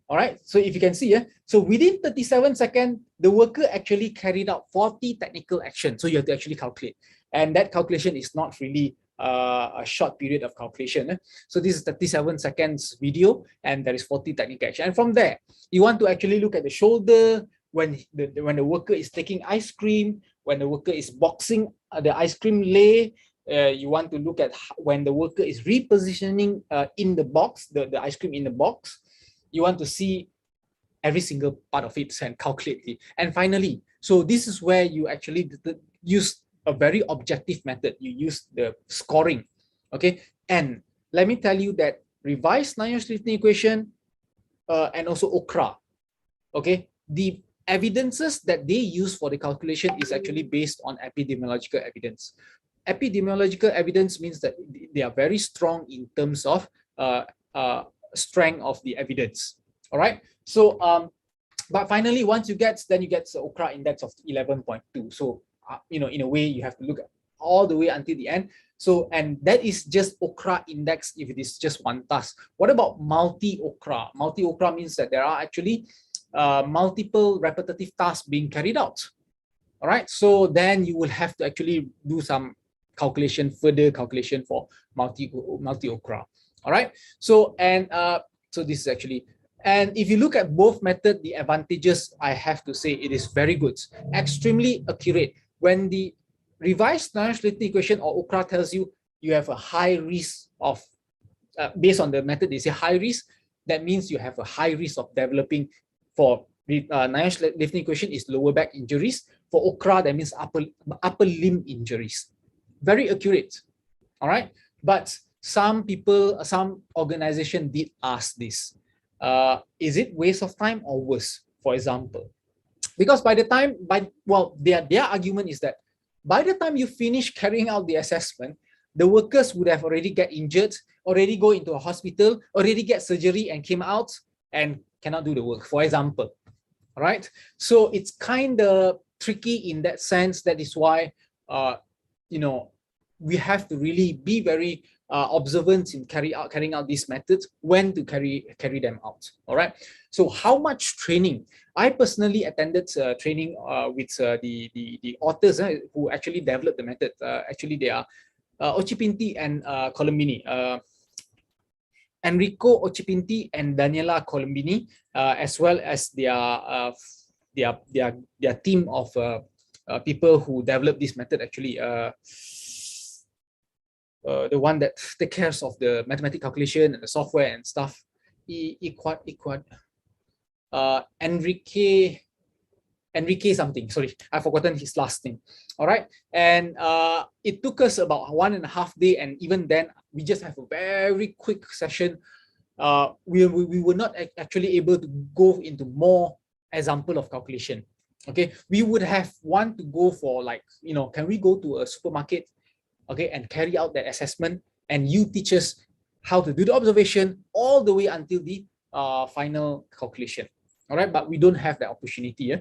All right, so if you can see, so within 37 seconds, the worker actually carried out 40 technical actions. So you have to actually calculate. And that calculation is not really a short period of calculation. So this is 37 seconds video, and there is 40 technical action. And from there, you want to actually look at the shoulder, when the worker is taking ice cream, when the worker is boxing the ice cream lay. You want to look at when the worker is repositioning in the box, the ice cream in the box. You want to see every single part of it and calculate it. And finally, so this is where you actually use a very objective method. You use the scoring, okay? And let me tell you that revised Nash lifting equation and also OCRA, okay? The evidences that they use for the calculation is actually based on epidemiological evidence. Epidemiological evidence means that they are very strong in terms of strength of the evidence. All right. So, but finally, once you get, then you get the OCRA index of 11.2. So, in a way, you have to look at all the way until the end. So, and that is just OCRA index if it is just one task. What about multi-OCRA? Multi-OCRA means that there are actually multiple repetitive tasks being carried out. All right. So then you will have to actually do some calculation, further calculation for multi-OCRA. All right. So, and so this is actually, and if you look at both methods, the advantages, I have to say it is very good, extremely accurate. When the revised Nash lifting equation or OCRA tells you you have a high risk of, based on the method, they say high risk, that means you have a high risk of developing. For Nash lifting equation is lower back injuries. For OCRA, that means upper limb injuries. Very accurate. All right. But some people, some organization did ask this. Is it waste of time or worse, for example? Because by the time, their argument is that by the time you finish carrying out the assessment, the workers would have already get injured, already go into a hospital, already get surgery and came out and cannot do the work, for example. All right. So it's kind of tricky in that sense. That is why, we have to really be very observant in carrying out these methods, when to carry them out. All right. So how much training? I personally attended training with the authors who actually developed the method. Actually, they are Occhipinti and Colombini. Enrico Occhipinti and Daniela Colombini, as well as their team of people who developed this method. Actually, the one that takes care of the mathematical calculation and the software and stuff. Enrique something, sorry, I've forgotten his last name. All right. And it took us about 1.5 days, and even then we just have a very quick session. We were not actually able to go into more example of calculation. Okay, we would have want to go for, like, you know, can we go to a supermarket, okay, and carry out that assessment, and you teach us how to do the observation all the way until the final calculation. All right, but we don't have that opportunity.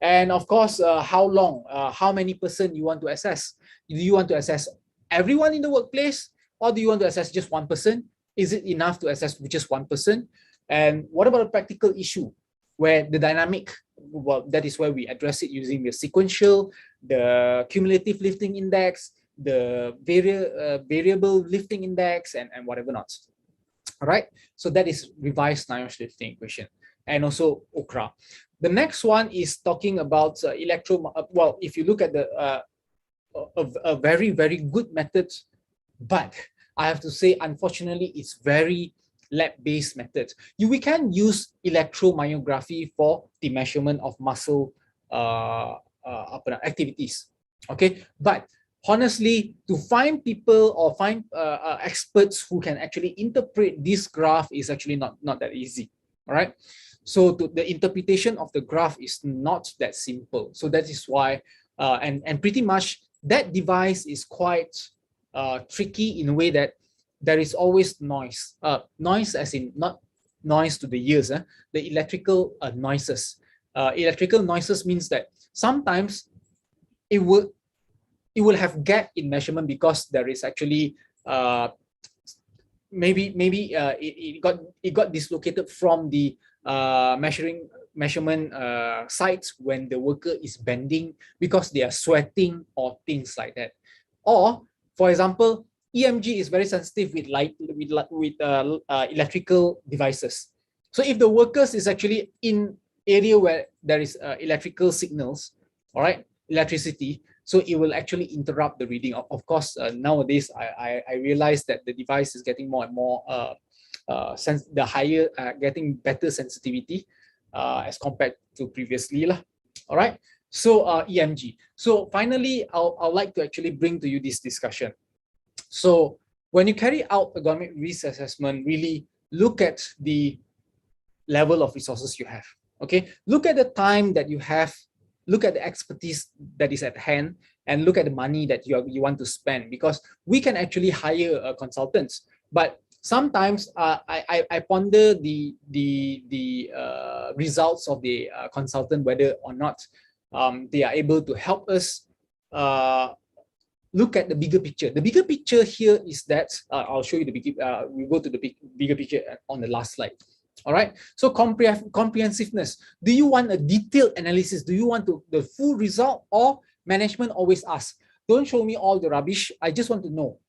And of course, how long, how many person you want to assess? Do you want to assess everyone in the workplace, or do you want to assess just one person? Is it enough to assess just one person? And what about a practical issue where the dynamic, well, that is where we address it using the sequential, the cumulative lifting index, the variable lifting index, and whatever not. All right, so that is revised NIOSH lifting equation, and also OCRA. The next one is talking about well, if you look at the a very, very good method, but I have to say, unfortunately, it's very lab-based method. We can use electromyography for the measurement of muscle activities. Okay, but honestly, to find people or find experts who can actually interpret this graph is actually not that easy. All right. So the interpretation of the graph is not that simple. So that is why, and pretty much that device is quite tricky in a way that there is always noise. Noise as in not noise to the ears. The electrical noises. Electrical noises means that sometimes it will have gap in measurement because there is actually maybe it got dislocated from the measurement sites when the worker is bending because they are sweating or things like that. Or, for example, EMG is very sensitive with electrical devices. So if the workers is actually in area where there is electrical signals, all right, electricity, so it will actually interrupt the reading. Of course, nowadays I realize that the device is getting more and more getting better sensitivity as compared to previously lah. All right. So EMG. So finally, I'd like to actually bring to you this discussion. So when you carry out ergonomic risk assessment, really look at the level of resources you have. Okay. Look at the time that you have. Look at the expertise that is at hand, and look at the money that you want to spend, because we can actually hire consultants, but sometimes I ponder the results of the consultant, whether or not they are able to help us look at the bigger picture. The bigger picture here is that I'll show you the big. We go to the bigger picture on the last slide. All right. So comprehensiveness. Do you want a detailed analysis? Do you want the full result? Or management always asks, don't show me all the rubbish. I just want to know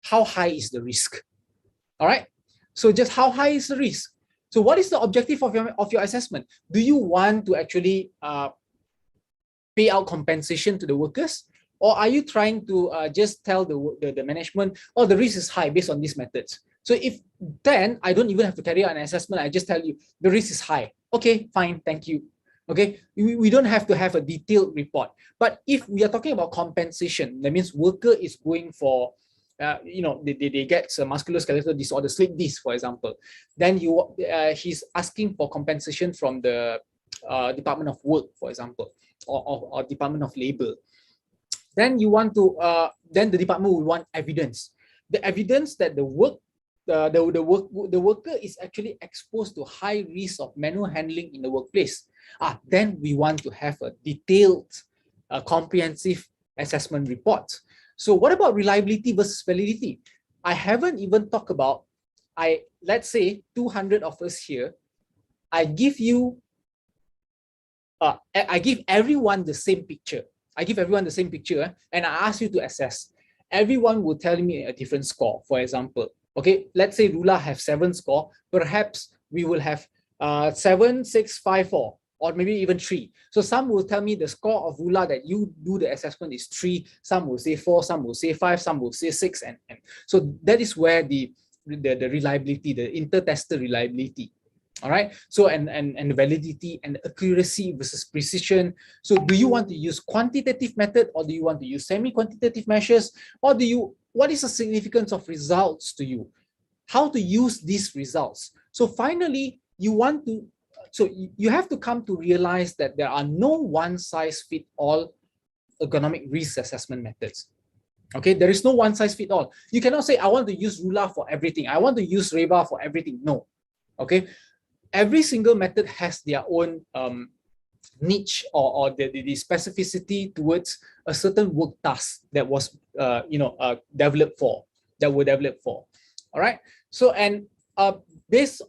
how high is the risk. All right. So just how high is the risk? So what is the objective of your assessment? Do you want to actually pay out compensation to the workers? Or are you trying to just tell the management, oh, the risk is high based on these methods? So if then I don't even have to carry out an assessment, I just tell you the risk is high. Okay, fine, thank you. Okay, we don't have to have a detailed report. But if we are talking about compensation, that means worker is going for, they get musculoskeletal disorder, slip disc, for example. Then he's asking for compensation from the Department of Work, for example, or Department of Labor. Then you want to, then the department will want evidence. The evidence that the worker is actually exposed to high risk of manual handling in the workplace. Then we want to have a detailed, comprehensive assessment report. So what about reliability versus validity? I haven't even talked about, let's say 200 of us here, I give everyone the same picture. And I ask you to assess. Everyone will tell me a different score. For example, okay, let's say Rula have 7 score. Perhaps we will have 7, 6, 5, 4, or maybe even 3. So some will tell me the score of Rula that you do the assessment is 3. Some will say 4. Some will say 5. Some will say 6. And so that is where the reliability, the inter-tester reliability. All right. So and validity and accuracy versus precision. So do you want to use quantitative method, or do you want to use semi-quantitative measures, or what is the significance of results to you? How to use these results? So finally, you have to come to realize that there are no one-size-fit-all ergonomic risk assessment methods. Okay, there is no one-size-fit-all. You cannot say, I want to use Rula for everything. I want to use Reba for everything. No. Okay. Every single method has their own niche or the specificity towards a certain work task that was developed for. All right. So and based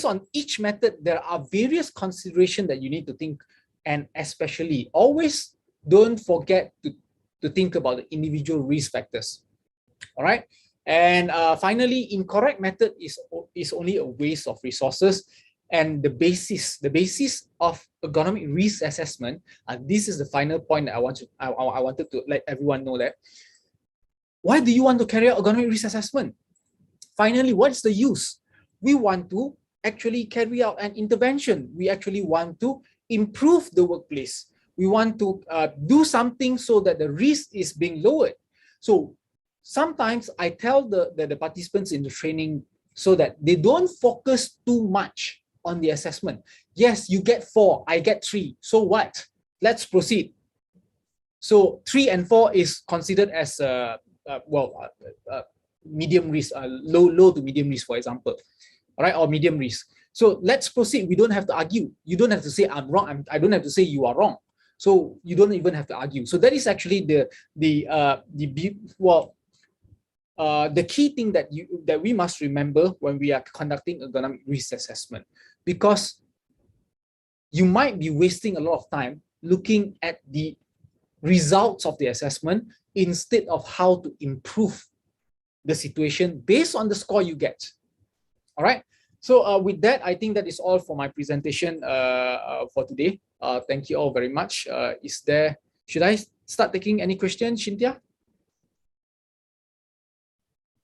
on each method, there are various considerations that you need to think, and especially always don't forget to think about the individual risk factors. All right. And finally, incorrect method is only a waste of resources. And the basis of ergonomic risk assessment, and this is the final point that I wanted to let everyone know that. Why do you want to carry out ergonomic risk assessment? Finally, what is the use? We want to actually carry out an intervention. We actually want to improve the workplace. We want to do something so that the risk is being lowered. So sometimes I tell the participants in the training so that they don't focus too much on the assessment. Yes, you get 4, I get 3. So what? Let's proceed. So 3 and 4 is considered as medium risk, low to medium risk, for example. All right, or medium risk. So let's proceed. We don't have to argue. You don't have to say I'm wrong. I don't have to say you are wrong. So you don't even have to argue. So that is actually the key thing that we must remember when we are conducting ergonomic risk assessment, because you might be wasting a lot of time looking at the results of the assessment instead of how to improve the situation based on the score you get. All right. So with that, I think that is all for my presentation for today. Thank you all very much. Should I start taking any questions, Cynthia?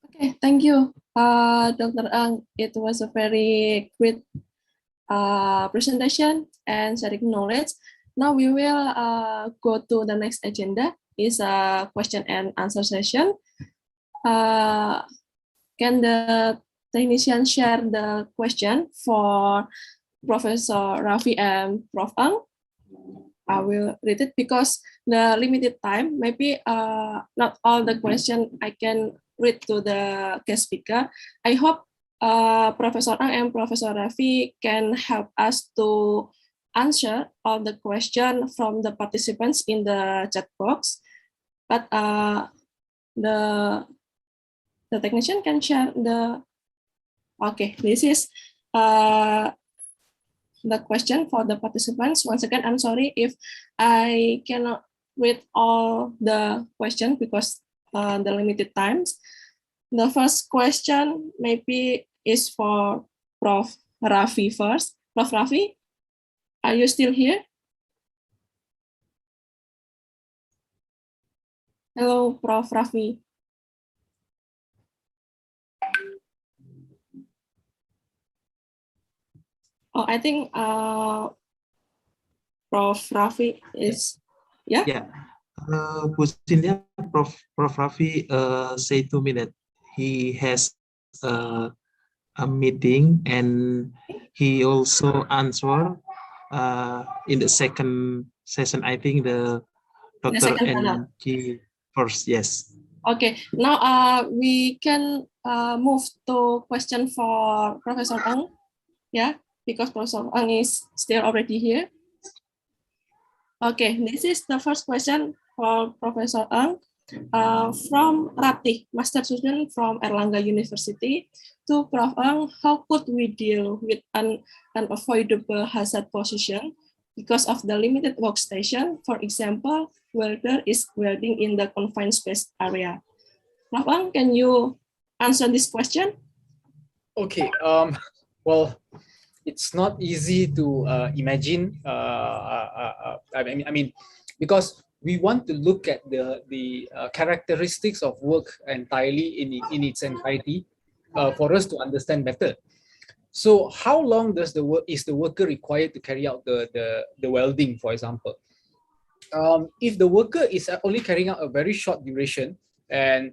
Okay, thank you, Dr. Ang. It was a very great presentation and sharing knowledge. Now we will go to the next agenda, is a question and answer session. Can the technician share the question for Professor Raffi and Prof. Ang? I will read it because the limited time, maybe not all the question I can read to the guest speaker. I hope Professor Ang and Professor Raffi can help us to answer all the question from the participants in the chat box. But the technician can share the. Okay, this is the question for the participants. Once again, I'm sorry if I cannot read all the questions because the limited times. The first question maybe is for Prof. Raffi first. Prof. Raffi, are you still here? Hello, Prof. Raffi. Oh, I think Prof. Raffi is, yeah? Yeah. Bu Cynthia, Prof. Raffi said to me that he has a meeting and he also answered in the second session. I think the Dr. NG first, yes. Okay, now we can move to question for Professor Ang, yeah, because Professor Ang is still already here. Okay, this is the first question for Professor Ang. From Ratih, master student from Erlangga University, to Prof. Ang, how could we deal with an unavoidable hazard position because of the limited workstation? For example, welder is welding in the confined space area. Prof. Ang, can you answer this question? Okay. Well, it's not easy to imagine. I mean, because we want to look at the characteristics of work entirely in its entirety for us to understand better. So, how long is the worker required to carry out the welding, for example? If the worker is only carrying out a very short duration, and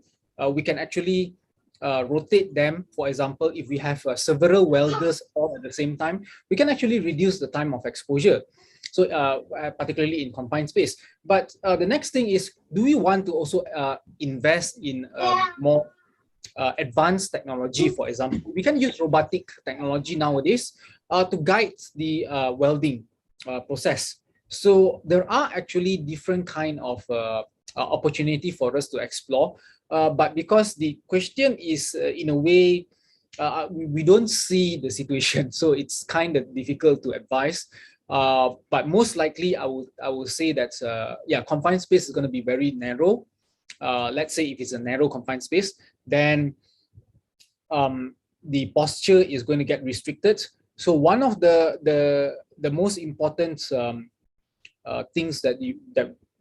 we can actually rotate them, for example, if we have several welders all at the same time, we can actually reduce the time of exposure. So particularly in confined space. But the next thing is, do we want to also invest in more advanced technology? For example, we can use robotic technology nowadays to guide the welding process. So there are actually different kind of opportunity for us to explore. But because the question is in a way, we don't see the situation, so it's kind of difficult to advise. But most likely, I would say that confined space is going to be very narrow. Let's say if it's a narrow confined space, then the posture is going to get restricted. So one of the most important things that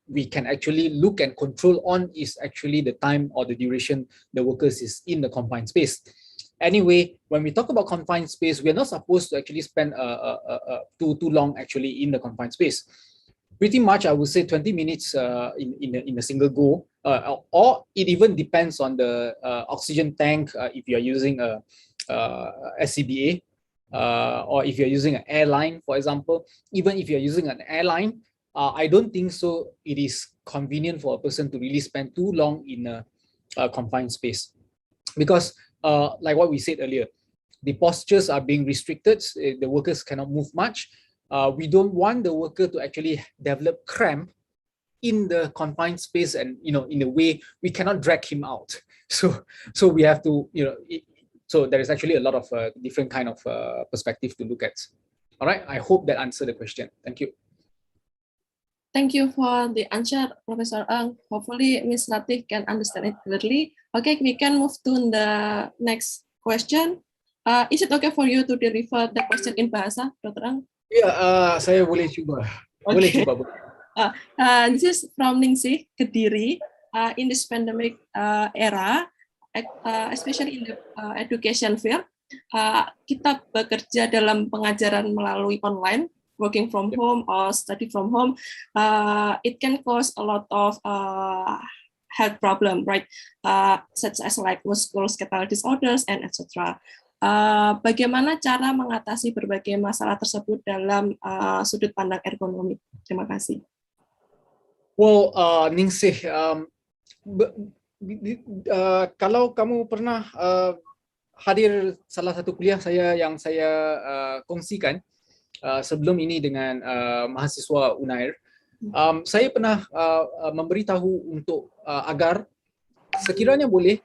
we can actually look and control on is actually the time or the duration the workers is in the confined space. Anyway, when we talk about confined space, we're not supposed to actually spend too long actually in the confined space. Pretty much, I would say 20 minutes in a single go, or it even depends on the oxygen tank if you are using a SCBA, or if you're using an airline, for example. Even if you're using an airline, I don't think so it is convenient for a person to really spend too long in a confined space, because like what we said earlier, the postures are being restricted, the workers cannot move much. We don't want the worker to actually develop cramp in the confined space, and in a way we cannot drag him out. So we have to, so there is actually a lot of different kind of perspective to look at. All right, I hope that answered the question. Thank you. Thank you for the answer, Professor Ang. Hopefully, Ms. Ratih can understand it clearly. Okay, we can move to the next question. Is it okay for you to deliver the question in bahasa, Dr. Ang? Ya, saya boleh cuba. Boleh cuba. This is from Ningsih, Kediri. In this pandemic era, especially in the education field, kita bekerja dalam pengajaran melalui online, working from home or study from home. It can cause a lot of health problem, right? Such as like musculoskeletal disorders and etc. Bagaimana cara mengatasi berbagai masalah tersebut dalam sudut pandang ergonomi? Terima kasih. Well, Ningsih, kalau kamu pernah hadir salah satu kuliah yang saya kongsikan sebelum ini dengan mahasiswa Unair, saya pernah memberitahu untuk agar sekiranya boleh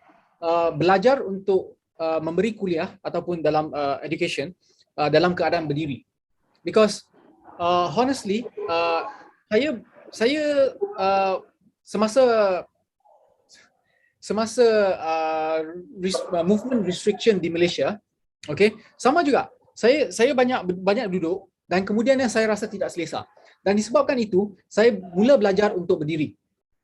belajar untuk memberi kuliah ataupun dalam education dalam keadaan berdiri, because honestly saya semasa movement restriction di Malaysia, okay, sama juga saya banyak duduk dan kemudian saya rasa tidak selesa, dan disebabkan itu saya mula belajar untuk berdiri.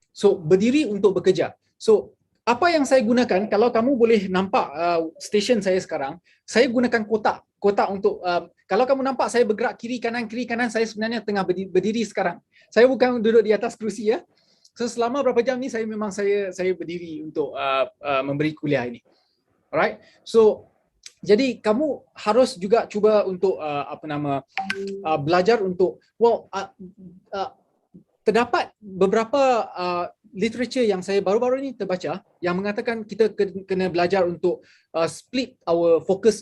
So berdiri untuk bekerja. So apa yang saya gunakan, kalau kamu boleh nampak stesen saya sekarang, saya gunakan kotak untuk kalau kamu nampak saya bergerak kiri kanan, saya sebenarnya tengah berdiri sekarang. Saya bukan duduk di atas kerusi ya. So selama berapa jam ni saya memang saya berdiri untuk memberi kuliah ini. Alright. So jadi kamu harus juga cuba untuk belajar untuk terdapat beberapa literature yang saya baru-baru ini terbaca yang mengatakan kita kena belajar untuk split our focus,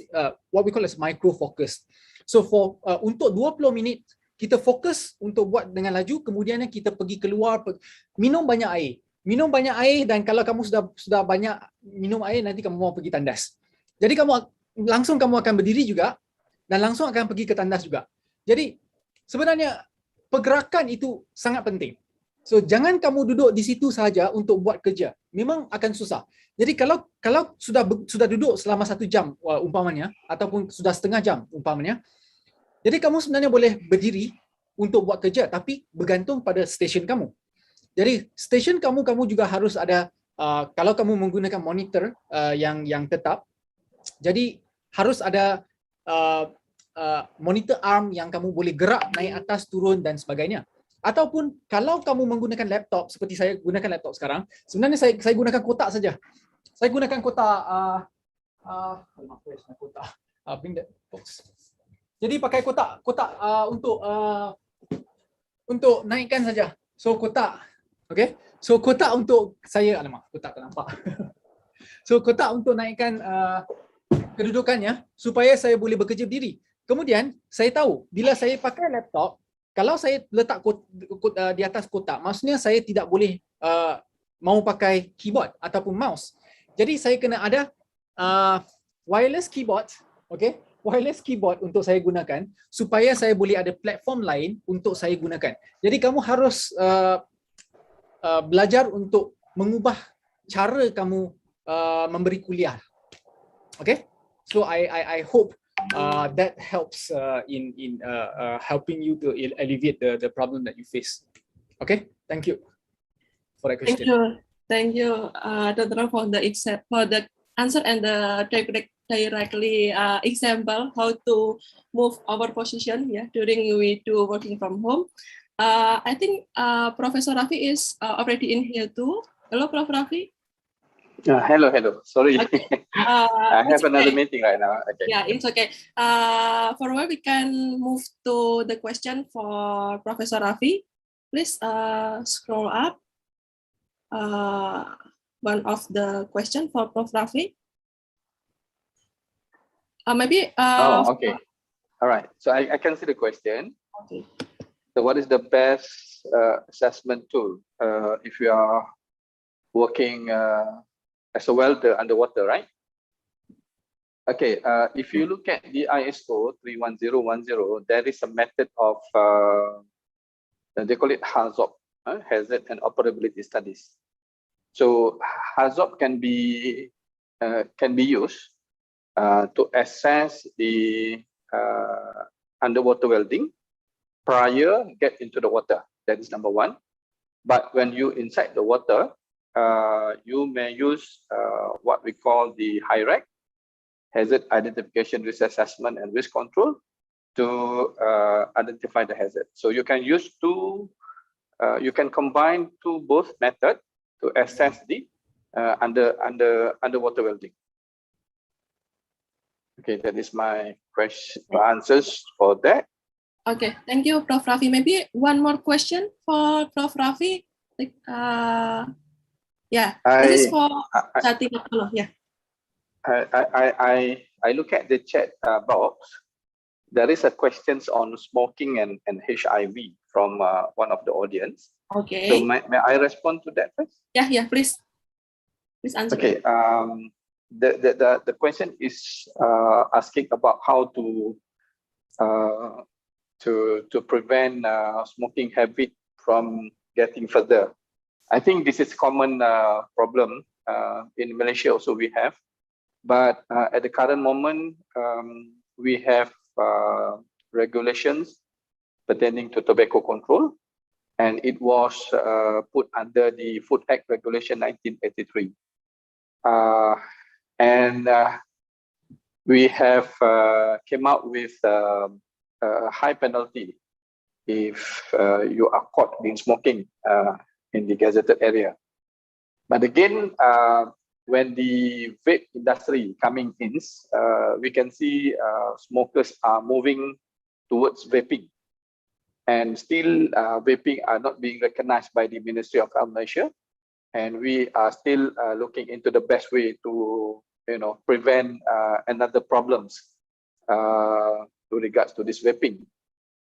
what we call as micro focus. So untuk 20 minit kita fokus untuk buat dengan laju, kemudiannya kita pergi keluar, minum banyak air. minum banyak air, dan kalau kamu sudah banyak minum air, nanti kamu mau pergi tandas. Jadi kamu akan berdiri juga dan langsung akan pergi ke tandas juga. Jadi sebenarnya pergerakan itu sangat penting. So jangan kamu duduk di situ saja untuk buat kerja. Memang akan susah. Jadi kalau sudah duduk selama 1 jam umpamanya, ataupun sudah setengah jam umpamanya, jadi kamu sebenarnya boleh berdiri untuk buat kerja, tapi bergantung pada stesen kamu. Jadi stesen kamu juga harus ada, kalau kamu menggunakan monitor yang tetap, jadi harus ada monitor arm yang kamu boleh gerak naik atas, turun dan sebagainya. Ataupun kalau kamu menggunakan laptop seperti saya gunakan laptop sekarang, sebenarnya saya gunakan kotak saja. Saya gunakan kotak bring that box. Jadi pakai kotak untuk naikkan saja. So kotak, okay? So kotak untuk saya, kotak tak nampak. So kotak untuk naikkan kedudukannya supaya saya boleh bekerja berdiri. Kemudian saya tahu bila saya pakai laptop, kalau saya letak di atas kotak, maksudnya saya tidak boleh mau pakai keyboard ataupun mouse. Jadi saya kena ada wireless keyboard, okay? Wireless keyboard untuk saya gunakan supaya saya boleh ada platform lain untuk saya gunakan. Jadi kamu harus belajar untuk mengubah cara kamu memberi kuliah. Okay? So I hope that helps in helping you to alleviate the problem that you face. Okay? Thank you for that question. Thank you, Dr. for the answer and the directly example how to move our position during we do working from home. I think Professor Raffi is already in here too. Hello, Prof. Raffi. Hello. Sorry, okay. I have another meeting right now. Okay. Yeah, it's okay. For where we can move to the question for Professor Raffi. Please scroll up. One of the question for Prof. Raffi. Maybe. Okay. All right. So I can see the question. Okay. So what is the best assessment tool if you are working as a welder underwater, right? Okay. If you look at the ISO 31010, there is a method of they call it HAZOP, Hazard and Operability Studies. So HAZOP can be used to assess the underwater welding prior get into the water. That is number one. But when you inside the water, you may use what we call the HIRAC, Hazard Identification, Risk Assessment and Risk Control, to identify the hazard. So you can use you can combine both methods to assess the underwater welding. Okay, that is my answers for that. Okay, thank you, Prof. Raffi. Maybe one more question for Prof. Raffi. Yeah, this is for Satinapolo. Yeah. I look at the chat box. There is a questions on smoking and HIV from one of the audience. Okay. So may I respond to that first? Yeah, please. Please answer. Okay. The question is asking about how to prevent smoking habit from getting further. I think this is common problem in Malaysia also we have, but at the current moment we have regulations pertaining to tobacco control, and it was put under the Food Act Regulation 1983. And we have came out with a high penalty if you are caught in smoking in the gazetted area. But again, when the vape industry coming in, we can see smokers are moving towards vaping, and still vaping are not being recognized by the Ministry of Health Malaysia, and we are still looking into the best way to prevent another problems with regards to this vaping.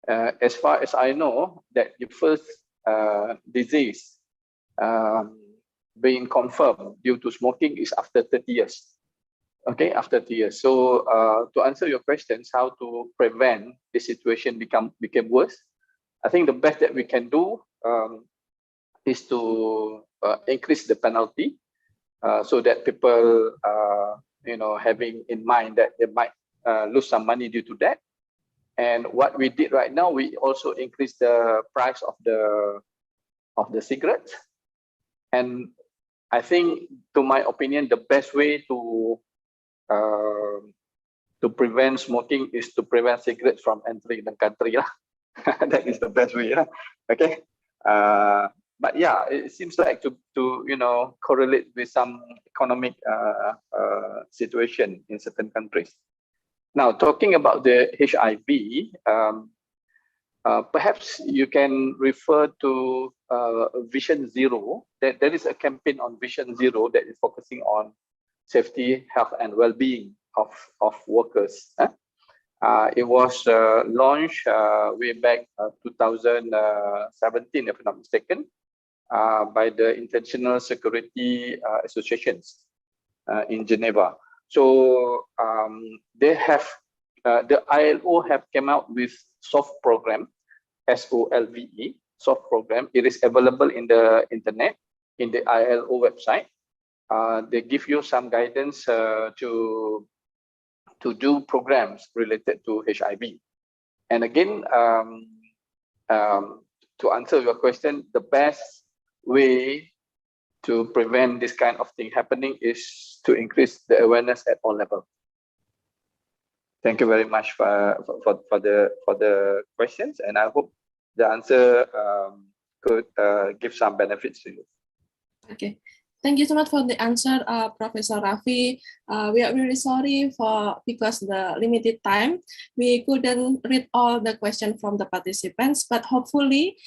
As far as I know, that the first disease being confirmed due to smoking is after 30 years. Okay, after 30 years. So to answer your questions, how to prevent the situation became worse, I think the best that we can do is to increase the penalty so that people, having in mind that they might lose some money due to that. And what we did right now, we also increased the price of the cigarettes. And I think, to my opinion, the best way to prevent smoking is to prevent cigarettes from entering the country. That is the best way. Okay. But yeah, it seems like to correlate with some economic situation in certain countries. Now, talking about the HIV, perhaps you can refer to Vision Zero. There is a campaign on Vision Zero that is focusing on safety, health, and well-being of workers. It was launched way back 2017, if I'm not mistaken, by the International Security Associations in Geneva. So they have, the ILO have come out with SOLVE program, SOLVE, SOLVE program. It is available in the internet, in the ILO website. They give you some guidance to do programs related to HIV. And again, to answer your question, the best way to prevent this kind of thing happening is to increase the awareness at all levels. Thank you very much for the questions, and I hope the answer could give some benefits to you. Okay. Thank you so much for the answer, Professor Raffi. We are really sorry because the limited time, we couldn't read all the questions from the participants, but hopefully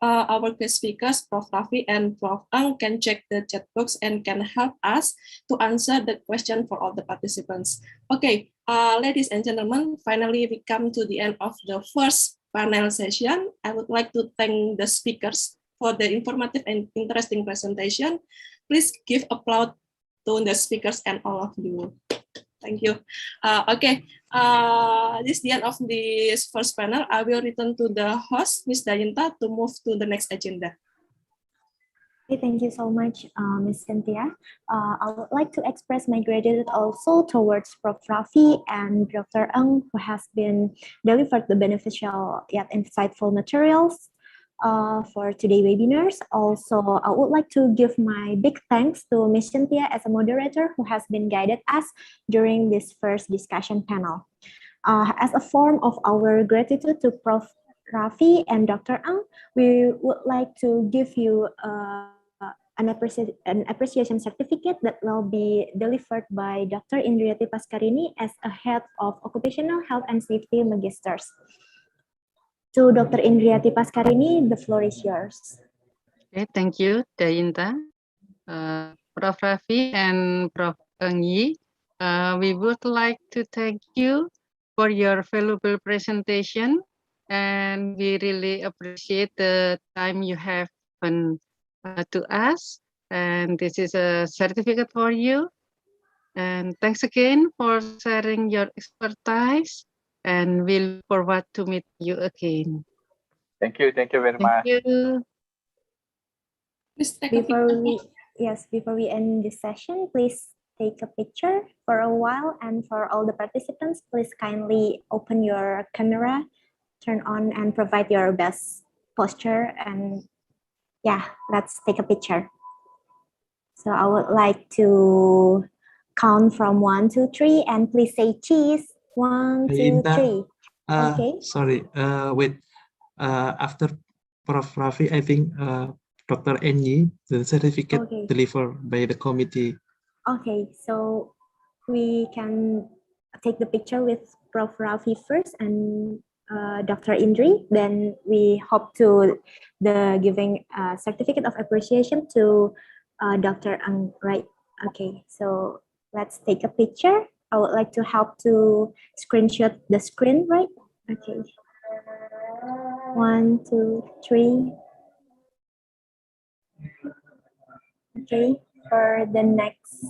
our guest speakers, Prof. Raffi and Prof. Ang, can check the chat box and can help us to answer the question for all the participants. Okay, ladies and gentlemen, finally we come to the end of the first panel session. I would like to thank the speakers for the informative and interesting presentation. Please give applause to the speakers and all of you. Thank you. Okay, this is the end of this first panel. I will return to the host, Ms. Dayinta, to move to the next agenda. Okay, thank you so much, Ms. Cynthia. I would like to express my gratitude also towards Prof. Raffi and Dr. Ng, who has been delivered the beneficial yet insightful materials for today's webinars. Also, I would like to give my big thanks to Ms. Cynthia as a moderator who has been guided us during this first discussion panel. As a form of our gratitude to Prof. Raffi and Dr. Ang, we would like to give you an appreciation certificate that will be delivered by Dr. Indriati Paskarini as a head of Occupational Health and Safety Magisters. To Dr. Indriati Paskarini, the floor is yours. Okay, thank you, Dayinta. Prof. Raffi and Prof. Ng Yi, we would like to thank you for your valuable presentation, and we really appreciate the time you have given to us. And this is a certificate for you. And thanks again for sharing your expertise, and we look forward to meet you again. Thank you very much. Thank you. Before we end this session, please take a picture for a while, and for all the participants, please kindly open your camera, turn on, and provide your best posture. And yeah, let's take a picture. So I would like to count from 1, 2, 3, and please say cheese. 1, 2, 3. Okay. Sorry. Wait. After Prof. Raffi, I think Dr. Ng, the certificate delivered by the committee. Okay, so we can take the picture with Prof. Raffi first and Dr. Indri. Then we hope to the giving certificate of appreciation to Dr. Ang, right? Okay, so let's take a picture. I would like to help to screenshot the screen, right? Okay. 1, 2, 3. Okay, for the next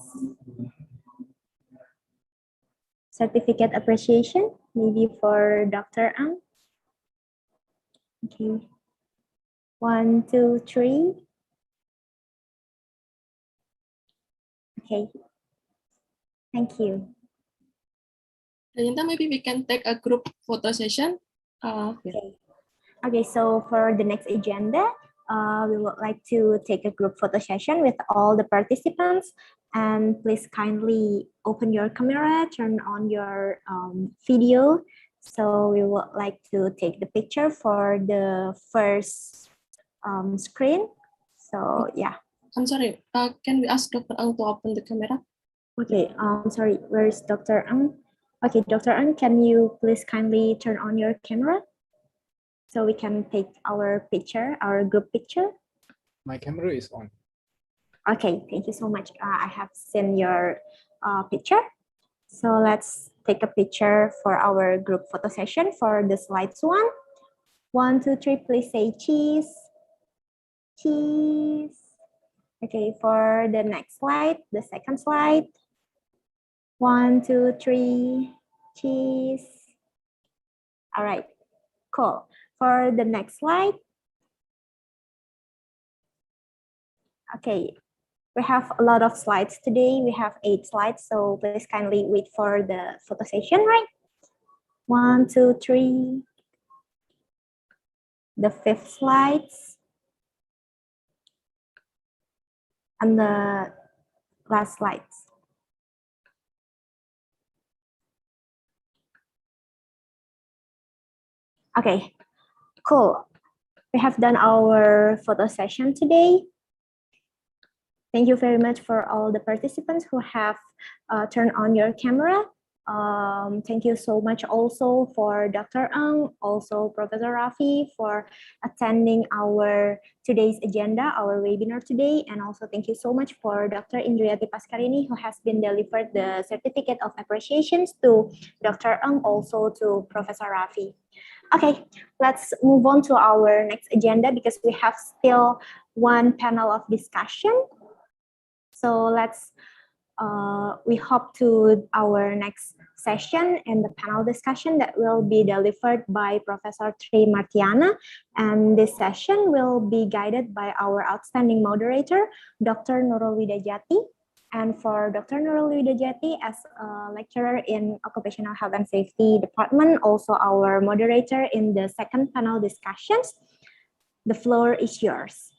certificate appreciation, maybe for Dr. Ang. Okay, 1, 2, 3. Okay, thank you. Dainta, maybe we can take a group photo session. Okay. Okay, so for the next agenda, we would like to take a group photo session with all the participants. And please kindly open your camera, turn on your video. So we would like to take the picture for the first screen. So yeah. I'm sorry, can we ask Dr. Ang to open the camera? Okay, sorry, where is Dr. Ang? Okay, Dr. Ang, can you please kindly turn on your camera so we can take our picture, our group picture? My camera is on. Okay, thank you so much. I have seen your picture. So let's take a picture for our group photo session for the slides one. 1, 2, 3, please say cheese. Cheese. Okay, for the next slide, the second slide. 1, 2, 3, cheese. All right, cool. For the next slide. Okay, we have a lot of slides today. We have 8 slides, so please kindly wait for the photo session, right? 1, 2, 3. The 5th slides. And the last slides. Okay, cool. We have done our photo session today. Thank you very much for all the participants who have turned on your camera. Thank you so much also for Dr. Ang, also Professor Rafi for attending our today's agenda, our webinar today. And also thank you so much for Dr. Indriyati Paskarini who has been delivered the certificate of appreciations to Dr. Ang, also to Professor Rafi. Okay, let's move on to our next agenda because we have still one panel of discussion. So let's we hop to our next session and the panel discussion that will be delivered by Professor Tri Martiana. And this session will be guided by our outstanding moderator, Dr. Nurul Widajati. And for Dr. Nurul Widajati as a lecturer in Occupational Health and Safety Department, also our moderator in the second panel discussions, the floor is yours.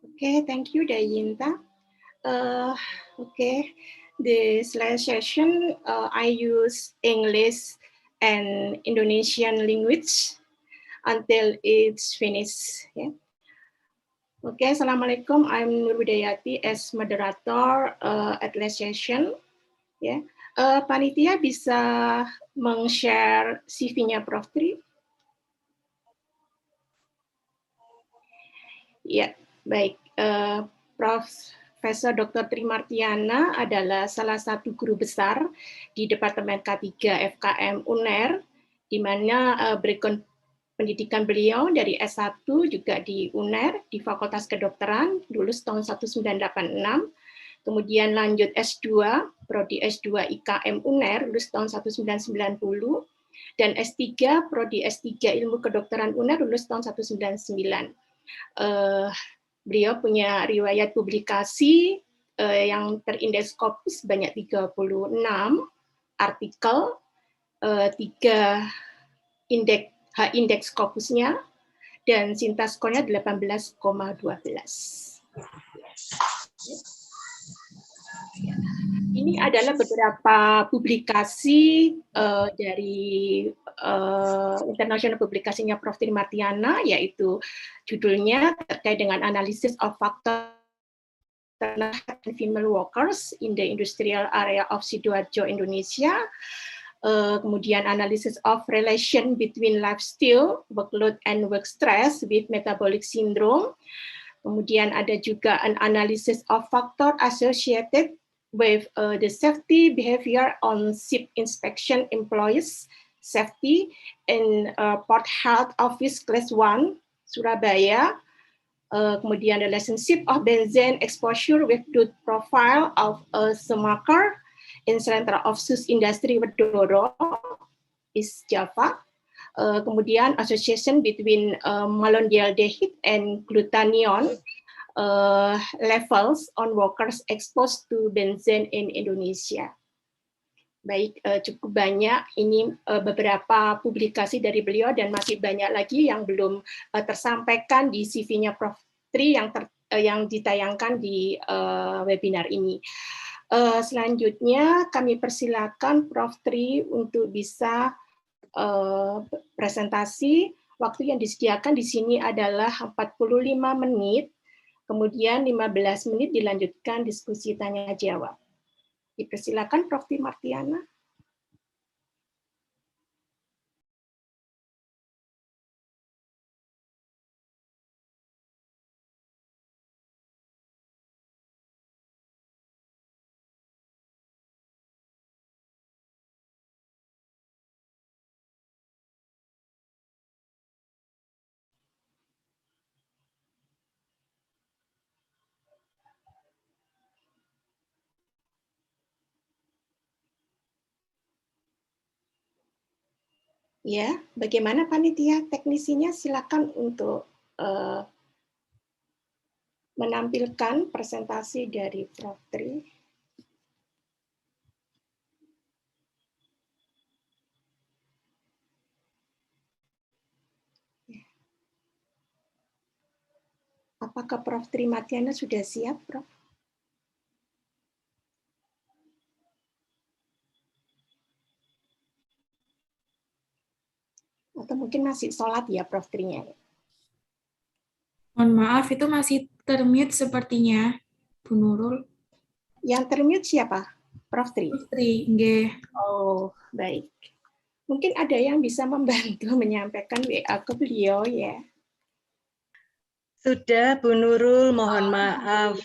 Okay, thank you, Dayinta. Okay, this last session, I use English and Indonesian language until it's finished. Yeah. Okay, Assalamualaikum. I'm Nur Widayati as moderator at last session. Yeah. Panitia bisa meng-share CV-nya Prof. Tri? Ya, baik. Profesor Dr. Tri Martiana adalah salah satu guru besar di Departemen K3 FKM UNER, di mana berikut pendidikan beliau dari S1 juga di UNER, di Fakultas Kedokteran, lulus tahun 1986, kemudian lanjut S2, Prodi S2 IKM UNER, lulus tahun 1990, dan S3, Prodi S3 Ilmu Kedokteran UNER, lulus tahun 1999. Beliau punya riwayat publikasi yang terindeks Scopus sebanyak 36 artikel, 3 indeks Scopusnya, dan Sinta skornya 18,12. Ini adalah beberapa publikasi dari internasional publikasinya Prof. Tri Martiana, yaitu judulnya terkait dengan Analysis of Factor and Female Workers in the Industrial Area of Sidoarjo, Indonesia. Kemudian Analysis of Relation Between Lifestyle, Workload and Work Stress with Metabolic Syndrome. Kemudian ada juga an Analysis of Factor Associated with the Safety Behavior on Ship Inspection Employees Safety in Port Health Office Class 1, Surabaya. Kemudian relationship of benzene exposure with the profile of a smoker in center of sus industry Wedoro is Java. Kemudian association between malondialdehyde and glutathione levels on workers exposed to benzene in Indonesia. Baik, cukup banyak ini beberapa publikasi dari beliau dan masih banyak lagi yang belum tersampaikan di CV-nya Prof. Tri yang ditayangkan di webinar ini. Selanjutnya kami persilakan Prof. Tri untuk bisa presentasi. Waktu yang disediakan di sini adalah 45 menit, kemudian 15 menit dilanjutkan diskusi tanya jawab. Dipersilakan Prof. Martiana. Ya, bagaimana panitia teknisinya? Silakan untuk menampilkan presentasi dari Prof. Tri. Apakah Prof. Tri Martiana sudah siap, Prof? Atau mungkin masih sholat ya Prof. Tri-nya? Mohon maaf, itu masih termute sepertinya, Bu Nurul. Yang termute siapa? Prof. Tri? Prof. Tri, nggih. Oh, baik. Mungkin ada yang bisa membantu menyampaikan WA ke beliau ya. Sudah, Bu Nurul, mohon maaf.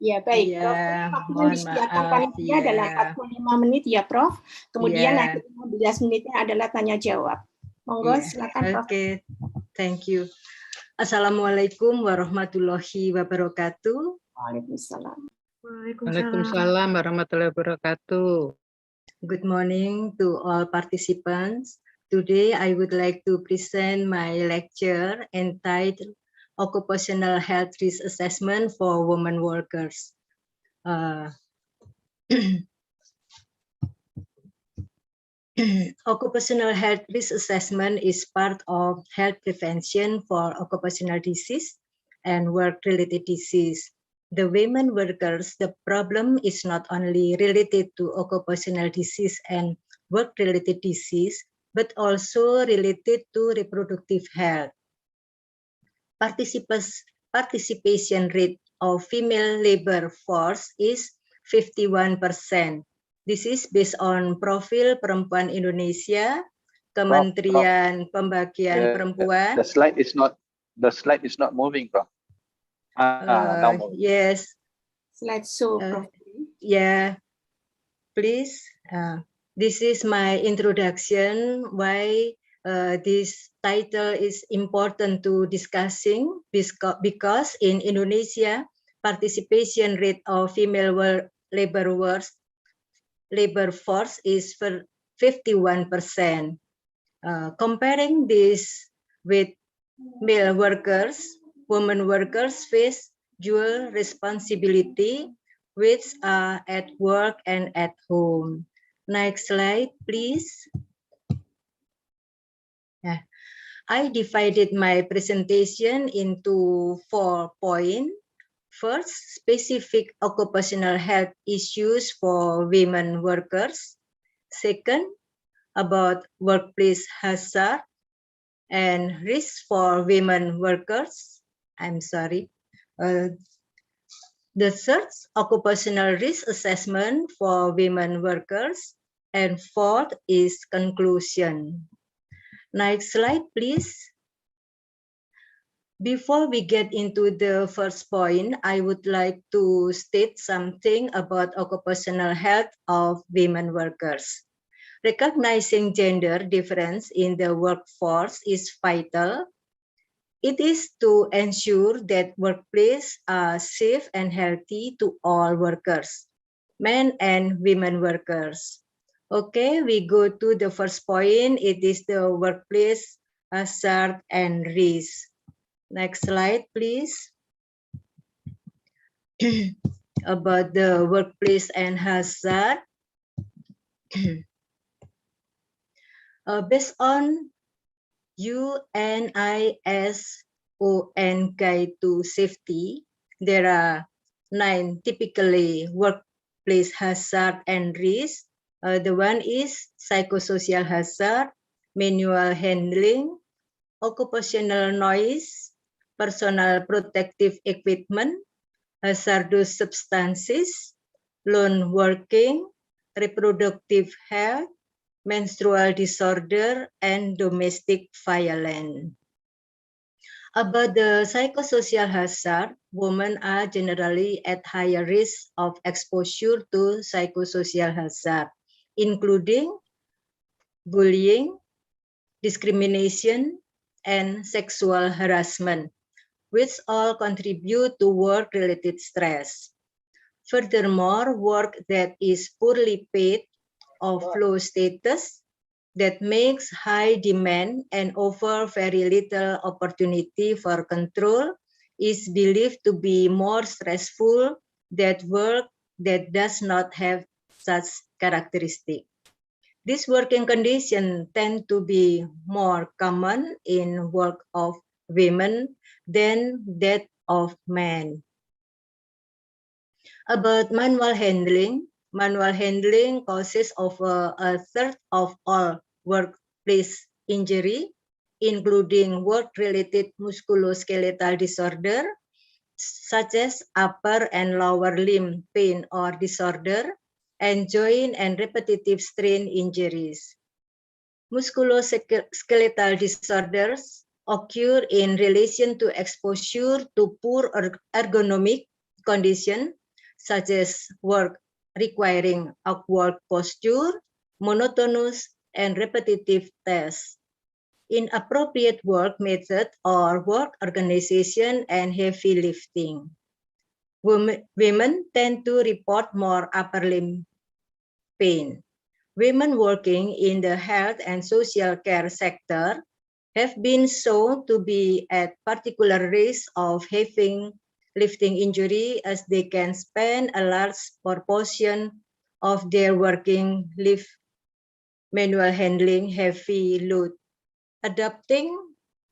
Ya, baik. Ya, Prof. Waktu yang mohon disediakan maaf. panitia adalah 45 menit ya, Prof. Kemudian nanti 15 menitnya adalah tanya jawab. Monggo, silakan, Prof. Oke, thank you. Assalamualaikum warahmatullahi wabarakatuh. Waalaikumsalam. Waalaikumsalam warahmatullahi wabarakatuh. Good morning to all participants. Today I would like to present my lecture entitled Occupational Health Risk Assessment for Women Workers. Occupational health risk assessment is part of health prevention for occupational disease and work-related disease. The women workers, the problem is not only related to occupational disease and work-related disease, but also related to reproductive health. Participation rate of female labor force is 51%. This is based on Profil Perempuan Indonesia, Kementerian Pembagian Perempuan. The slide is not moving, Prof. Now moving. Yes. Slide show, Prof. Yeah, please. This is my introduction. Why this title is important to discussing because in Indonesia, participation rate of female labor force is for 51%. Comparing this with male workers, women workers face dual responsibility, which are at work and at home. Next slide, please. I divided my presentation into 4 points. First, specific occupational health issues for women workers. Second, about workplace hazard and risks for women workers. I'm sorry. The third, occupational risk assessment for women workers. And fourth is conclusion. Next slide, please. Before we get into the first point, I would like to state something about occupational health of women workers. Recognizing gender difference in the workforce is vital. It is to ensure that workplaces are safe and healthy to all workers, men and women workers. Okay, we go to the first point. It is the workplace hazard and risk. Next slide, please. About the workplace and hazard. Based on UNISON Guide to Safety, there are 9 typically workplace hazard and risk. The one is psychosocial hazard, manual handling, occupational noise, personal protective equipment, hazardous substances, lone working, reproductive health, menstrual disorder, and domestic violence. About the psychosocial hazard, women are generally at higher risk of exposure to psychosocial hazard, including bullying, discrimination, and sexual harassment, which all contribute to work-related stress. Furthermore, work that is poorly paid or low status that makes high demand and offer very little opportunity for control is believed to be more stressful than work that does not have such characteristic. These working conditions tend to be more common in work of women than that of men. About manual handling causes over a third of all workplace injury, including work-related musculoskeletal disorder, such as upper and lower limb pain or disorder, and joint and repetitive strain injuries. Musculoskeletal disorders occur in relation to exposure to poor ergonomic conditions, such as work requiring awkward posture, monotonous and repetitive tasks, inappropriate work method or work organization, and heavy lifting. Women tend to report more upper limb pain. Women working in the health and social care sector have been shown to be at particular risk of having lifting injury, as they can spend a large proportion of their working life manual handling heavy load, adapting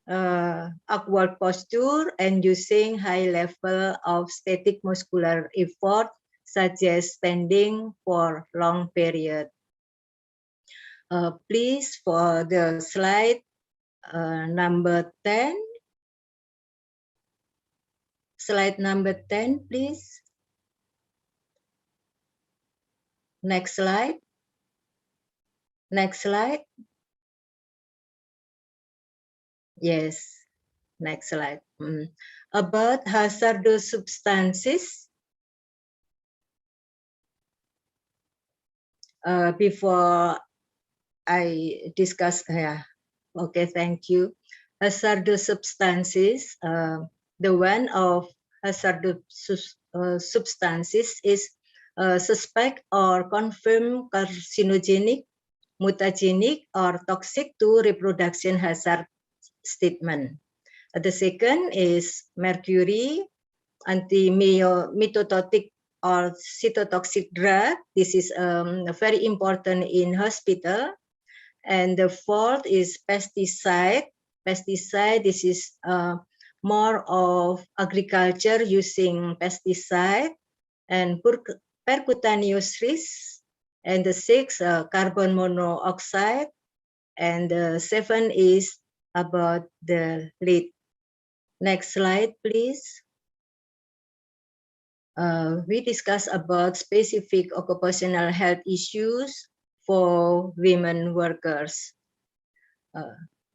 awkward posture, and using high level of static muscular effort, such as standing for long period. Please, for the slide number 10. Slide number 10, please. Next slide. Next slide. Yes, next slide. About hazardous substances. Before I discuss, okay, thank you. Hazardous substances, the one of hazardous substances is suspect or confirmed carcinogenic, mutagenic, or toxic to reproduction hazard statement. The second is mercury, antimitotic or cytotoxic drug. This is very important in hospital. And the fourth is pesticide. Pesticide, this is more of agriculture using pesticide. And percutaneous risk. And the sixth, carbon monoxide. And the seven is about the lead. Next slide, please. We discuss about specific occupational health issues for women workers.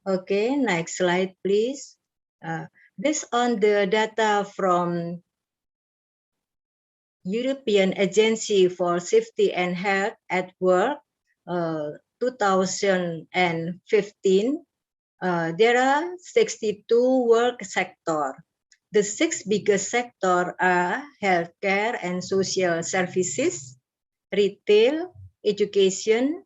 Okay, next slide, please. Based on the data from European Agency for Safety and Health at Work, 2015, There are 62 work sector. The 6 biggest sector are healthcare and social services, retail, education,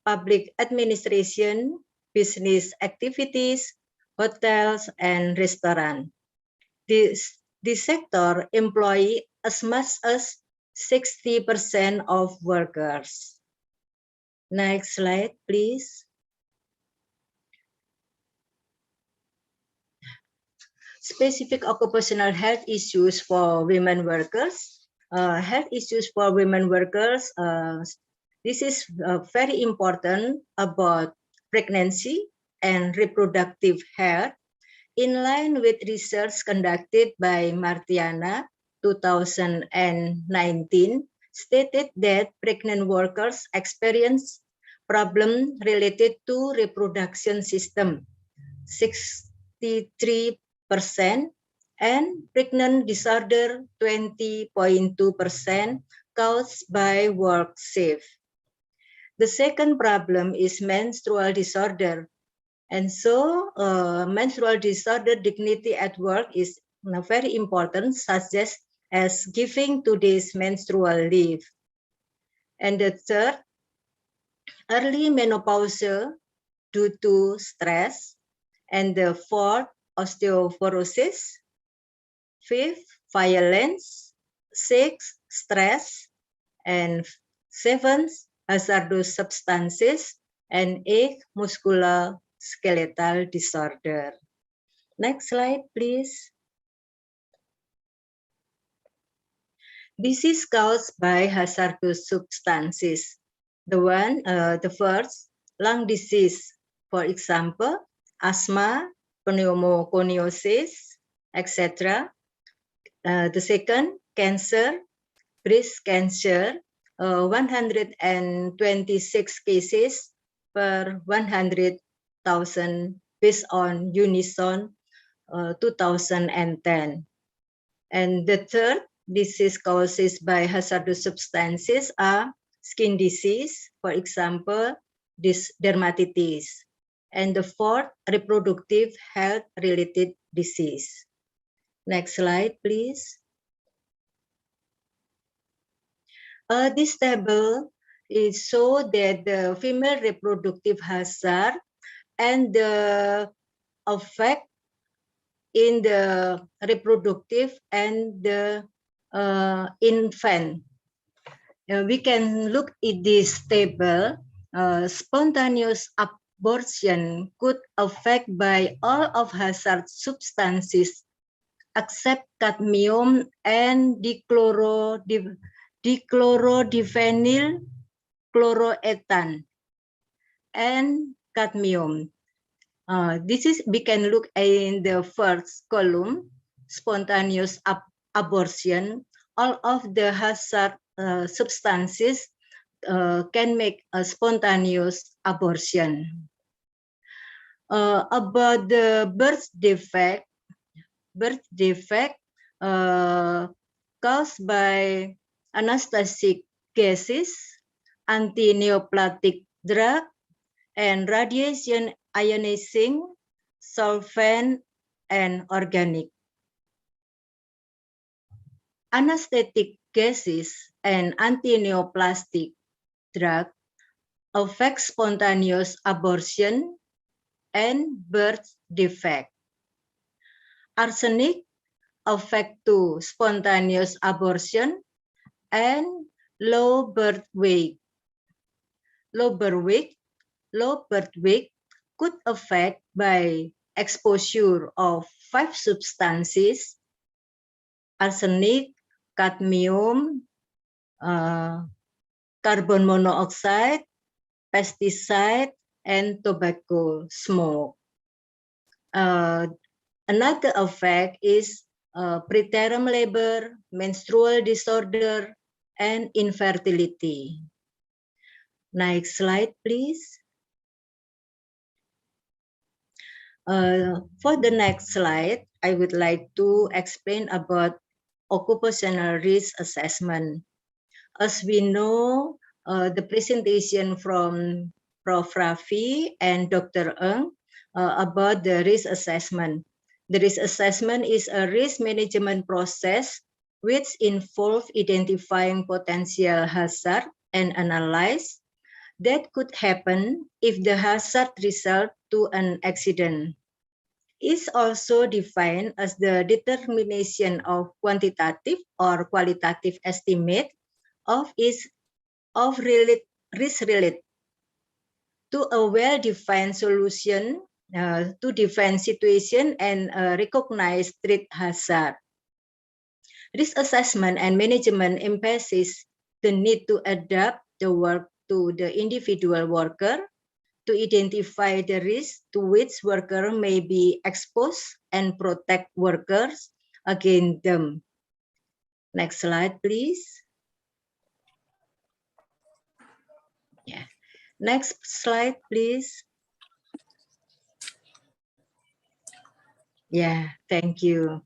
public administration, business activities, hotels, and restaurants. This sector employ as much as 60% of workers. Next slide, please. Specific occupational health issues for women workers. Health issues for women workers. This is very important about pregnancy and reproductive health. In line with research conducted by Martiana 2019, stated that pregnant workers experience problems related to reproduction system, 63%, and pregnant disorder, 20.2%, caused by work shift. The second problem is menstrual disorder. And so menstrual disorder dignity at work is very important, such as giving 2 days menstrual leave. And the third, early menopause due to stress. And the fourth, osteoporosis. Fifth, violence. Sixth, stress. And seventh, hazardous substances. And eighth, musculoskeletal disorder. Next slide, please. This is caused by hazardous substances. The first, lung disease, for example, asthma, pneumoconiosis, etc. The second, cancer, breast cancer, 126 cases per 100,000 based on Unison 2010. And the third disease causes by hazardous substances are skin disease, for example, dermatitis. And the fourth, reproductive health-related disease. Next slide, please. This table is show that the female reproductive hazard and the effect in the reproductive and the infant. We can look at this table. Spontaneous abortion could affect by all of hazard substances except cadmium and dichlorodiphenyl chloroethane and cadmium. This is, we can look in the first column, spontaneous abortion. All of the hazard substances can make a spontaneous abortion. About the birth defect caused by anesthetic gases, anti-neoplastic drug, and radiation ionizing, solvent, and organic. Anesthetic gases and anti-neoplastic drug affect spontaneous abortion and birth defect. Arsenic affect to spontaneous abortion and low birth weight. Low birth weight could affect by exposure of 5 substances: arsenic, cadmium, carbon monoxide, pesticide, and tobacco smoke. Another effect is preterm labor, menstrual disorder, and infertility. Next slide, please. For the next slide, I would like to explain about occupational risk assessment. As we know, the presentation from Prof. Raffi and Dr. Eng, about the risk assessment. The risk assessment is a risk management process which involves identifying potential hazard and analyze that could happen if the hazard result to an accident. Is also defined as the determination of quantitative or qualitative estimate of risk related to a well-defined solution to define situation and recognize threat hazard. Risk assessment and management emphasizes the need to adapt the work to the individual worker to identify the risk to which worker may be exposed and protect workers against them. Next slide, please. Yeah. Next slide, please. Yeah, thank you.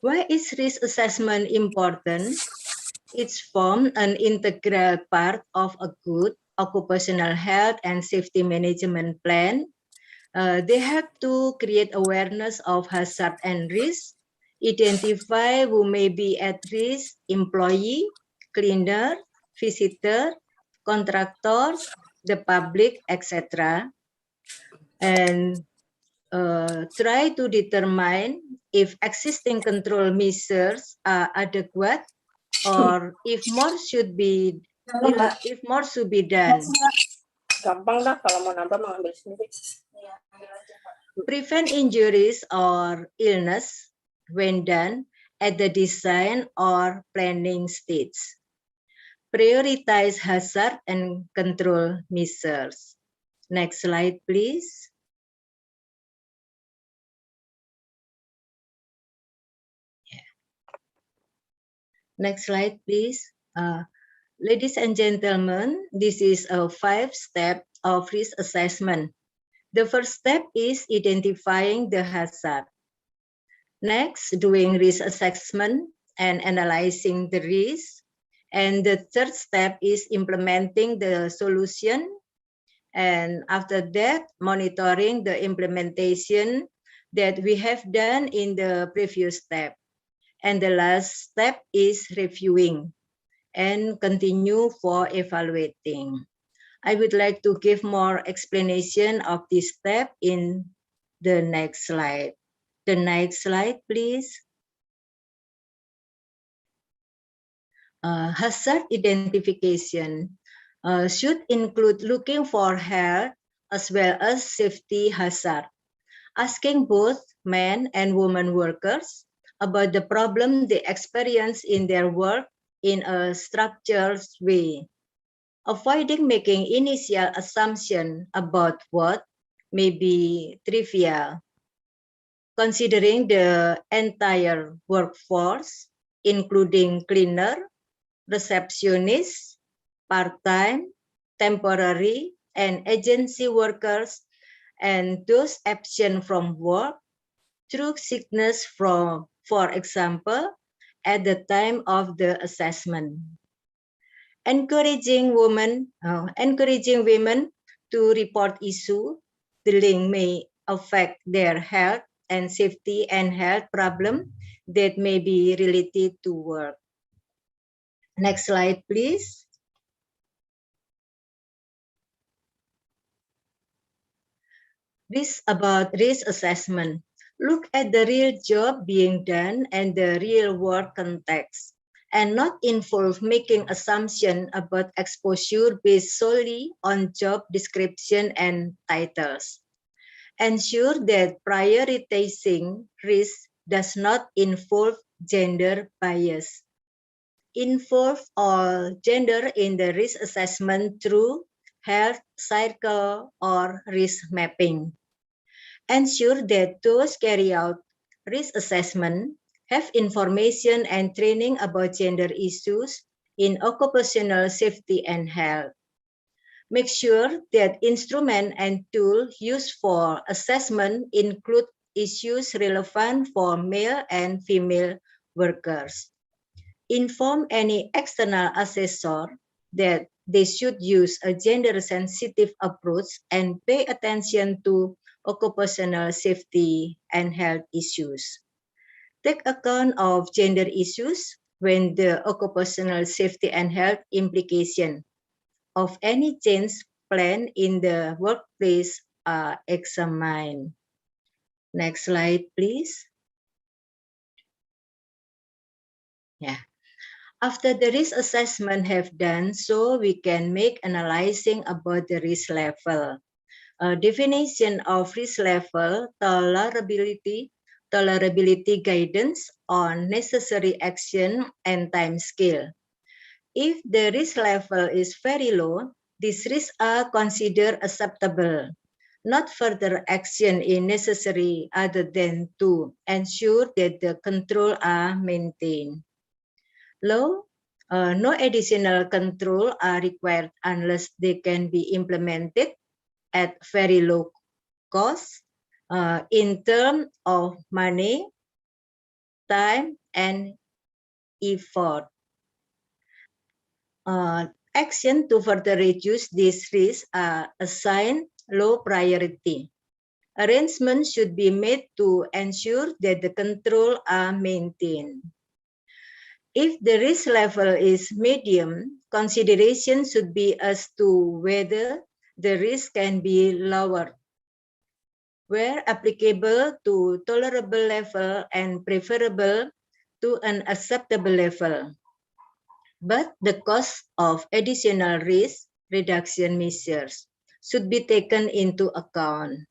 Why is risk assessment important? It's formed an integral part of a good occupational health and safety management plan. They have to create awareness of hazard and risk, identify who may be at risk, employee, cleaner, visitor, contractors, the public, etc. And try to determine if existing control measures are adequate or if more should be done. Gampang dah kalau mau nambah mengambil sendiri. Prevent injuries or illness when done at the design or planning stage. Prioritize hazard and control measures. Next slide, please. Next slide, please. Ladies and gentlemen, this is a 5-step of risk assessment. The first step is identifying the hazard. Next, doing risk assessment and analyzing the risk. And the third step is implementing the solution. And after that, monitoring the implementation that we have done in the previous step. And the last step is reviewing and continue for evaluating. I would like to give more explanation of this step in the next slide. The next slide, please. Hazard identification should include looking for health as well as safety hazard, asking both men and women workers about the problem they experience in their work in a structured way, avoiding making initial assumption about what may be trivial, considering the entire workforce, including cleaner, receptionists, part-time, temporary, and agency workers, and those absent from work through sickness from, for example, at the time of the assessment. Encouraging women to report issue the link may affect their health and safety and health problem that may be related to work. Next slide, please. This about risk assessment. Look at the real job being done and the real work context, and not involve making assumptions about exposure based solely on job description and titles. Ensure that prioritizing risk does not involve gender bias. Involve all gender in the risk assessment through health cycle or risk mapping. Ensure that those carry out risk assessment have information and training about gender issues in occupational safety and health. Make sure that instrument and tool used for assessment include issues relevant for male and female workers. Inform any external assessor that they should use a gender-sensitive approach and pay attention to occupational safety and health issues. Take account of gender issues when the occupational safety and health implication of any change plan in the workplace are examined. Next slide, please. Yeah. After the risk assessment have done, so we can make analyzing about the risk level. A definition of risk level, tolerability guidance on necessary action and time scale. If the risk level is very low, these risks are considered acceptable. Not further action is necessary other than to ensure that the control are maintained. Low, no additional control are required unless they can be implemented at very low cost in terms of money, time, and effort. Action to further reduce these risks are assigned low priority. Arrangements should be made to ensure that the control are maintained. If the risk level is medium, consideration should be as to whether the risk can be lowered, where applicable to tolerable level and preferable to an acceptable level. But the cost of additional risk reduction measures should be taken into account.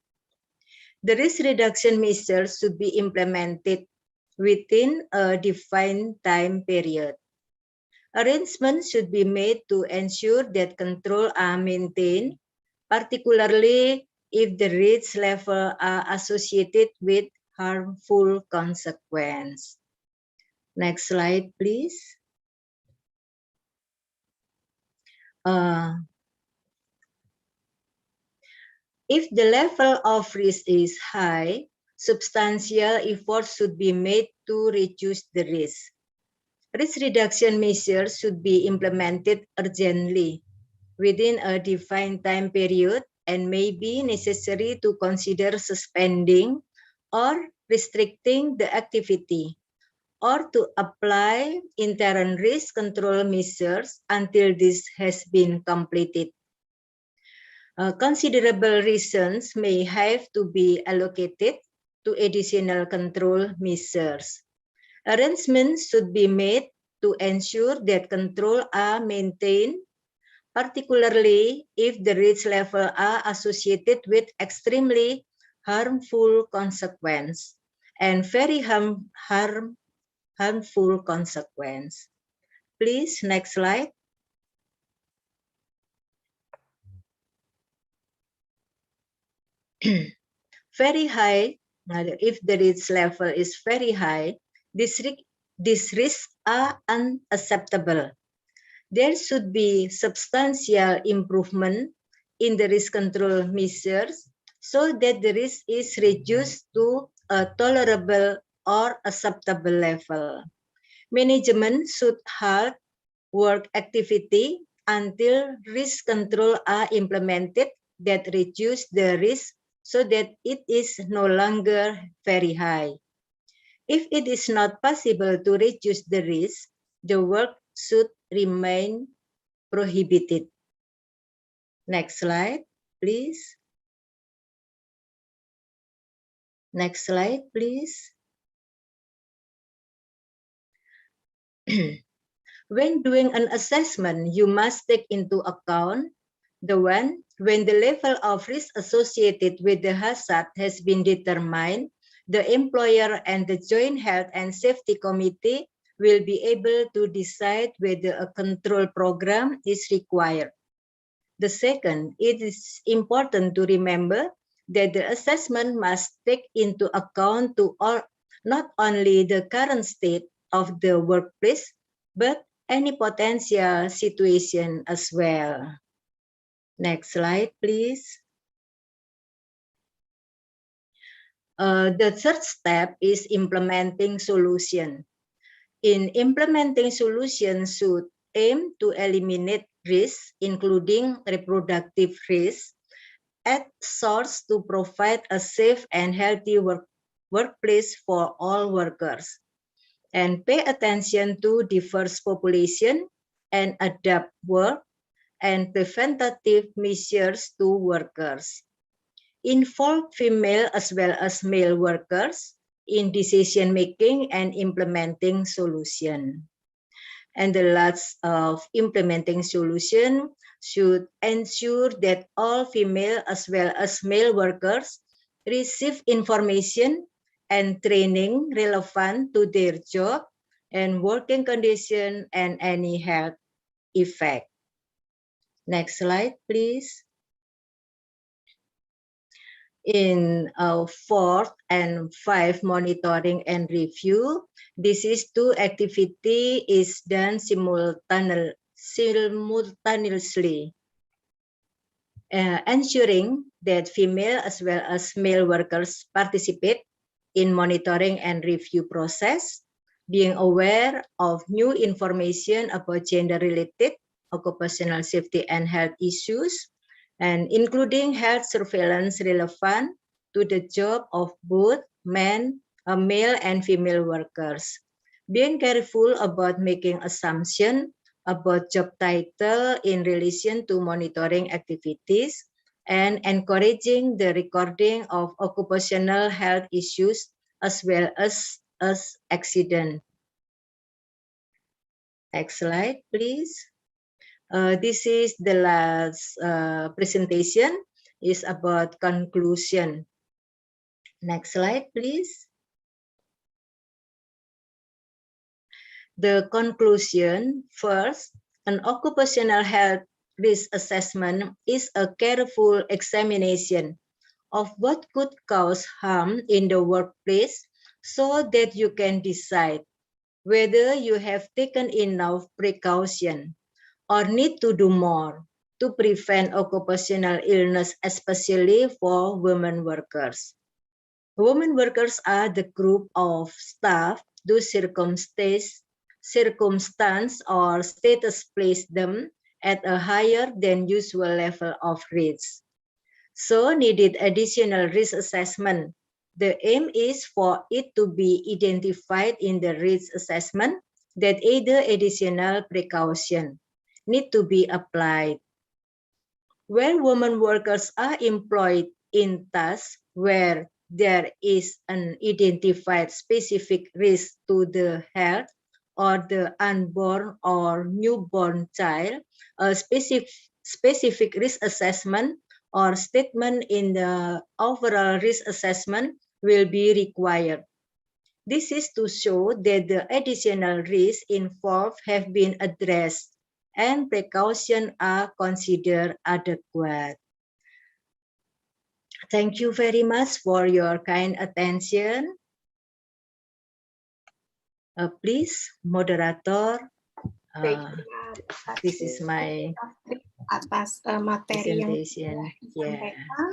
The risk reduction measures should be implemented within a defined time period. Arrangements should be made to ensure that control are maintained, particularly if the risk level are associated with harmful consequences. Next slide, please. If the level of risk is high, substantial efforts should be made to reduce the risk. Risk reduction measures should be implemented urgently within a defined time period and may be necessary to consider suspending or restricting the activity or to apply interim risk control measures until this has been completed. Considerable reasons may have to be allocated to additional control measures. Arrangements should be made to ensure that control are maintained, particularly if the risk level are associated with extremely harmful consequences and very harmful consequence. Please, next slide. Very high, if the risk level is very high, these risks are unacceptable. There should be substantial improvement in the risk control measures so that the risk is reduced to a tolerable or acceptable level. Management should halt work activity until risk control are implemented that reduce the risk so that it is no longer very high. If it is not possible to reduce the risk, the work should remain prohibited. Next slide, please. Next slide, please. When doing an assessment, you must take into account when the level of risk associated with the hazard has been determined, the employer and the Joint Health and Safety Committee will be able to decide whether a control program is required. The second, it is important to remember that the assessment must take into account not only the current state of the workplace, but any potential situation as well. Next slide, please. The third step is implementing solution. In implementing solutions should aim to eliminate risks, including reproductive risks, at source to provide a safe and healthy workplace for all workers, and pay attention to diverse population and adapt work and preventative measures to workers. Involve female as well as male workers in decision making and implementing solution. And the last of implementing solution should ensure that all female as well as male workers receive information and training relevant to their job and working condition and any health effect. Next slide, please. In 4th and 5 monitoring and review, this is 2 activity is done simultaneously, ensuring that female as well as male workers participate in monitoring and review process, being aware of new information about gender-related occupational safety and health issues, and including health surveillance relevant to the job of both male and female workers. Being careful about making assumptions about job title in relation to monitoring activities, and encouraging the recording of occupational health issues as well as accident. Next slide, please. This is the last presentation, is about conclusion. Next slide, please. The conclusion, first, an occupational health risk assessment is a careful examination of what could cause harm in the workplace so that you can decide whether you have taken enough precaution or need to do more to prevent occupational illness, especially for women workers. Women workers are the group of staff whose circumstance or status place them at a higher than usual level of risk. So needed additional risk assessment. The aim is for it to be identified in the risk assessment that either additional precaution need to be applied. Where women workers are employed in tasks where there is an identified specific risk to the health or the unborn or newborn child, a specific risk assessment or statement in the overall risk assessment will be required. This is to show that the additional risks involved have been addressed and precautions are considered adequate. Thank you very much for your kind attention. Please, moderator. This is my atas materi yang presentation. disampaikan.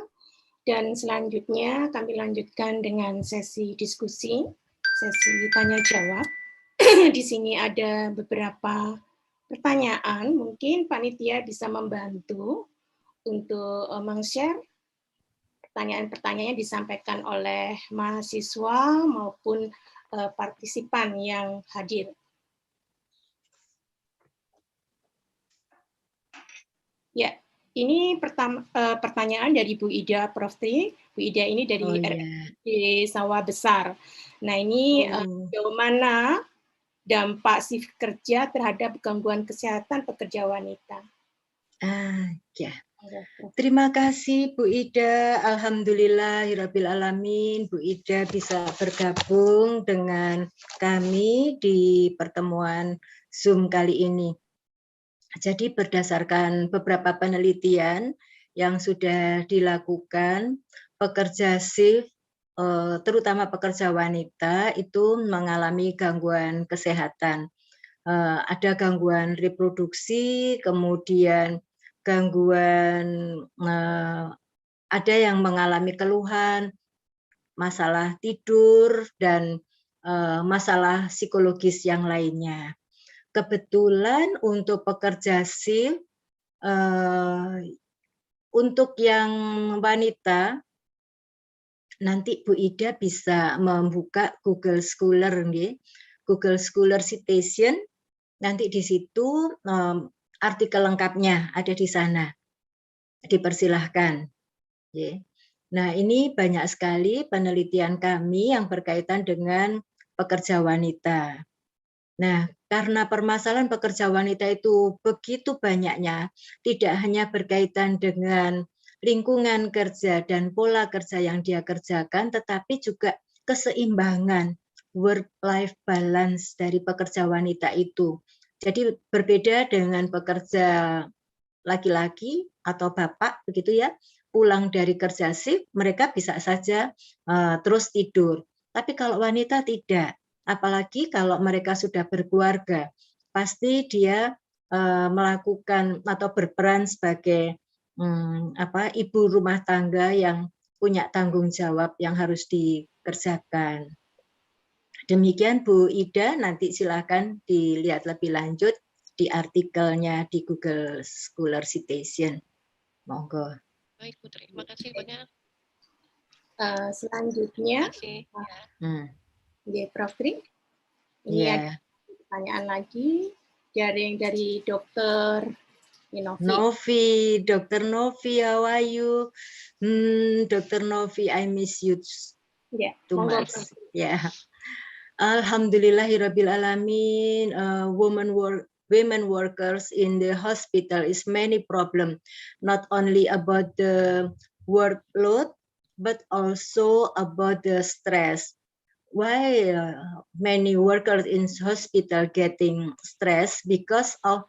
Dan selanjutnya kami lanjutkan dengan sesi diskusi, sesi tanya jawab. Di sini ada beberapa pertanyaan, mungkin panitia bisa membantu untuk meng-share pertanyaan-pertanyaan yang disampaikan oleh mahasiswa maupun partisipan yang hadir. Ya, ini pertanyaan dari Bu Ida Profti. Bu Ida ini dari RRD Sawah Besar. Nah ini sejauh mana dampak shift kerja terhadap gangguan kesehatan pekerja wanita? Ya. Terima kasih Bu Ida. Alhamdulillahirabbil alamin, Bu Ida bisa bergabung dengan kami di pertemuan Zoom kali ini. Jadi berdasarkan beberapa penelitian yang sudah dilakukan, pekerja shift, terutama pekerja wanita, itu mengalami gangguan kesehatan. Ada gangguan reproduksi, kemudian gangguan, ada yang mengalami keluhan, masalah tidur, dan masalah psikologis yang lainnya. Kebetulan untuk pekerja shift Untuk yang wanita, nanti Bu Ida bisa membuka Google Scholar, Google Scholar Citation. Nanti di situ artikel lengkapnya ada di sana. Dipersilahkan. Nah, ini banyak sekali penelitian kami yang berkaitan dengan pekerja wanita. Nah, karena permasalahan pekerja wanita itu begitu banyaknya, tidak hanya berkaitan dengan lingkungan kerja dan pola kerja yang dia kerjakan, tetapi juga keseimbangan work-life balance dari pekerja wanita itu. Jadi berbeda dengan pekerja laki-laki atau bapak, begitu ya, pulang dari kerja shift, mereka bisa saja terus tidur. Tapi kalau wanita tidak. Apalagi kalau mereka sudah berkeluarga, pasti dia melakukan atau berperan sebagai ibu rumah tangga yang punya tanggung jawab yang harus dikerjakan. Demikian Bu Ida, nanti silakan dilihat lebih lanjut di artikelnya di Google Scholar Citation. Monggo. Baik Bu, terima kasih banyak. Selanjutnya, Prof. Tri. Ini ada pertanyaan lagi dari Dr. Novi, Dr. Novi, how are you? Dr. Novi, I miss you too much. Alhamdulillahirabbil alamin. Women workers in the hospital is many problem, not only about the workload, but also about the stress. Why many workers in hospital getting stress? Because of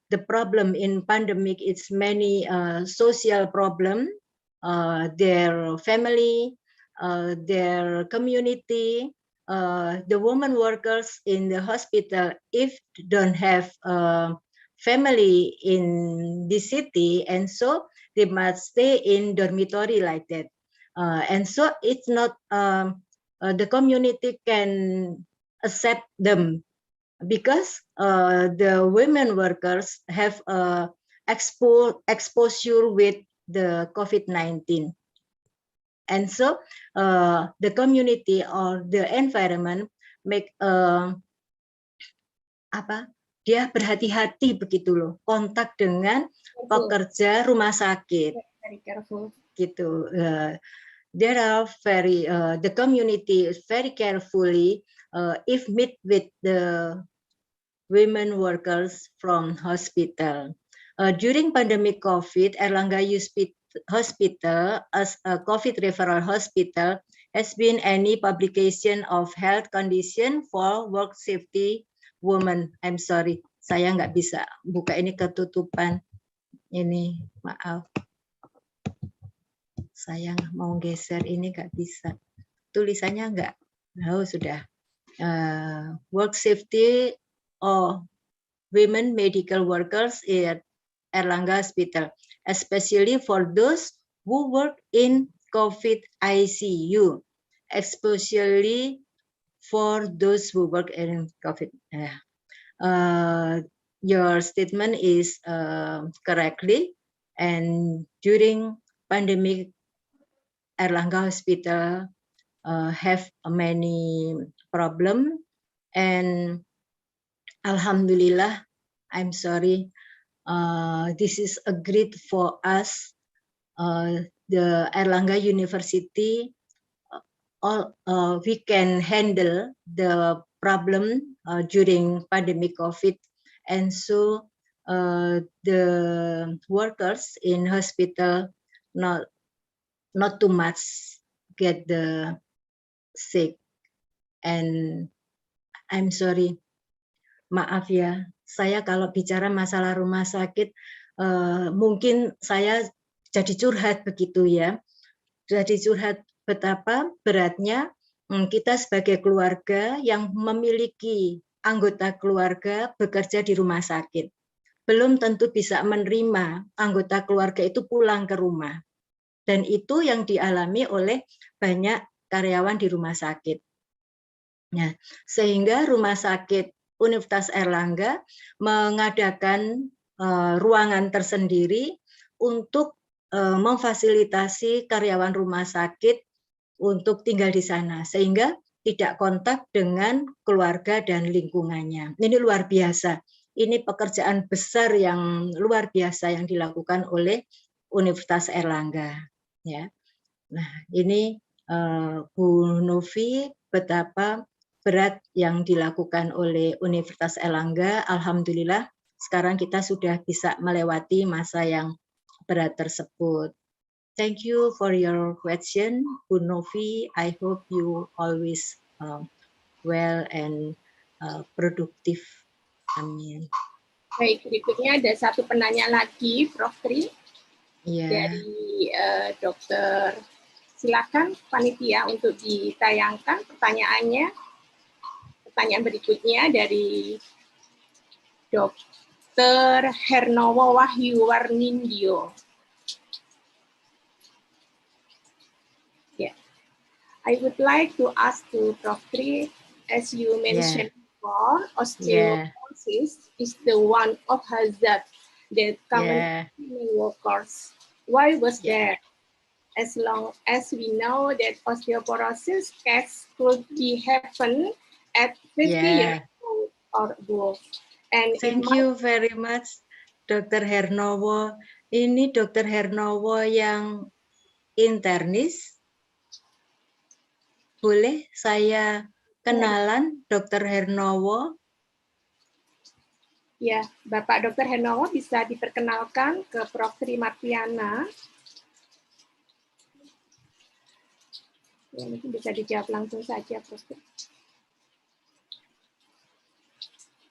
the problem in pandemic, it's many social problem, their family, their community, the women workers in the hospital, if don't have family in the city, and so they must stay in dormitory like that. And so it's not, the community can accept them because the women workers have exposure with the COVID-19. And so the community or the environment make dia berhati-hati begitu loh, kontak dengan pekerja rumah sakit. Very careful. Gitu. There are very the community is very carefully if meet with the women workers from hospital. During pandemic COVID, Erlangga Hospital as a COVID referral hospital has been any publication of health condition for work safety women. I'm sorry, saya nggak bisa buka ini, ketutupan ini, maaf. Saya mau geser ini nggak bisa. Tulisannya nggak. Oh, sudah. Work safety of women medical workers at Erlangga Hospital, especially for those who work in COVID ICU, especially for those who work in COVID. Your statement is correctly, and during pandemic, Erlangga Hospital have many problem, and Alhamdulillah, I'm sorry, this is a great for us, the Erlangga University, we can handle the problem during pandemic COVID, and so the workers in hospital not too much get the sick. And I'm sorry, maaf ya, saya kalau bicara masalah rumah sakit mungkin saya jadi curhat begitu ya, jadi curhat betapa beratnya kita sebagai keluarga yang memiliki anggota keluarga bekerja di rumah sakit, belum tentu bisa menerima anggota keluarga itu pulang ke rumah. Dan itu yang dialami oleh banyak karyawan di rumah sakit. Nah, sehingga Rumah Sakit Universitas Erlangga mengadakan ruangan tersendiri untuk memfasilitasi karyawan rumah sakit untuk tinggal di sana, sehingga tidak kontak dengan keluarga dan lingkungannya. Ini luar biasa. Ini pekerjaan besar yang luar biasa yang dilakukan oleh Universitas Airlangga. Ya. Nah, ini Bu Novi, betapa berat yang dilakukan oleh Universitas Airlangga. Alhamdulillah, sekarang kita sudah bisa melewati masa yang berat tersebut. Thank you for your question, Bu Novi. I hope you always well and productive. Amin. Baik, berikutnya ada satu penanya lagi, Prof. Tri, dari Dokter. Silakan panitia untuk ditayangkan pertanyaannya. Pertanyaan berikutnya dari Dr. Hernowo Wahyu Warnindyo. Yeah. I would like to ask to Prof. Tri, as you mentioned before, osteoporosis is the one of hazard that common workers. Why was there? As long as we know that osteoporosis case could be happen at 50 years old or above. And thank you very much, Dr. Hernowo. Ini Dr. Hernowo yang internis. Boleh saya kenalan Dr. Hernowo? Ya, Bapak Dr. Hernowo bisa diperkenalkan ke Prof. Tri Martiana. Ya, mungkin bisa dijawab langsung saja, Prof.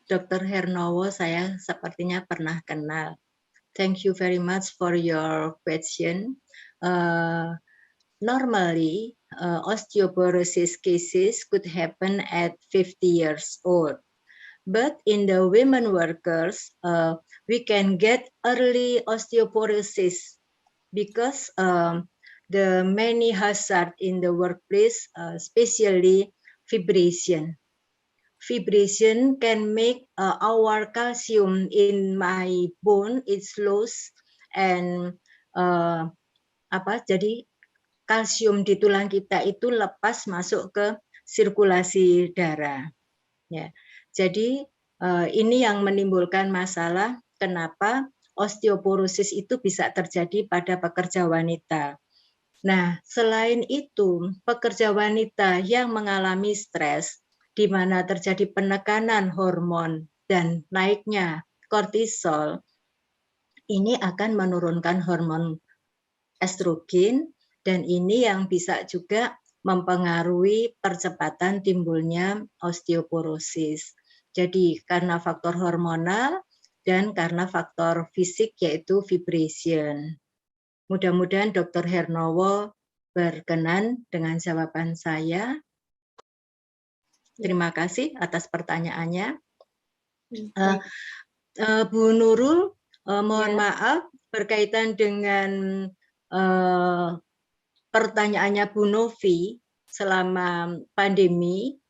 Dr. Hernowo, saya sepertinya pernah kenal. Thank you very much for your question. Normally, osteoporosis cases could happen at 50 years old. But in the women workers, we can get early osteoporosis because the many hazard in the workplace, especially vibration. Vibration can make our calcium in my bone is lost and jadi kalsium di tulang kita itu lepas masuk ke sirkulasi darah. Ya, jadi ini yang menimbulkan masalah kenapa osteoporosis itu bisa terjadi pada pekerja wanita. Nah, selain itu, pekerja wanita yang mengalami stres, di mana terjadi penekanan hormon dan naiknya kortisol, ini akan menurunkan hormon estrogen, dan ini yang bisa juga mempengaruhi percepatan timbulnya osteoporosis. Jadi, karena faktor hormonal dan karena faktor fisik yaitu vibration. Mudah-mudahan Dr. Hernowo berkenan dengan jawaban saya. Terima kasih atas pertanyaannya. Bu Nurul, mohon maaf berkaitan dengan pertanyaannya Bu Novi selama pandemi.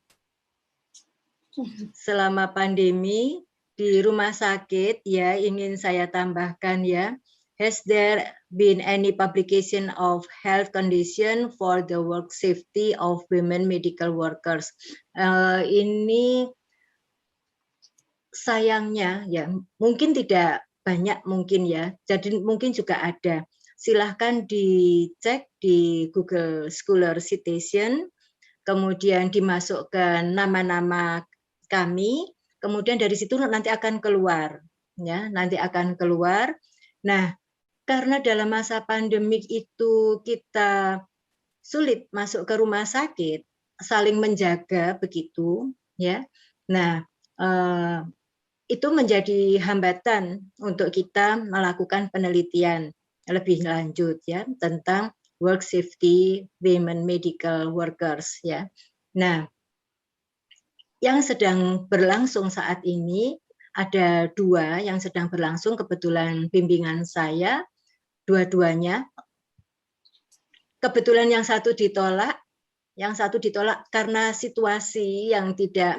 Selama pandemi di rumah sakit, ya ingin saya tambahkan ya. Has there been any publication of health condition for the work safety of women medical workers? Ini sayangnya ya mungkin tidak banyak mungkin ya. Jadi mungkin juga ada. Silahkan dicek di Google Scholar Citation, kemudian dimasukkan nama-nama kami, kemudian dari situ nanti akan keluar. Ya, nanti akan keluar. Nah, karena dalam masa pandemik itu kita sulit masuk ke rumah sakit, saling menjaga begitu, ya. Nah, itu menjadi hambatan untuk kita melakukan penelitian lebih lanjut ya tentang work safety women medical workers ya. Nah, yang sedang berlangsung saat ini ada 2 yang sedang berlangsung, kebetulan bimbingan saya dua-duanya. Kebetulan yang satu ditolak karena situasi yang tidak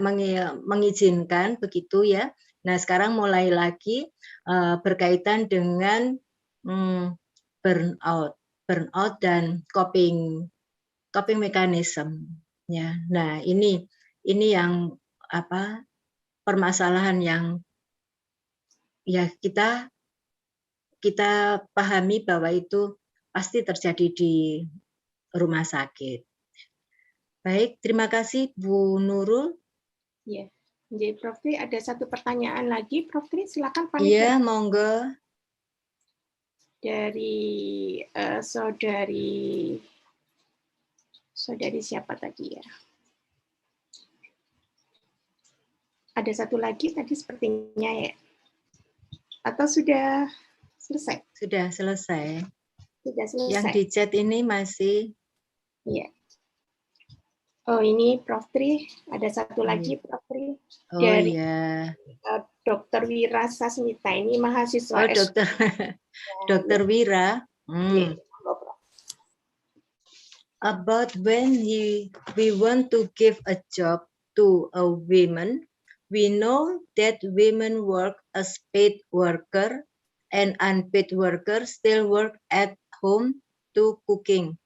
mengizinkan begitu ya. Nah, sekarang mulai lagi berkaitan dengan burnout dan coping mechanism. Ya, nah ini yang apa permasalahan yang ya kita pahami bahwa itu pasti terjadi di rumah sakit. Baik, terima kasih Bu Nurul. Ya, jadi Prof Tri ada satu pertanyaan lagi, Prof Tri silakan Iya, panitia. monggo. Dari saudari siapa tadi ya? Ada satu lagi tadi sepertinya ya? Atau sudah selesai? Sudah selesai. Sudah selesai. Yang di chat ini masih. Iya. Oh, ini Prof Tri, ada satu lagi Prof Tri. Oh dari iya. Dr. Wira Sasmita, ini mahasiswa Oh, Dokter Dokter Wira. About when we want to give a job to a woman, we know that women work as paid worker and unpaid workers still work at home to cooking,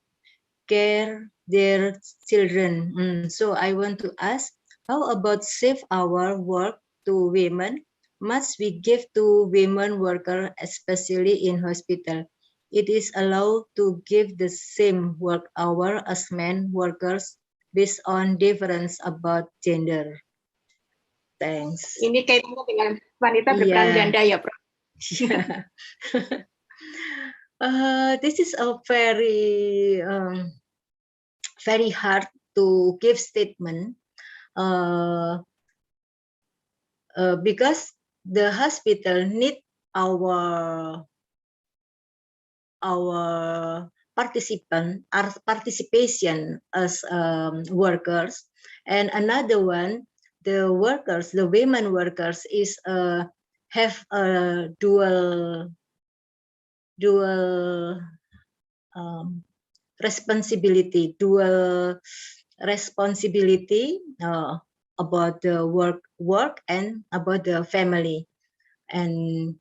care their children. So I want to ask, how about shift our work to women? Must we give to women workers, especially in hospital? It is allowed to give the same work hour as men workers based on difference about gender. Thanks. Ini kaitannya dengan wanita berperan ganda ya, Prof. This is a very very hard to give statement because the hospital need our participation as workers, and another one, the women workers is have a dual responsibility about the work and about the family, and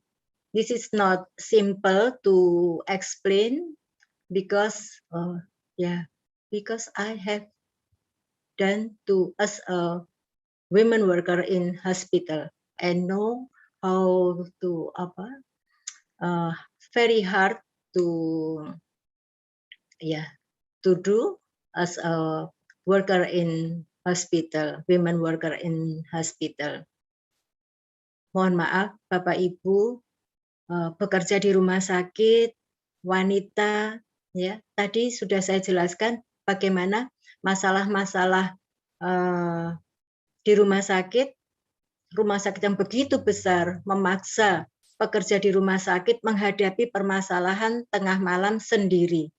this is not simple to explain because because I have done as a women worker in hospital and know how to very hard to do as a worker in hospital, women worker in hospital. Mohon maaf Bapak Ibu, bekerja di rumah sakit, wanita, ya tadi sudah saya jelaskan bagaimana masalah-masalah di rumah sakit yang begitu besar memaksa pekerja di rumah sakit menghadapi permasalahan tengah malam sendiri.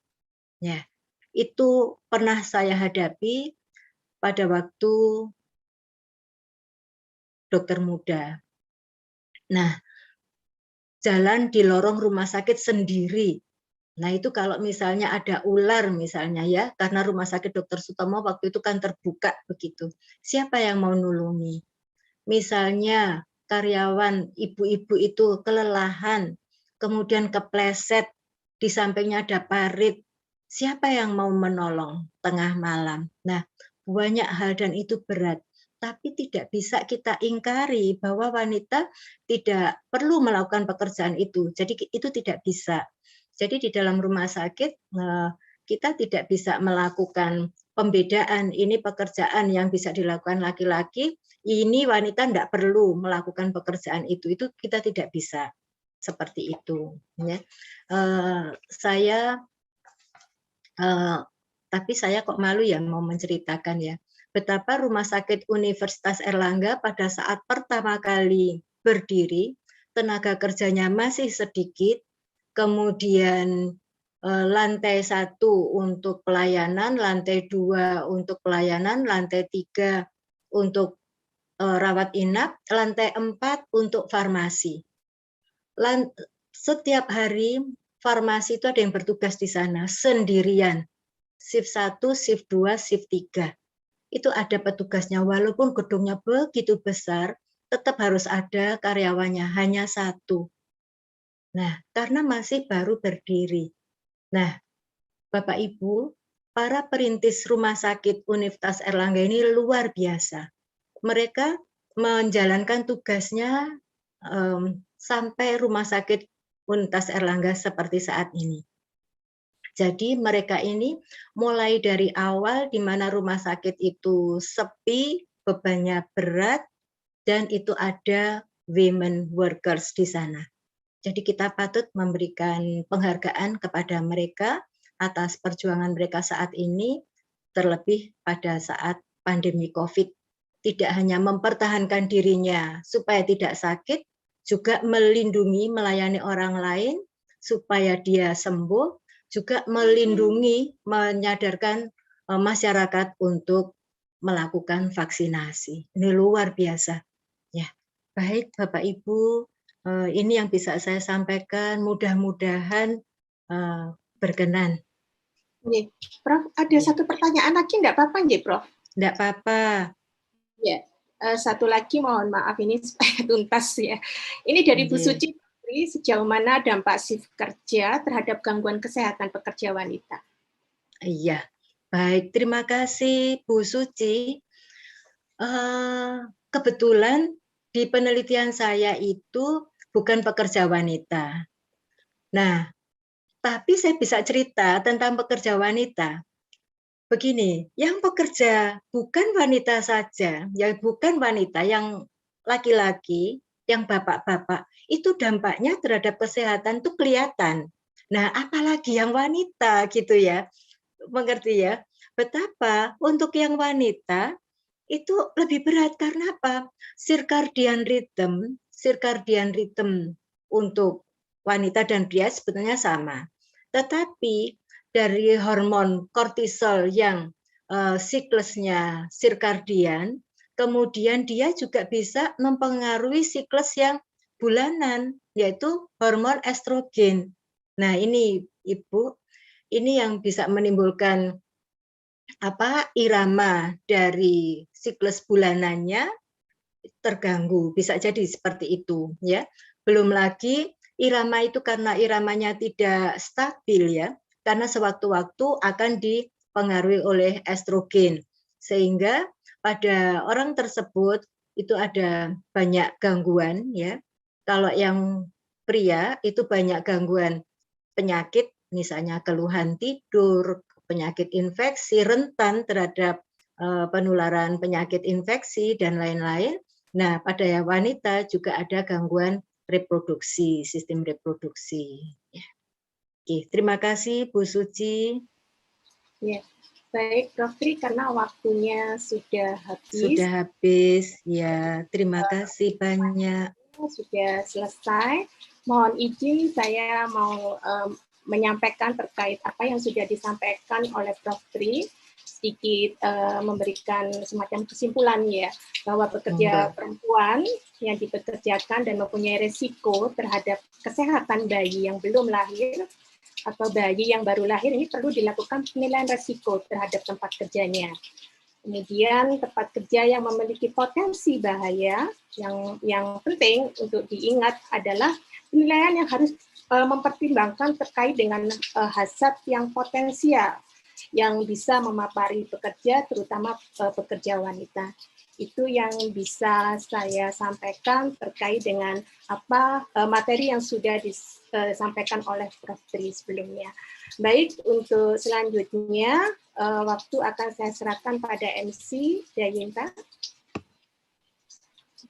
Ya, itu pernah saya hadapi pada waktu dokter muda. Nah, jalan di lorong rumah sakit sendiri. Nah, itu kalau misalnya ada ular misalnya ya, karena rumah sakit Dr. Sutomo waktu itu kan terbuka begitu. Siapa yang mau nulungi? Misalnya karyawan ibu-ibu itu kelelahan, kemudian kepleset, di sampingnya ada parit. Siapa yang mau menolong tengah malam? Nah, banyak hal dan itu berat. Tapi tidak bisa kita ingkari bahwa wanita tidak perlu melakukan pekerjaan itu. Jadi itu tidak bisa. Jadi di dalam rumah sakit kita tidak bisa melakukan pembedaan. Ini pekerjaan yang bisa dilakukan laki-laki, ini wanita tidak perlu melakukan pekerjaan itu. Itu kita tidak bisa seperti itu. Ya. Tapi saya kok malu ya mau menceritakan ya. Betapa Rumah Sakit Universitas Airlangga pada saat pertama kali berdiri, tenaga kerjanya masih sedikit, kemudian lantai 1 untuk pelayanan, lantai 2 untuk pelayanan, lantai 3 untuk rawat inap, lantai 4 untuk farmasi. Setiap hari farmasi itu ada yang bertugas di sana sendirian. Shift 1, shift 2, shift 3. Itu ada petugasnya, walaupun gedungnya begitu besar, tetap harus ada karyawannya, hanya satu. Nah, karena masih baru berdiri. Nah, Bapak Ibu, para perintis rumah sakit Universitas Airlangga ini luar biasa. Mereka menjalankan tugasnya sampai rumah sakit Universitas Airlangga seperti saat ini. Jadi mereka ini mulai dari awal di mana rumah sakit itu sepi, bebannya berat, dan itu ada women workers di sana. Jadi kita patut memberikan penghargaan kepada mereka atas perjuangan mereka saat ini, terlebih pada saat pandemi COVID. Tidak hanya mempertahankan dirinya supaya tidak sakit, juga melindungi, melayani orang lain supaya dia sembuh, juga melindungi, menyadarkan masyarakat untuk melakukan vaksinasi. Ini luar biasa. Ya, baik Bapak Ibu, ini yang bisa saya sampaikan. Mudah-mudahan berkenan. Prof, ada satu pertanyaan lagi, enggak apa-apa nggih, Prof? Enggak apa-apa. Ya, satu lagi mohon maaf ini supaya tuntas ya. Ini dari Bu Suci, sejauh mana dampak shift kerja terhadap gangguan kesehatan pekerja wanita? Iya, baik. Terima kasih Bu Suci. Kebetulan di penelitian saya itu bukan pekerja wanita. Nah, tapi saya bisa cerita tentang pekerja wanita. Begini, yang pekerja bukan wanita saja, yang bukan wanita, yang laki-laki, yang bapak-bapak, itu dampaknya terhadap kesehatan itu kelihatan. Nah, apalagi yang wanita gitu ya, mengerti ya? Betapa untuk yang wanita itu lebih berat karena apa? Circadian rhythm untuk wanita dan pria sebetulnya sama. Tetapi dari hormon kortisol yang siklusnya circadian, kemudian dia juga bisa mempengaruhi siklus yang bulanan, yaitu hormon estrogen. Nah, ini Ibu, ini yang bisa menimbulkan irama dari siklus bulanannya terganggu, bisa jadi seperti itu ya. Belum lagi irama itu karena iramanya tidak stabil ya, karena sewaktu-waktu akan dipengaruhi oleh estrogen, sehingga pada orang tersebut itu ada banyak gangguan ya. Kalau yang pria itu banyak gangguan penyakit, misalnya keluhan tidur, penyakit infeksi, rentan terhadap penularan penyakit infeksi, dan lain-lain. Nah, pada wanita juga ada gangguan reproduksi, sistem reproduksi. Ya. Oke, terima kasih Bu Suci. Ya, baik Prof Tri, karena waktunya sudah habis. Sudah habis, ya. Terima kasih banyak. Sudah selesai. Mohon izin saya mau menyampaikan terkait apa yang sudah disampaikan oleh Prof Tri, sedikit memberikan semacam kesimpulan ya, bahwa pekerja perempuan yang dipekerjakan dan mempunyai resiko terhadap kesehatan bayi yang belum lahir atau bayi yang baru lahir ini perlu dilakukan penilaian resiko terhadap tempat kerjanya. Kemudian tempat kerja yang memiliki potensi bahaya, yang penting untuk diingat adalah penilaian yang harus mempertimbangkan terkait dengan hazard yang potensial yang bisa memapari pekerja, terutama pekerja wanita. Itu yang bisa saya sampaikan terkait dengan apa materi yang sudah disampaikan oleh Prof Tri sebelumnya. Baik, untuk selanjutnya waktu akan saya serahkan pada MC Dayinta.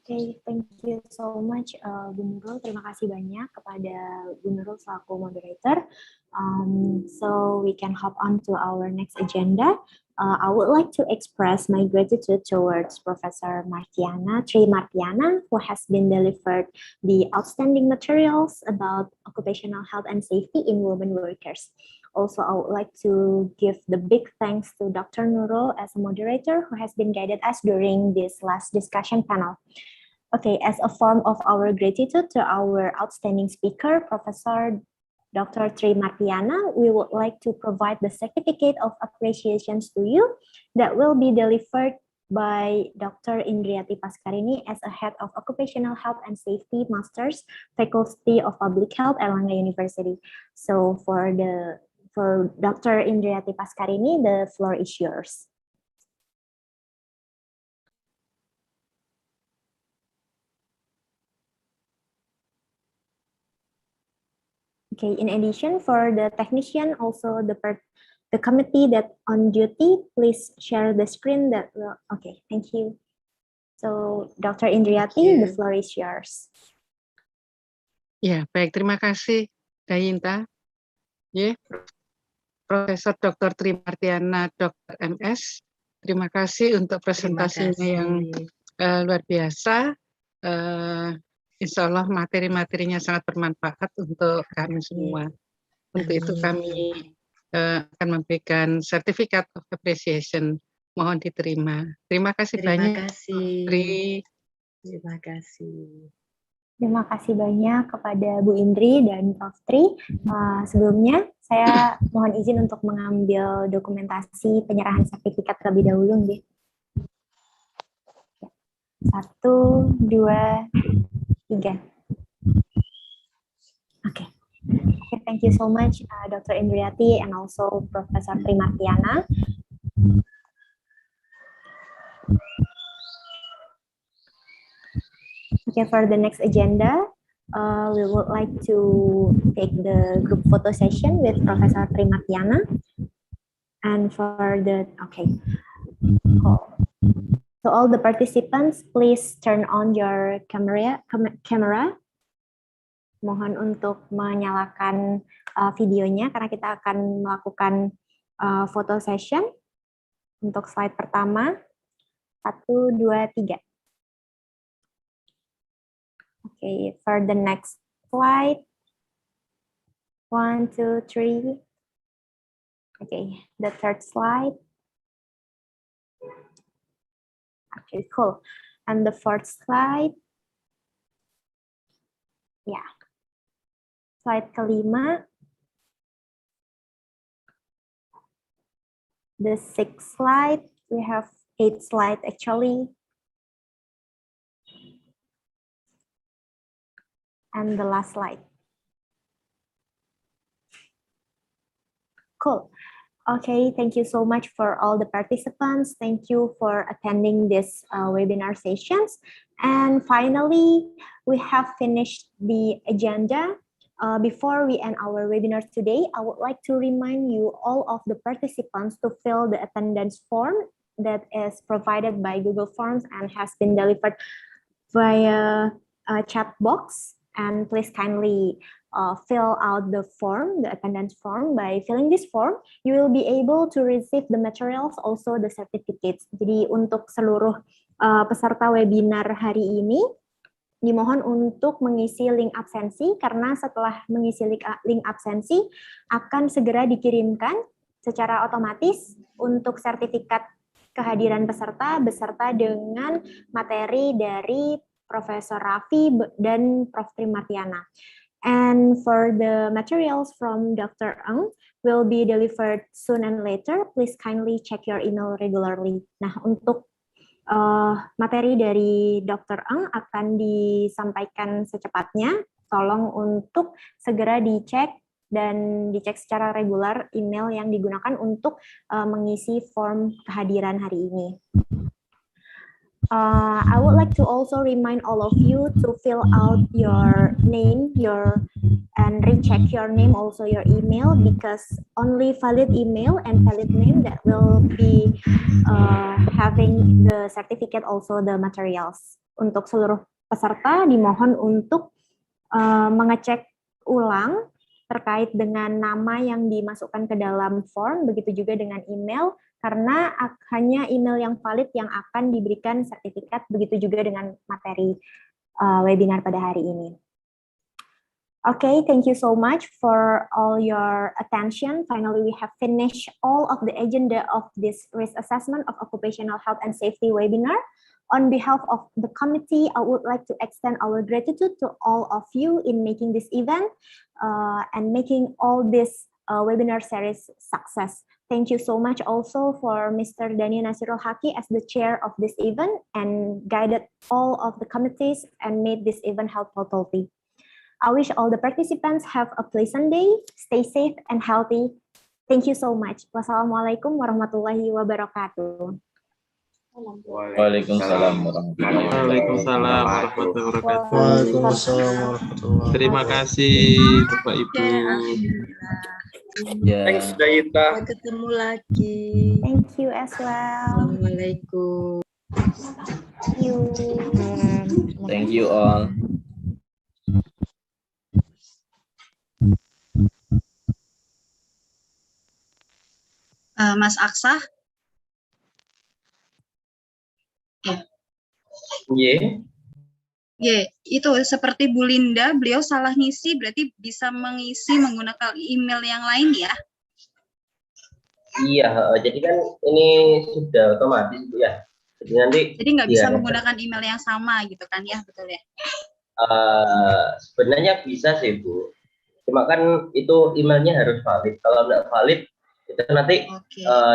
Okay, thank you so much, Bu Nurul. Terima kasih banyak kepada Bu Nurul selaku moderator. So we can hop on to our next agenda. I would like to express my gratitude towards Professor Tri Martiana, who has been delivered the outstanding materials about occupational health and safety in women workers. Also, I would like to give the big thanks to Dr. Nurul as a moderator who has been guided us during this last discussion panel. Okay, as a form of our gratitude to our outstanding speaker, Professor Dr. Tri Martiana, we would like to provide the certificate of appreciations to you that will be delivered by Dr. Indriati Paskarini as a Head of Occupational Health and Safety Masters, Faculty of Public Health, Erlangga University. So for Dr. Indriati Paskarini, the floor is yours. Okay, in addition, for the technician, also the committee that on duty, please share the screen that will, okay, thank you. So, Dr. Indriati, the floor is yours. Ya, baik, terima kasih, Dayinta. Ya, Profesor Dr. Trimartiana, Dr. MS. Terima kasih untuk presentasinya yang luar biasa. Insya Allah materi-materinya sangat bermanfaat untuk kami semua. Untuk itu kami akan memberikan Certificate of Appreciation. Mohon diterima. Terima kasih banyak. Terima kasih. Terima kasih banyak kepada Bu Indri dan Prof. Tri. Sebelumnya, saya mohon izin untuk mengambil dokumentasi penyerahan sertifikat terlebih dahulu. 1, 2, 3. Okay, thank you so much, Dr. Indriati and also Professor Trimartiana. Okay, for the next agenda, we would like to take the group photo session with Professor Trimartiana. And for the, okay. So all the participants, please turn on your camera. Mohon untuk menyalakan videonya karena kita akan melakukan photo session. Untuk slide pertama, 1, 2, 3. Okay, for the next slide, 1, 2, 3. Okay, the third slide. Okay, cool. And the fourth slide. Yeah. Slide kelima. The sixth slide. We have 8 slides actually. And the last slide. Cool. Okay, thank you so much for all the participants. Thank you for attending this webinar sessions. And finally, we have finished the agenda. Before we end our webinar today, I would like to remind you all of the participants to fill the attendance form that is provided by Google Forms and has been delivered via a chat box. And please kindly fill out the form, the attendance form. By filling this form, you will be able to receive the materials, also the certificates. Jadi untuk seluruh peserta webinar hari ini, dimohon untuk mengisi link absensi, karena setelah mengisi link absensi, akan segera dikirimkan secara otomatis untuk sertifikat kehadiran peserta, beserta dengan materi dari Profesor Raffi dan Prof. Trimartiana. And for the materials from Dr. Eng will be delivered soon and later. Please kindly check your email regularly. Nah, untuk materi dari Dr. Eng akan disampaikan secepatnya. Tolong untuk segera dicek dan dicek secara regular email yang digunakan untuk mengisi form kehadiran hari ini. I would like to also remind all of you to fill out your name, and recheck your name, also your email, because only valid email and valid name that will be having the certificate, also the materials. Untuk seluruh peserta dimohon untuk mengecek ulang terkait dengan nama yang dimasukkan ke dalam form, begitu juga dengan email, karena hanya email yang valid yang akan diberikan sertifikat, begitu juga dengan materi webinar pada hari ini. Okay, thank you so much for all your attention. Finally, we have finished all of the agenda of this risk assessment of occupational health and safety webinar. On behalf of the committee, I would like to extend our gratitude to all of you in making this event and making all this webinar series success. Thank you so much also for Mr. Dani Nasirul Haki as the chair of this event and guided all of the committees and made this event held totally. I wish all the participants have a pleasant day, stay safe and healthy. Thank you so much. Wassalamualaikum warahmatullahi wabarakatuh. Waalaikumsalam warahmatullahi Waalaikumsalam warahmatullahi wabarakatuh. Terima kasih Bapak Ibu. Ya. Thanks, Dayita. Sampai ketemu lagi. Thank you as well. Assalamualaikum. Thank you. Thank you all. Mas Aksa? Ya. Ya, itu seperti Bu Linda, beliau salah ngisi, berarti bisa mengisi menggunakan email yang lain ya? Iya, jadi kan ini sudah otomatis Bu ya. Jadi nanti nggak bisa menggunakan email yang sama gitu kan ya, betul ya? Sebenarnya bisa sih Bu. Cuma kan itu emailnya harus valid. Kalau nggak valid, itu nanti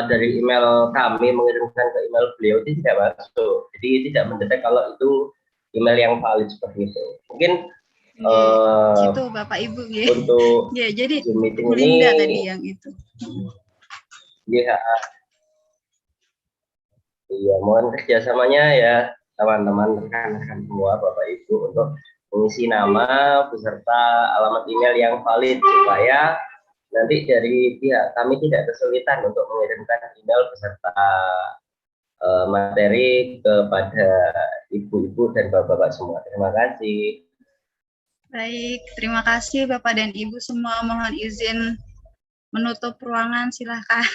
dari email kami mengirimkan ke email beliau itu tidak masuk. Jadi tidak mendetek kalau itu email yang valid seperti itu. Mungkin gitu Bapak Ibu ya. Untuk ya, jadi meeting Bu Linda tadi yang itu. Iya. Iya, mohon kerjasamanya ya teman-teman rekan-rekan semua Bapak Ibu untuk mengisi nama beserta alamat email yang valid supaya nanti dari pihak kami tidak kesulitan untuk mengirimkan email beserta materi kepada ibu-ibu dan bapak-bapak semua. Terima kasih. Baik, terima kasih Bapak dan Ibu semua. Mohon izin menutup ruangan, silahkan.